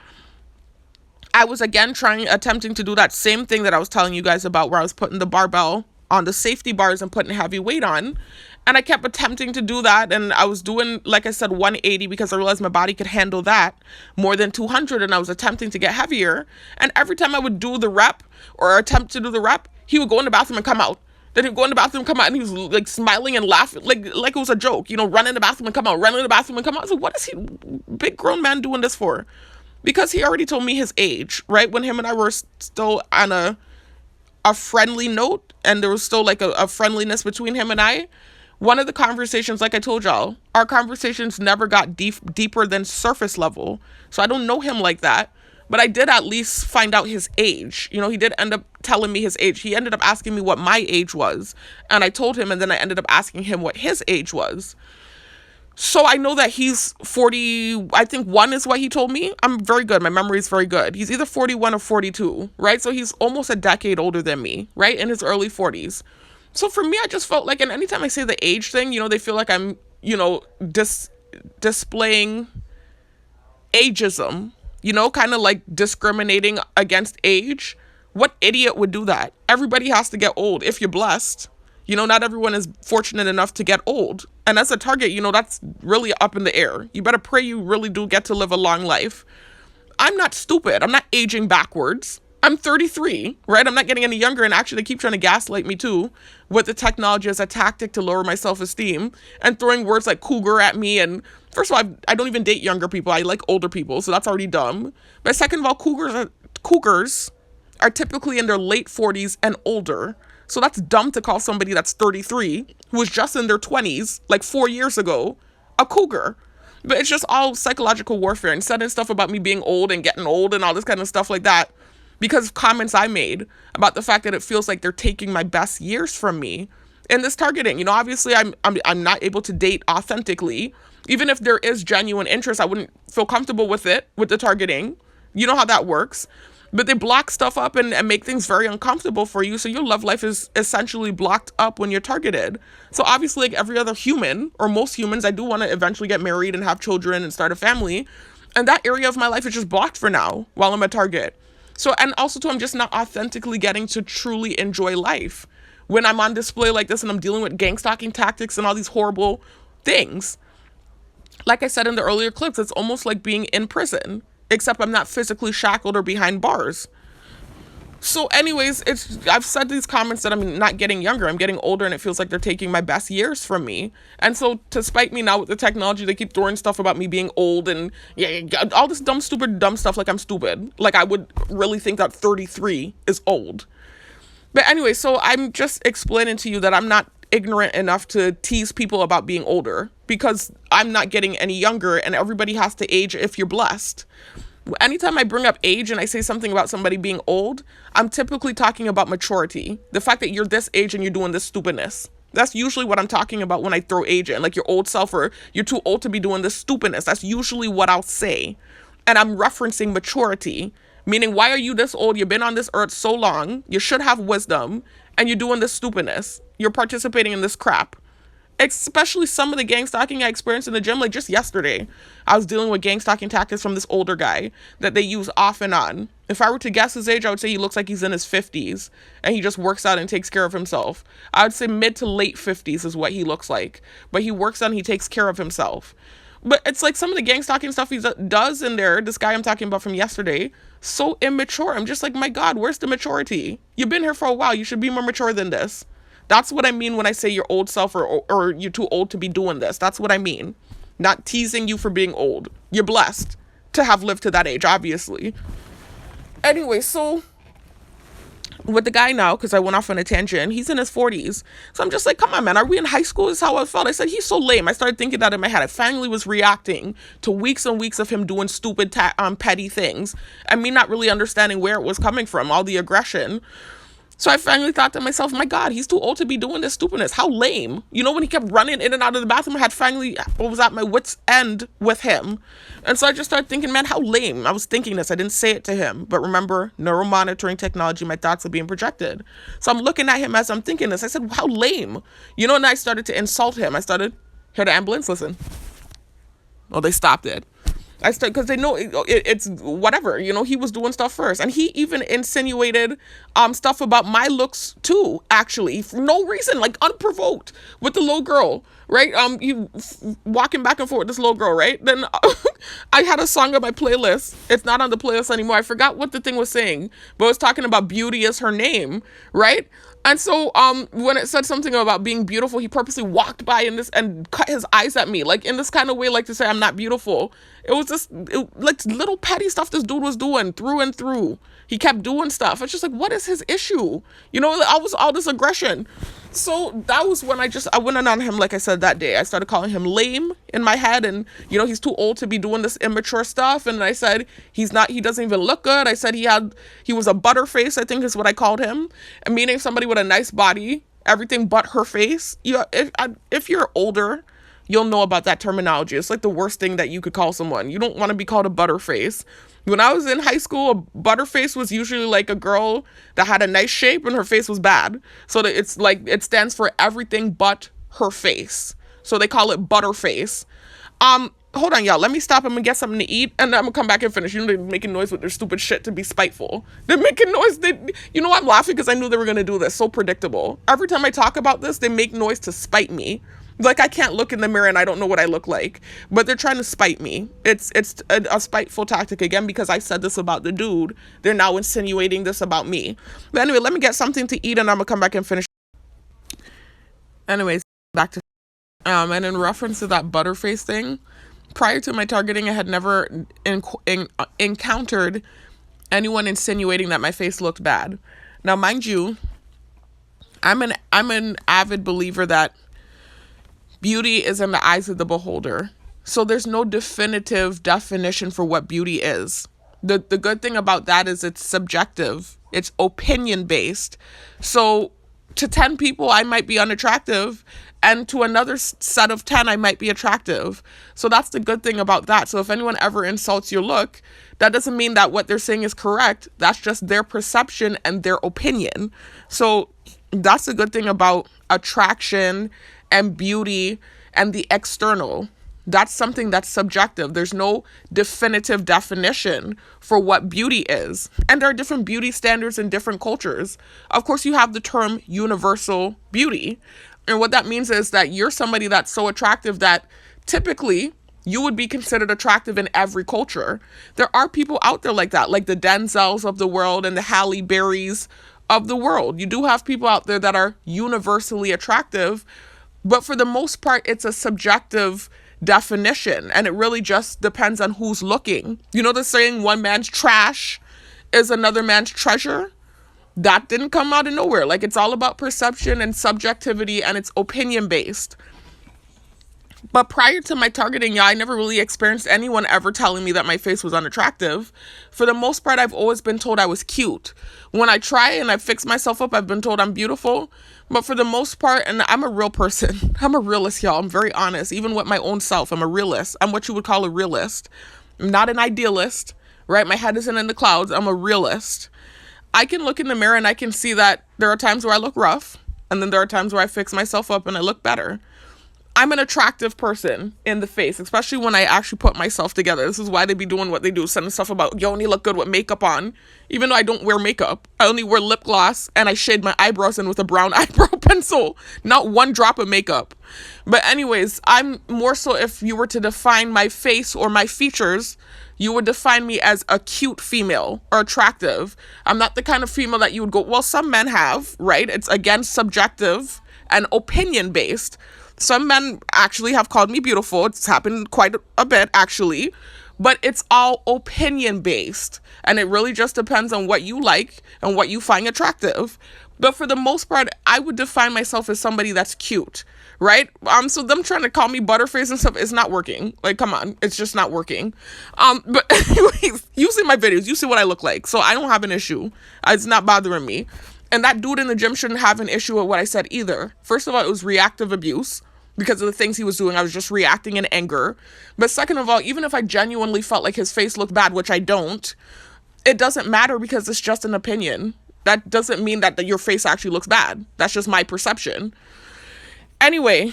I was again attempting to do that same thing that I was telling you guys about, where I was putting the barbell on the safety bars and putting heavy weight on. And I kept attempting to do that, and I was doing, like I said, 180 because I realized my body could handle that more than 200, and I was attempting to get heavier. And every time I would do the rep or attempt to do the rep, he would go in the bathroom and come out. Then he'd go in the bathroom and come out, and he was like smiling and laughing like it was a joke, run in the bathroom and come out, run in the bathroom and come out. So what is he, big grown man, doing this for? Because he already told me his age, right? When him and I were still on a friendly note, and there was still like a friendliness between him and I. One of the conversations, like I told y'all, our conversations never got deeper than surface level. So I don't know him like that, but I did at least find out his age. He did end up telling me his age. He ended up asking me what my age was, and I told him, and then I ended up asking him what his age was. So I know that he's 40, I think 1 is what he told me. I'm very good. My memory is very good. He's either 41 or 42, right? So he's almost a decade older than me, right? In his early 40s. So for me, I just felt like, and anytime I say the age thing, they feel like I'm, displaying ageism, kind of like discriminating against age. What idiot would do that? Everybody has to get old if you're blessed. Not everyone is fortunate enough to get old. And as a target, that's really up in the air. You better pray you really do get to live a long life. I'm not stupid. I'm not aging backwards. I'm 33, right? I'm not getting any younger, and actually they keep trying to gaslight me too with the technology as a tactic to lower my self-esteem and throwing words like cougar at me. And first of all, I don't even date younger people. I like older people, so that's already dumb. But second of all, cougars are typically in their late 40s and older. So that's dumb to call somebody that's 33, who was just in their 20s, like 4 years ago, a cougar. But it's just all psychological warfare and sending stuff about me being old and getting old and all this kind of stuff like that, because of comments I made about the fact that it feels like they're taking my best years from me. in this targeting. You know, obviously I'm not able to date authentically. Even if there is genuine interest, I wouldn't feel comfortable with it, with the targeting. You know how that works. But they block stuff up and make things very uncomfortable for you. So your love life is essentially blocked up when you're targeted. So obviously, like every other human, or most humans, I do want to eventually get married and have children and start a family. And that area of my life is just blocked for now while I'm a target. So, and also too, I'm just not authentically getting to truly enjoy life when I'm on display like this and I'm dealing with gang stalking tactics and all these horrible things. Like I said in the earlier clips, it's almost like being in prison, except I'm not physically shackled or behind bars. So anyways, I've said these comments that I'm not getting younger, I'm getting older, and it feels like they're taking my best years from me. And so to spite me now with the technology, they keep throwing stuff about me being old and all this dumb stuff, like I'm stupid. Like I would really think that 33 is old. But anyway, so I'm just explaining to you that I'm not ignorant enough to tease people about being older, because I'm not getting any younger, and everybody has to age if you're blessed. Anytime I bring up age and I say something about somebody being old, I'm typically talking about maturity. The fact that you're this age and you're doing this stupidness. That's usually what I'm talking about when I throw age in, like your old self, or you're too old to be doing this stupidness. That's usually what I'll say. And I'm referencing maturity, meaning, why are you this old? You've been on this earth so long. You should have wisdom, and you're doing this stupidness. You're participating in this crap. Especially some of the gang stalking I experienced in the gym. Like just yesterday, I was dealing with gang stalking tactics from this older guy that they use off and on. If I were to guess his age, I would say he looks like he's in his 50s and he just works out and takes care of himself. I would say mid to late 50s is what he looks like. But he works out and he takes care of himself. But it's like some of the gang stalking stuff he does in there, this guy I'm talking about from yesterday, so immature. I'm just like, my God, where's the maturity? You've been here for a while. You should be more mature than this. That's what I mean when I say your old self, or you're too old to be doing this. That's what I mean. Not teasing you for being old. You're blessed to have lived to that age, obviously. Anyway, so with the guy now, because I went off on a tangent, he's in his 40s. So I'm just like, come on, man, are we in high school? Is how I felt. I said, he's so lame. I started thinking that in my head. I finally was reacting to weeks and weeks of him doing stupid, petty things, and me not really understanding where it was coming from, all the aggression. So I finally thought to myself, my God, he's too old to be doing this stupidness. How lame. You know, when he kept running in and out of the bathroom, I was at my wit's end with him. And so I just started thinking, man, how lame. I was thinking this. I didn't say it to him. But remember, neuromonitoring technology, my thoughts are being projected. So I'm looking at him as I'm thinking this. I said, how lame. You know, and I started to insult him. I started, hear the ambulance, listen. Oh, they stopped it. Because they know it's whatever, you know, he was doing stuff first. And he even insinuated stuff about my looks too, actually, for no reason, like unprovoked, with the little girl, right? Walking back and forth with this little girl, right? Then I had a song on my playlist. It's not on the playlist anymore. I forgot what the thing was saying, but it was talking about beauty is her name, right? And so when it said something about being beautiful, he purposely walked by and cut his eyes at me, like in this kind of way, like to say I'm not beautiful. It was just like little petty stuff this dude was doing through and through. He kept doing stuff. It's just like, what is his issue? You know, all this aggression. So that was when I went on him, like I said, that day. I started calling him lame in my head, and, you know, he's too old to be doing this immature stuff. And I said, he doesn't even look good. I said he was a butterface, I think is what I called him. And meaning somebody with a nice body, everything but her face. If you're older, you'll know about that terminology. It's like the worst thing that you could call someone. You don't want to be called a butterface. When I was in high school, a butterface was usually like a girl that had a nice shape and her face was bad. So that it's like, it stands for everything but her face. So they call it butterface. Hold on, y'all. Let me stop. I'm gonna get something to eat, and I'm gonna come back and finish. You know, they're making noise with their stupid shit to be spiteful. They're making noise. You know, I'm laughing because I knew they were gonna do this. So predictable. Every time I talk about this, they make noise to spite me. Like, I can't look in the mirror and I don't know what I look like, but they're trying to spite me. It's a spiteful tactic, again, because I said this about the dude. They're now insinuating this about me. But anyway, let me get something to eat and I'm gonna come back and finish. Anyways, back to and in reference to that butterface thing, prior to my targeting, I had never encountered anyone insinuating that my face looked bad. Now, mind you, I'm an avid believer that beauty is in the eyes of the beholder. So there's no definitive definition for what beauty is. The good thing about that is it's subjective. It's opinion based. So to 10 people, I might be unattractive, and to another set of 10, I might be attractive. So that's the good thing about that. So if anyone ever insults your look, that doesn't mean that what they're saying is correct. That's just their perception and their opinion. So that's the good thing about attraction and beauty and the external. That's something that's subjective. There's no definitive definition for what beauty is. And there are different beauty standards in different cultures. Of course, you have the term universal beauty. And what that means is that you're somebody that's so attractive that typically you would be considered attractive in every culture. There are people out there like that, like the Denzels of the world and the Halle Berrys of the world. You do have people out there that are universally attractive, but for the most part, it's a subjective definition, and it really just depends on who's looking. You know the saying, one man's trash is another man's treasure? That didn't come out of nowhere. Like, it's all about perception and subjectivity, and it's opinion based. But prior to my targeting, yeah, I never really experienced anyone ever telling me that my face was unattractive. For the most part, I've always been told I was cute. When I try and I fix myself up, I've been told I'm beautiful. But for the most part, and I'm a real person. I'm a realist, y'all. I'm very honest. Even with my own self, I'm a realist. I'm what you would call a realist. I'm not an idealist, right? My head isn't in the clouds. I'm a realist. I can look in the mirror and I can see that there are times where I look rough. And then there are times where I fix myself up and I look better. I'm an attractive person in the face, especially when I actually put myself together. This is why they be doing what they do, sending stuff about, you only look good with makeup on. Even though I don't wear makeup, I only wear lip gloss and I shade my eyebrows in with a brown eyebrow pencil. Not one drop of makeup. But anyways, I'm more so, if you were to define my face or my features, you would define me as a cute female or attractive. I'm not the kind of female that you would go, well, some men have, right? It's again subjective and opinion based. Some men actually have called me beautiful. It's happened quite a bit, actually. But it's all opinion based. And it really just depends on what you like and what you find attractive. But for the most part, I would define myself as somebody that's cute, right? So them trying to call me butterface and stuff is not working. Like, come on, it's just not working. But anyways, you see my videos, you see what I look like. So I don't have an issue. It's not bothering me. And that dude in the gym shouldn't have an issue with what I said either. First of all, it was reactive abuse. Because of the things he was doing, I was just reacting in anger. But second of all, even if I genuinely felt like his face looked bad, which I don't, it doesn't matter because it's just an opinion. That doesn't mean that your face actually looks bad. That's just my perception. Anyway,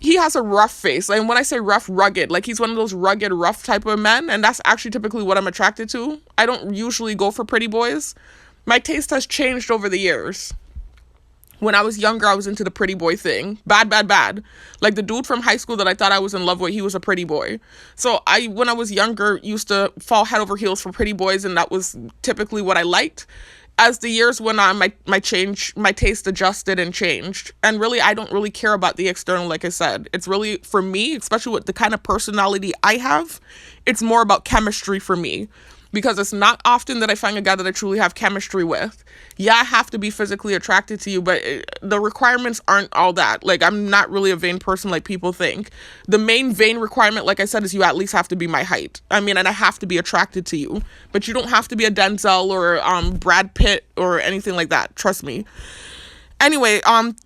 he has a rough face. And when I say rough, rugged, like he's one of those rugged, rough type of men. And that's actually typically what I'm attracted to. I don't usually go for pretty boys. My taste has changed over the years. When I was younger, I was into the pretty boy thing. Bad. Like the dude from high school that I thought I was in love with, he was a pretty boy. So when I was younger, used to fall head over heels for pretty boys, and that was typically what I liked. As the years went on, my taste adjusted and changed. And really, I don't really care about the external, like I said. It's really, for me, especially with the kind of personality I have, it's more about chemistry for me. Because it's not often that I find a guy that I truly have chemistry with. Yeah, I have to be physically attracted to you, but the requirements aren't all that. Like, I'm not really a vain person like people think. The main vain requirement, like I said, is you at least have to be my height. I mean, and I have to be attracted to you. But you don't have to be a Denzel or Brad Pitt or anything like that. Trust me. Anyway,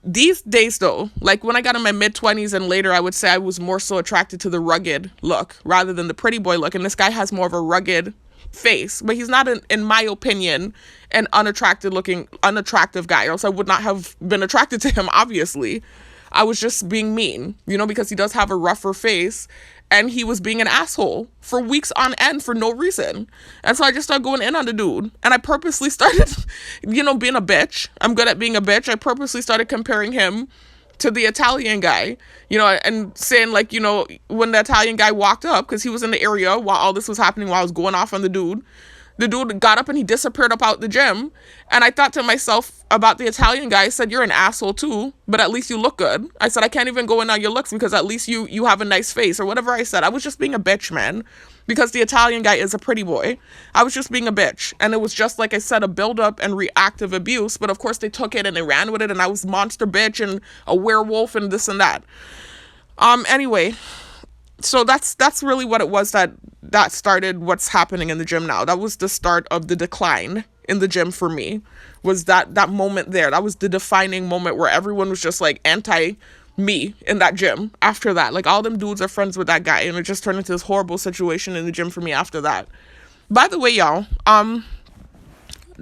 these days though, like when I got in my mid-20s and later, I would say I was more so attracted to the rugged look rather than the pretty boy look. And this guy has more of a rugged face, but he's not, in my opinion, an unattractive guy, or else I would not have been attracted to him. Obviously, I was just being mean, because he does have a rougher face, and he was being an asshole for weeks on end for no reason. And so I just started going in on the dude, and I purposely started being a bitch. I'm good at being a bitch. I purposely started comparing him to the Italian guy, and saying when the Italian guy walked up, because he was in the area while all this was happening, while I was going off on the dude got up and he disappeared up out the gym. And I thought to myself about the Italian guy, I said, you're an asshole too, but at least you look good. I said, I can't even go in on your looks because at least you have a nice face, or whatever I said. I was just being a bitch, man, because the Italian guy is a pretty boy. I was just being a bitch. And it was just, like I said, a buildup and reactive abuse. But of course they took it and they ran with it, and I was monster bitch and a werewolf and this and that. Anyway, so that's really what it was that started what's happening in the gym now. That was the start of the decline in the gym for me, was that moment there. That was the defining moment where everyone was just like anti me in that gym after that. Like all them dudes are friends with that guy, and it just turned into this horrible situation in the gym for me after that. By the way, y'all,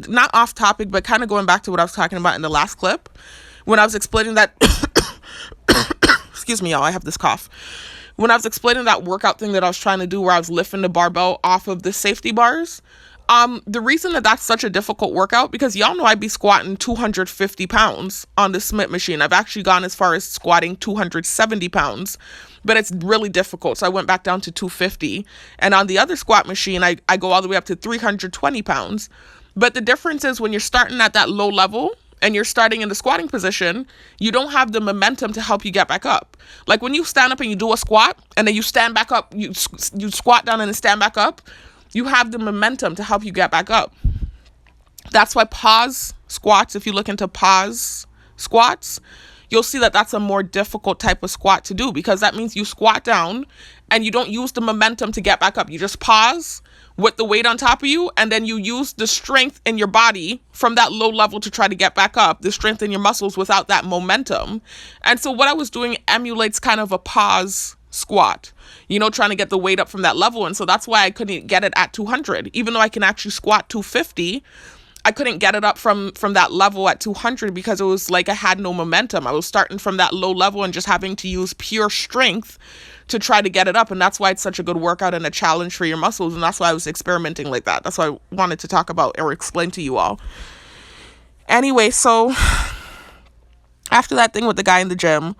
not off topic, but kind of going back to what I was talking about in the last clip when I was explaining that excuse me, y'all, I have this cough. When I was explaining that workout thing that I was trying to do where I was lifting the barbell off of the safety bars, the reason that that's such a difficult workout, because y'all know I'd be squatting 250 pounds on the Smith machine. I've actually gone as far as squatting 270 pounds, but it's really difficult. So I went back down to 250. And on the other squat machine, I go all the way up to 320 pounds. But the difference is when you're starting at that low level and you're starting in the squatting position, you don't have the momentum to help you get back up. Like when you stand up and you do a squat and then you stand back up, you squat down and then stand back up, you have the momentum to help you get back up. That's why pause squats, if you look into pause squats, you'll see that that's a more difficult type of squat to do, because that means you squat down and you don't use the momentum to get back up. You just pause with the weight on top of you, and then you use the strength in your body from that low level to try to get back up, the strength in your muscles without that momentum. And so what I was doing emulates kind of a pause squat, trying to get the weight up from that level. And so that's why I couldn't get it at 200, even though I can actually squat 250. I couldn't get it up from that level at 200 because it was like I had no momentum. I was starting from that low level and just having to use pure strength to try to get it up. And that's why it's such a good workout and a challenge for your muscles. And that's why I was experimenting like that. That's why I wanted to talk about or explain to you all. Anyway, so after that thing with the guy in the gym,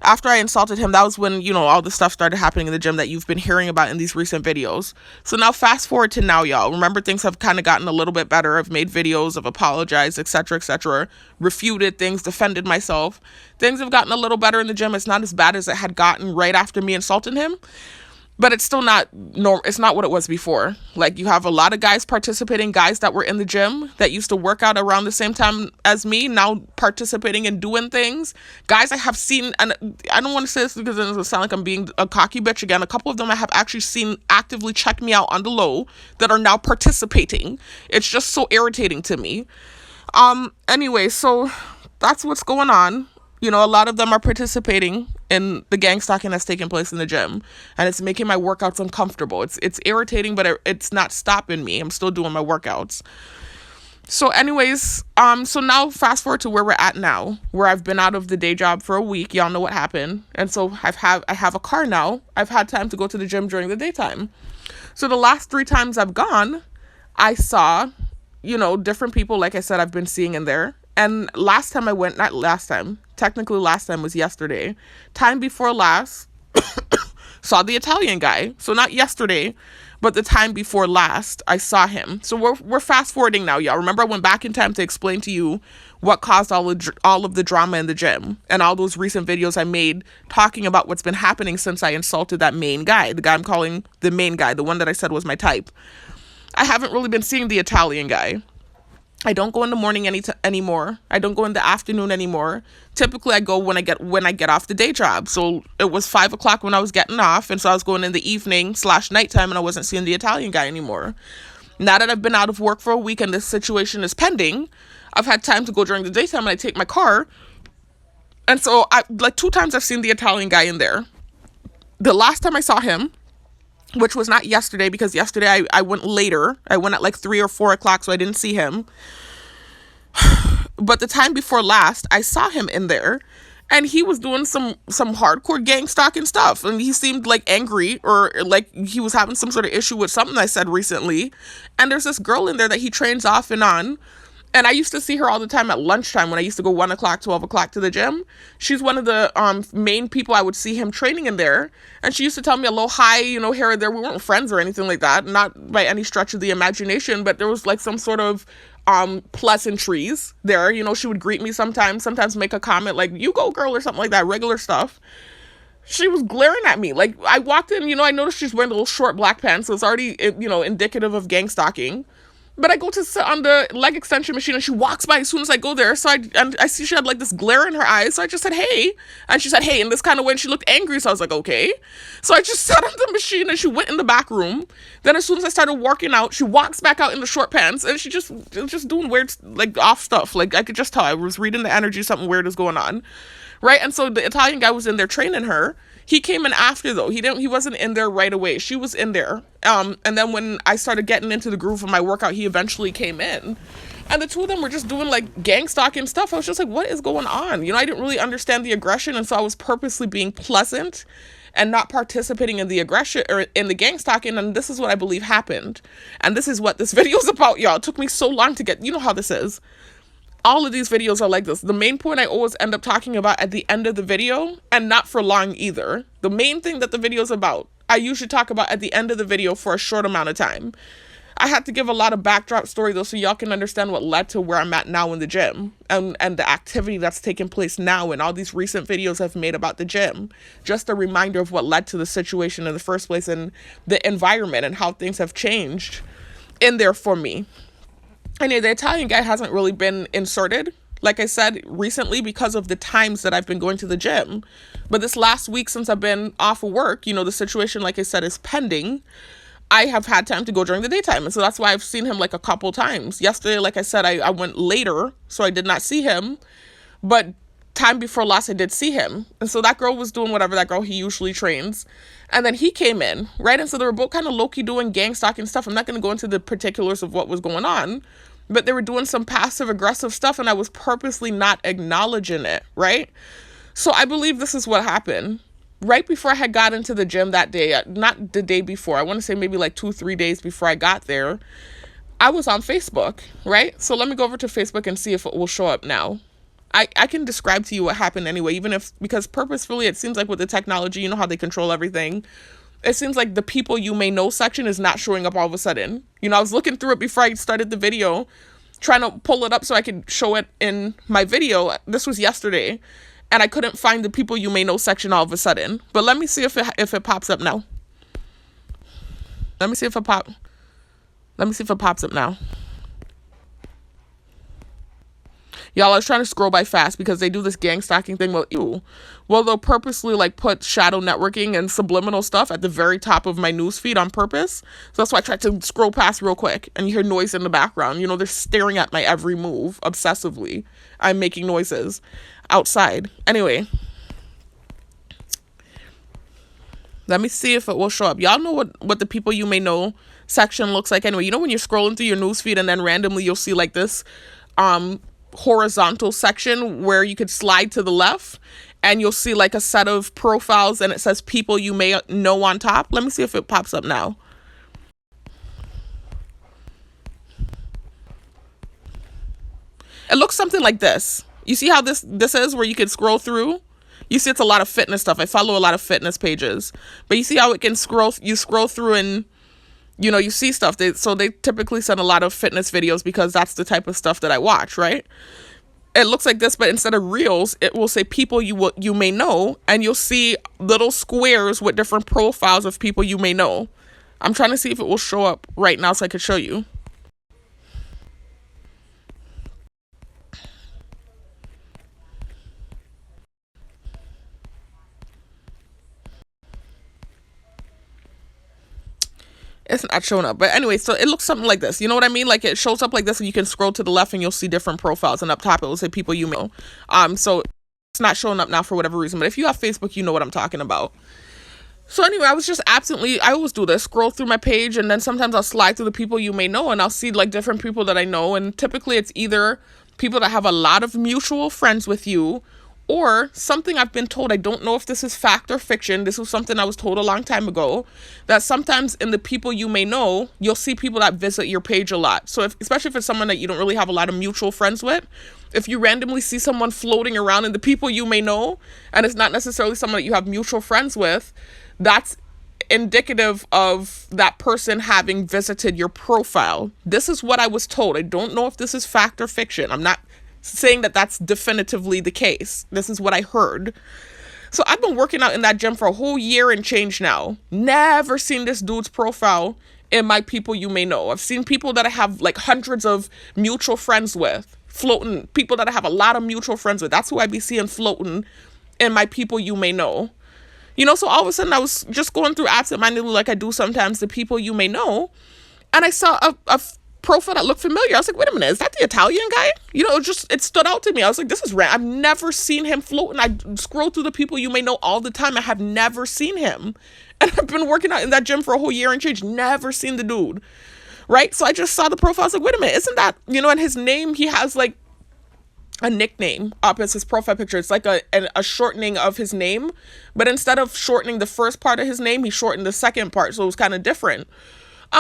after I insulted him, that was when, all the stuff started happening in the gym that you've been hearing about in these recent videos. So now fast forward to now, y'all. Remember, things have kind of gotten a little bit better. I've made videos, I've apologized, etc., refuted things, defended myself. Things have gotten a little better in the gym. It's not as bad as it had gotten right after me insulting him. But it's still not normal. It's not what it was before. Like, you have a lot of guys participating, guys that were in the gym that used to work out around the same time as me, now participating and doing things. Guys I have seen, and I don't want to say this because it sound like I'm being a cocky bitch again. A couple of them I have actually seen actively check me out on the low that are now participating. It's just so irritating to me. Anyway, so that's what's going on. A lot of them are participating in the gang stalking that's taking place in the gym, and it's making my workouts uncomfortable. It's irritating, but it's not stopping me. I'm still doing my workouts. So anyways, so now fast forward to where we're at now, where I've been out of the day job for a week. Y'all know what happened. And so I have a car now. I've had time to go to the gym during the daytime. So the last 3 times I've gone, I saw, different people, like I said, I've been seeing in there. And last time I went, not last time, technically last time was yesterday. Time before last, saw the Italian guy. So not yesterday, but the time before last, I saw him. So we're fast forwarding now, y'all. Remember, I went back in time to explain to you what caused all of the drama in the gym and all those recent videos I made talking about what's been happening since I insulted that main guy, the guy I'm calling the main guy, the one that I said was my type. I haven't really been seeing the Italian guy. I don't go in the morning anymore. I don't go in the afternoon anymore. Typically, I go when I get off the day job. So it was 5 o'clock when I was getting off, and so I was going in the evening / nighttime, and I wasn't seeing the Italian guy anymore. Now that I've been out of work for a week and this situation is pending, I've had time to go during the daytime, and I take my car. And so 2 times I've seen the Italian guy in there. The last time I saw him, which was not yesterday, because yesterday I went later. I went at 3 or 4 o'clock, so I didn't see him. But the time before last, I saw him in there, and he was doing some hardcore gang stalking stuff. And he seemed angry, or he was having some sort of issue with something I said recently. And there's this girl in there that he trains off and on. And I used to see her all the time at lunchtime when I used to go 1 o'clock, 12 o'clock to the gym. She's one of the main people I would see him training in there. And she used to tell me a little hi, here or there. We weren't friends or anything like that. Not by any stretch of the imagination, but there was some sort of pleasantries there. She would greet me sometimes make a comment like, you go girl, or something like that, regular stuff. She was glaring at me. I walked in, I noticed she's wearing little short black pants. So it's already, indicative of gang stalking. But I go to sit on the leg extension machine and she walks by as soon as I go there. So I see she had like this glare in her eyes. So I just said, hey. And she said, hey, in this kind of way. And she looked angry. So I was like, okay. So I just sat on the machine and she went in the back room. Then as soon as I started working out, she walks back out in the short pants and she just doing weird, like off stuff. Like I could just tell I was reading the energy, something weird is going on. Right. And so the Italian guy was in there training her. He came in after though. He wasn't in there right away. She was in there. And then when I started getting into the groove of my workout, he eventually came in. And the two of them were just doing like gang stalking stuff. I was just like, what is going on? You know, I didn't really understand the aggression. And so I was purposely being pleasant and not participating in the aggression or in the gang stalking. And this is what I believe happened. And this is what this video is about, y'all. It took me so long to get, you know how this is. All of these videos are like this. The main point I always end up talking about at the end of the video, and not for long either. The main thing that the video is about, I usually talk about at the end of the video for a short amount of time. I had to give a lot of backdrop story though, so y'all can understand what led to where I'm at now in the gym and the activity that's taking place now, and all these recent videos I've made about the gym. Just a reminder of what led to the situation in the first place and the environment and how things have changed in there for me. And the Italian guy hasn't really been inserted, like I said, recently because of the times that I've been going to the gym. But this last week since I've been off of work, you know, the situation, like I said, is pending. I have had time to go during the daytime. And so that's why I've seen him like a couple times. Yesterday, like I said, I went later, so I did not see him. But time before last, I did see him. And so that girl was doing whatever that girl he usually trains. And then he came in, right? And so they were both kind of low-key doing gang stalking stuff. I'm not going to go into the particulars of what was going on, but they were doing some passive aggressive stuff and I was purposely not acknowledging it, right? So I believe this is what happened. Right before I had got into the gym that day, not the day before, I want to say maybe like 2-3 days before I got there, I was on Facebook, right? So let me go over to Facebook and see if it will show up now. I can describe to you what happened anyway, even if, because purposefully it seems like with the technology, you know how they control everything. It seems like the people you may know section is not showing up all of a sudden. You know, I was looking through it before I started the video, trying to pull it up so I could show it in my video. This was yesterday, and I couldn't find the people you may know section all of a sudden. But let me see if it pops up now. Let me see if it pops up now. Y'all, I was trying to scroll by fast because they do this gang stalking thing. Well, they'll purposely like put shadow networking and subliminal stuff at the very top of my newsfeed on purpose. So that's why I tried to scroll past real quick, and you hear noise in the background. You know, they're staring at my every move obsessively. I'm making noises outside. Anyway, let me see if it will show up. Y'all know what the people you may know section looks like anyway. You know when you're scrolling through your newsfeed and then randomly you'll see like this horizontal section where you could slide to the left and you'll see like a set of profiles and it says people you may know on top. Let me see if it pops up now. It looks something like this. You see how this is where you could scroll through? You see it's a lot of fitness stuff. I follow a lot of fitness pages. But you see how it can scroll through and you know, you see stuff. So they typically send a lot of fitness videos because that's the type of stuff that I watch, right? It looks like this, but instead of reels, it will say people you may know, and you'll see little squares with different profiles of people you may know. I'm trying to see if it will show up right now so I could show you. It's not showing up. But anyway, so it looks something like this. You know what I mean? Like it shows up like this and you can scroll to the left and you'll see different profiles. And up top, it will say people you know. So it's not showing up now for whatever reason. But if you have Facebook, you know what I'm talking about. So anyway, I was just I always do this, scroll through my page. And then sometimes I'll slide through the people you may know. And I'll see like different people that I know. And typically it's either people that have a lot of mutual friends with you, or something I've been told. I don't know if this is fact or fiction. This was something I was told a long time ago, that sometimes in the people you may know, you'll see people that visit your page a lot. So especially if it's someone that you don't really have a lot of mutual friends with, if you randomly see someone floating around in the people you may know, and it's not necessarily someone that you have mutual friends with, that's indicative of that person having visited your profile. This is what I was told. I don't know if this is fact or fiction. I'm not saying that that's definitively the case. This is what I heard. So I've been working out in that gym for a whole year and change now. Never seen this dude's profile in my people you may know. I've seen people that I have like hundreds of mutual friends with floating, people that I have a lot of mutual friends with. That's who I be seeing floating in my people you may know. So all of a sudden I was just going through absentmindedly like I do sometimes the people you may know. And I saw a profile that looked familiar. I was like, wait a minute, is that the Italian guy? It stood out to me. I was like, this is random. I've never seen him floating. I scroll through the people you may know all the time. I have never seen him. And I've been working out in that gym for a whole year and change. Never seen the dude. Right? So I just saw the profile. I was like, wait a minute, isn't that, and his name, he has like a nickname up as his profile picture. It's like a shortening of his name. But instead of shortening the first part of his name, he shortened the second part. So it was kind of different.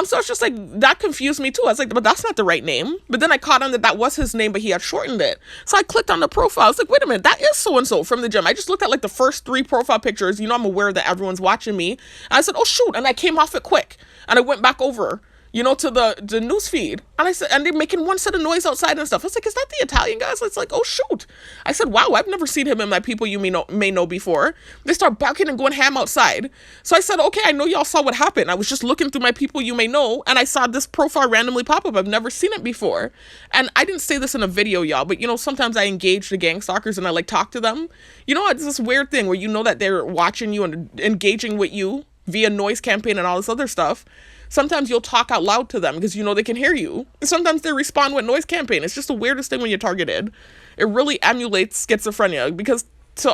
So it's just like, that confused me too. I was like, but that's not the right name. But then I caught on that was his name, but he had shortened it. So I clicked on the profile. I was like, wait a minute, that is so-and-so from the gym. I just looked at like the first 3 profile pictures. I'm aware that everyone's watching me. And I said, oh shoot. And I came off it quick. And I went back over, to the news feed. And I said, and they're making one set of noise outside and stuff. I was like, is that the Italian guy? So it's like, oh shoot. I said, wow, I've never seen him in my people you may know before. They start barking and going ham outside. So I said, okay, I know y'all saw what happened. I was just looking through my people you may know, and I saw this profile randomly pop up. I've never seen it before. And I didn't say this in a video, y'all, but sometimes I engage the gang stalkers and I like talk to them. It's this weird thing where that they're watching you and engaging with you via noise campaign and all this other stuff. Sometimes you'll talk out loud to them because they can hear you. Sometimes they respond with noise campaign. It's just the weirdest thing when you're targeted. It really emulates schizophrenia because to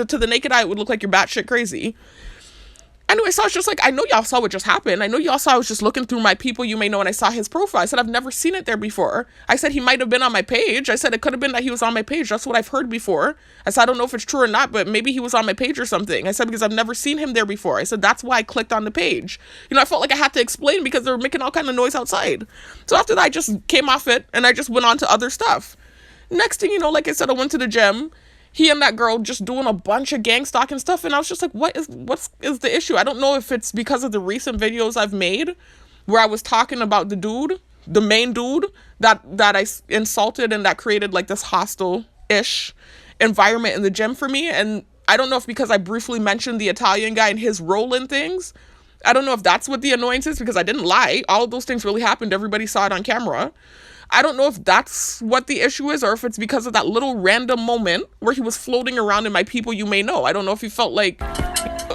the naked eye it would look like you're batshit crazy. Anyway, so I was just like, I know y'all saw what just happened. I know y'all saw I was just looking through my people you may know and I saw his profile. I said, I've never seen it there before. I said, he might have been on my page. I said, it could have been that he was on my page. That's what I've heard before. I said, I don't know if it's true or not, but maybe he was on my page or something. I said, because I've never seen him there before. I said, that's why I clicked on the page. I felt like I had to explain because they were making all kind of noise outside. So after that, I just came off it and I just went on to other stuff. Next thing you know, like I said, I went to the gym. He and that girl just doing a bunch of gang stalking stuff. And I was just like, what is the issue? I don't know if it's because of the recent videos I've made where I was talking about the dude, the main dude that I insulted and that created like this hostile-ish environment in the gym for me. And I don't know if because I briefly mentioned the Italian guy and his role in things. I don't know if that's what the annoyance is because I didn't lie. All of those things really happened. Everybody saw it on camera. I don't know if that's what the issue is or if it's because of that little random moment where he was floating around in my people you may know. I don't know if he felt like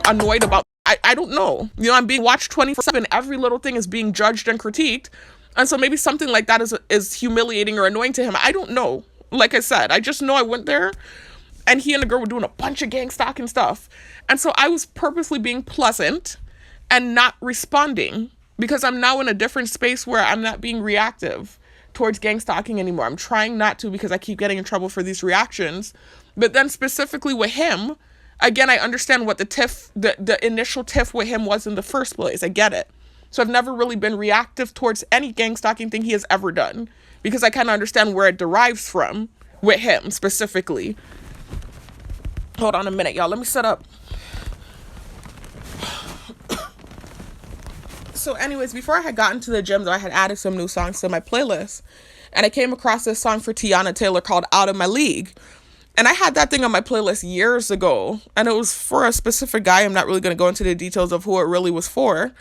annoyed about, I don't know. I'm being watched 24/7. Every little thing is being judged and critiqued. And so maybe something like that is humiliating or annoying to him. I don't know. Like I said, I just know I went there and he and the girl were doing a bunch of gang stalking stuff. And so I was purposely being pleasant and not responding because I'm now in a different space where I'm not being reactive towards gang stalking anymore. I'm trying not to because I keep getting in trouble for these reactions. But then specifically with him, again, I understand what the initial tiff with him was in the first place. I get it. So I've never really been reactive towards any gang stalking thing he has ever done because I kind of understand where it derives from with him specifically. Hold on a minute, y'all. Let me set up. So anyways, before I had gotten to the gym, though, I had added some new songs to my playlist. And I came across this song for Tiana Taylor called Out of My League. And I had that thing on my playlist years ago. And it was for a specific guy. I'm not really going to go into the details of who it really was for.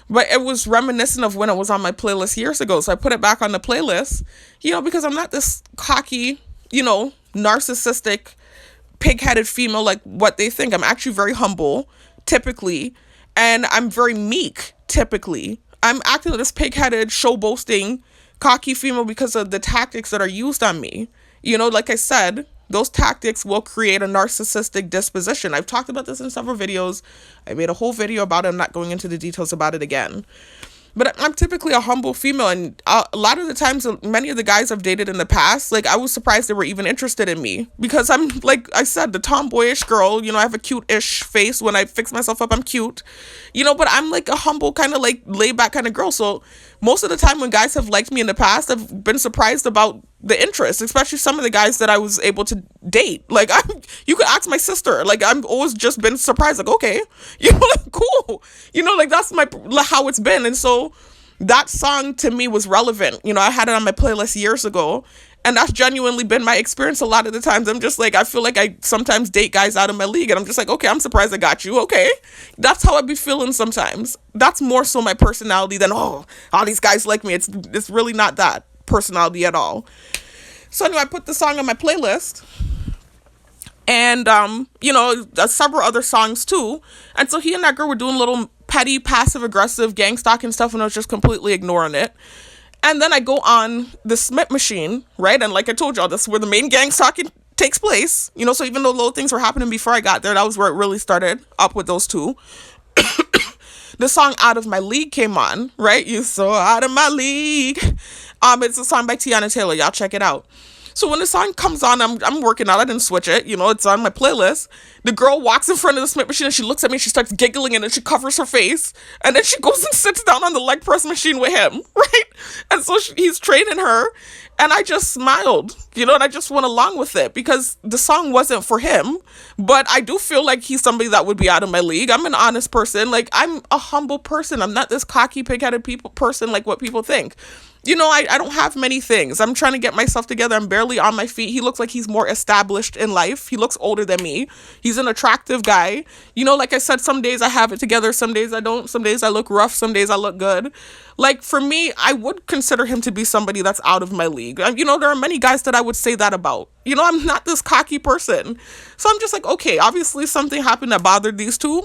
But it was reminiscent of when it was on my playlist years ago. So I put it back on the playlist, because I'm not this cocky, narcissistic, pig-headed female like what they think. I'm actually very humble, typically. And I'm very meek, typically. I'm acting like this pig-headed, show-boasting, cocky female because of the tactics that are used on me. Like I said, those tactics will create a narcissistic disposition. I've talked about this in several videos. I made a whole video about it. I'm not going into the details about it again. But I'm typically a humble female, and a lot of the times, many of the guys I've dated in the past, I was surprised they were even interested in me. Because I'm, like I said, the tomboyish girl, I have a cute-ish face. When I fix myself up, I'm cute. But I'm a humble, kind of laid-back kind of girl. So most of the time when guys have liked me in the past, I've been surprised about the interest, especially some of the guys that I was able to date. You could ask my sister. I've always just been surprised. Okay, cool. That's how it's been. And so that song to me was relevant. I had it on my playlist years ago, And that's genuinely been my experience a lot of the times. I'm just like, I feel like I sometimes date guys out of my league, and I'm just like, okay, I'm surprised I got you. Okay. That's how I be feeling sometimes. That's more so my personality than, oh, all these guys like me. It's really not that personality at all. So anyway, I put the song on my playlist. And, several other songs too. And so he and that girl were doing little petty, passive-aggressive gang stalking stuff, and I was just completely ignoring it. And then I go on the Smith machine, right? And like I told y'all, this is where the main gang stalking takes place. So even though little things were happening before I got there, that was where it really started up with those two. The song Out of My League came on, right? You so out of my league. It's a song by Tiana Taylor. Y'all check it out. So when the song comes on, I'm working out. I didn't switch it. It's on my playlist. The girl walks in front of the Smith machine and she looks at me. She starts giggling and then she covers her face. And then she goes and sits down on the leg press machine with him, right? And so he's training her. And I just smiled, and I just went along with it because the song wasn't for him. But I do feel like he's somebody that would be out of my league. I'm an honest person. Like, I'm a humble person. I'm not this cocky, pig-headed person like what people think. I don't have many things. I'm trying to get myself together. I'm barely on my feet. He looks like he's more established in life. He looks older than me. He's an attractive guy. Like I said, some days I have it together. Some days I don't. Some days I look rough. Some days I look good. Like, for me, I would consider him to be somebody that's out of my league. There are many guys that I would say that about. I'm not this cocky person. So I'm just like, okay, obviously something happened that bothered these two.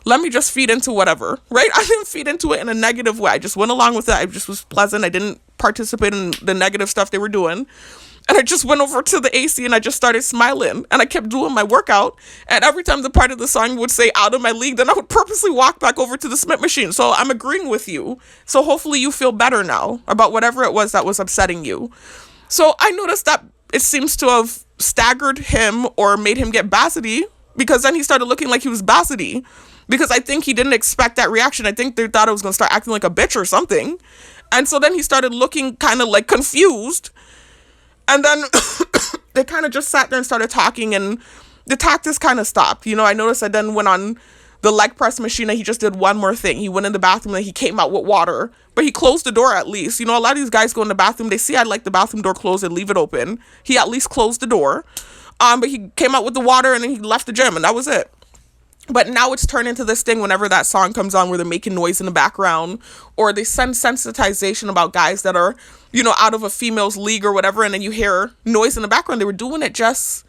Let me just feed into whatever, right? I didn't feed into it in a negative way. I just went along with it. I just was pleasant. I didn't participate in the negative stuff they were doing. And I just went over to the AC and I just started smiling. And I kept doing my workout. And every time the part of the song would say out of my league, then I would purposely walk back over to the Smith machine. So I'm agreeing with you. So hopefully you feel better now about whatever it was that was upsetting you. So I noticed that it seems to have staggered him or made him get bassety, because then he started looking like he was bassety. Because I think he didn't expect that reaction. I think they thought I was going to start acting like a bitch or something. And so then he started looking kind of like confused. And then they kind of just sat there and started talking, and the tactics kind of stopped. I noticed I then went on the leg press machine and he just did one more thing. He went in the bathroom and he came out with water, but he closed the door at least. A lot of these guys go in the bathroom, they see I like the bathroom door closed and leave it open. He at least closed the door. But he came out with the water and then he left the gym, and that was it. But now it's turned into this thing whenever that song comes on where they're making noise in the background, or they send sensitization about guys that are, out of a female's league or whatever, and then you hear noise in the background. They were doing it just,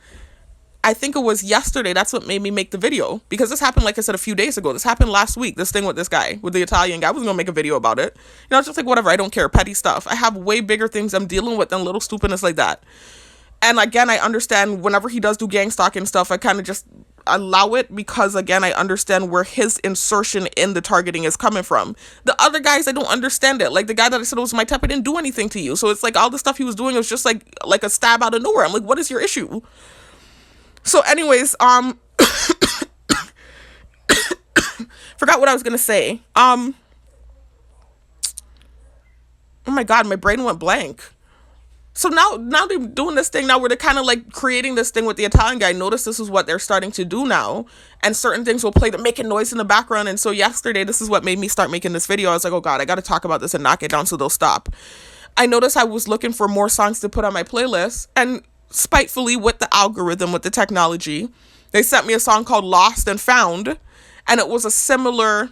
I think it was yesterday. That's what made me make the video, because this happened, like I said, a few days ago. This happened last week, this thing with this guy, with the Italian guy. I wasn't going to make a video about it. It's just like, whatever, I don't care, petty stuff. I have way bigger things I'm dealing with than little stupidness like that. And again, I understand whenever he does do gang stalking stuff, I kind of just allow it, because again, I understand where his insertion in the targeting is coming from. The other guys, I don't understand it. Like the guy that I said was my type, I didn't do anything to you. So it's like all the stuff he was doing was just like a stab out of nowhere. I'm like, what is your issue? So anyways, forgot what I was gonna say. Oh my god, my brain went blank. So now they're doing this thing now where they're kind of like creating this thing with the Italian guy. Notice this is what they're starting to do now. And certain things will play, they're making noise in the background. And so yesterday, this is what made me start making this video. I was like, oh God, I got to talk about this and knock it down so they'll stop. I noticed I was looking for more songs to put on my playlist. And spitefully, with the algorithm, with the technology, they sent me a song called Lost and Found. And it was a similar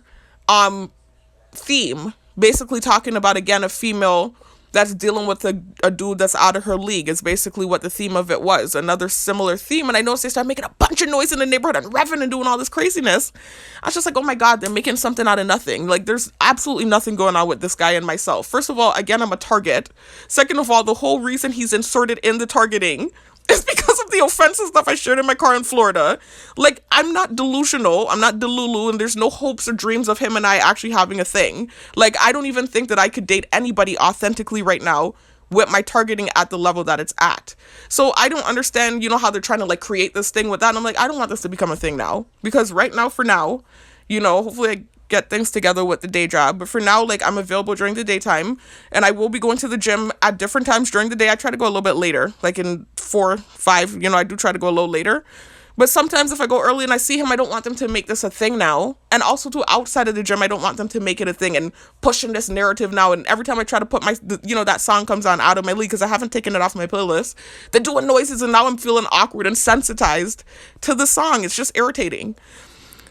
theme, basically talking about, again, a female that's dealing with a dude that's out of her league is basically what the theme of it was. Another similar theme. And I noticed they started making a bunch of noise in the neighborhood and revving and doing all this craziness. I was just like, oh my God, they're making something out of nothing. Like, there's absolutely nothing going on with this guy and myself. First of all, again, I'm a target. Second of all, the whole reason he's inserted in the targeting is because of the offensive stuff I shared in my car in Florida. Like, I'm not delusional. I'm not delulu, and there's no hopes or dreams of him and I actually having a thing. Like, I don't even think that I could date anybody authentically right now with my targeting at the level that it's at. So I don't understand, how they're trying to, like, create this thing with that. And I'm like, I don't want this to become a thing now. Because right now, for now, hopefully I get things together with the day job. But for now, like, I'm available during the daytime, and I will be going to the gym at different times during the day. I try to go a little bit later, like in 4, 5, I do try to go a little later. But sometimes if I go early and I see him, I don't want them to make this a thing now. And also to outside of the gym, I don't want them to make it a thing and pushing this narrative now. And every time I try to put that song comes on Out of My League, because I haven't taken it off my playlist, they're doing noises and now I'm feeling awkward and sensitized to the song. It's just irritating.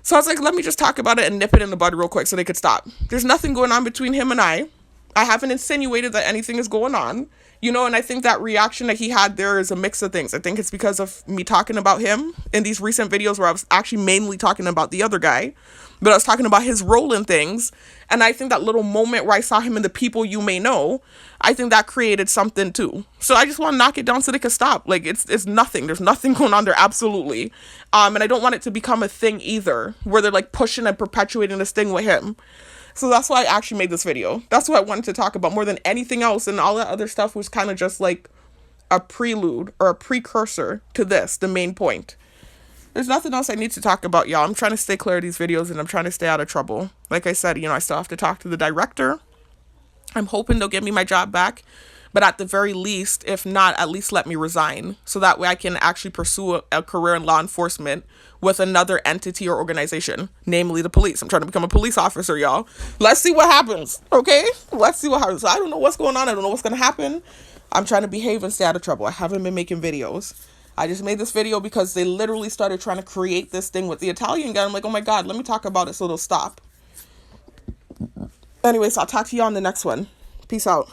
So I was like, let me just talk about it and nip it in the bud real quick so they could stop. There's nothing going on between him and I haven't insinuated that anything is going on, and I think that reaction that he had there is a mix of things. I think it's because of me talking about him in these recent videos where I was actually mainly talking about the other guy, but I was talking about his role in things. And I think that little moment where I saw him in The People You May Know, I think that created something too. So I just want to knock it down so they can stop. Like, it's nothing. There's nothing going on there, absolutely. And I don't want it to become a thing either, where they're like pushing and perpetuating this thing with him. So that's why I actually made this video. That's what I wanted to talk about more than anything else. And all that other stuff was kind of just like a prelude or a precursor to this, the main point. There's nothing else I need to talk about, y'all. I'm trying to stay clear of these videos and I'm trying to stay out of trouble. Like I said, I still have to talk to the director. I'm hoping they'll give me my job back. But at the very least, if not, at least let me resign. So that way I can actually pursue a career in law enforcement with another entity or organization, namely the police. I'm trying to become a police officer, y'all. Let's see what happens, okay? Let's see what happens. I don't know what's going on. I don't know what's going to happen. I'm trying to behave and stay out of trouble. I haven't been making videos. I just made this video because they literally started trying to create this thing with the Italian guy. I'm like, oh my God, let me talk about it so they'll stop. Anyways, I'll talk to y'all on the next one. Peace out.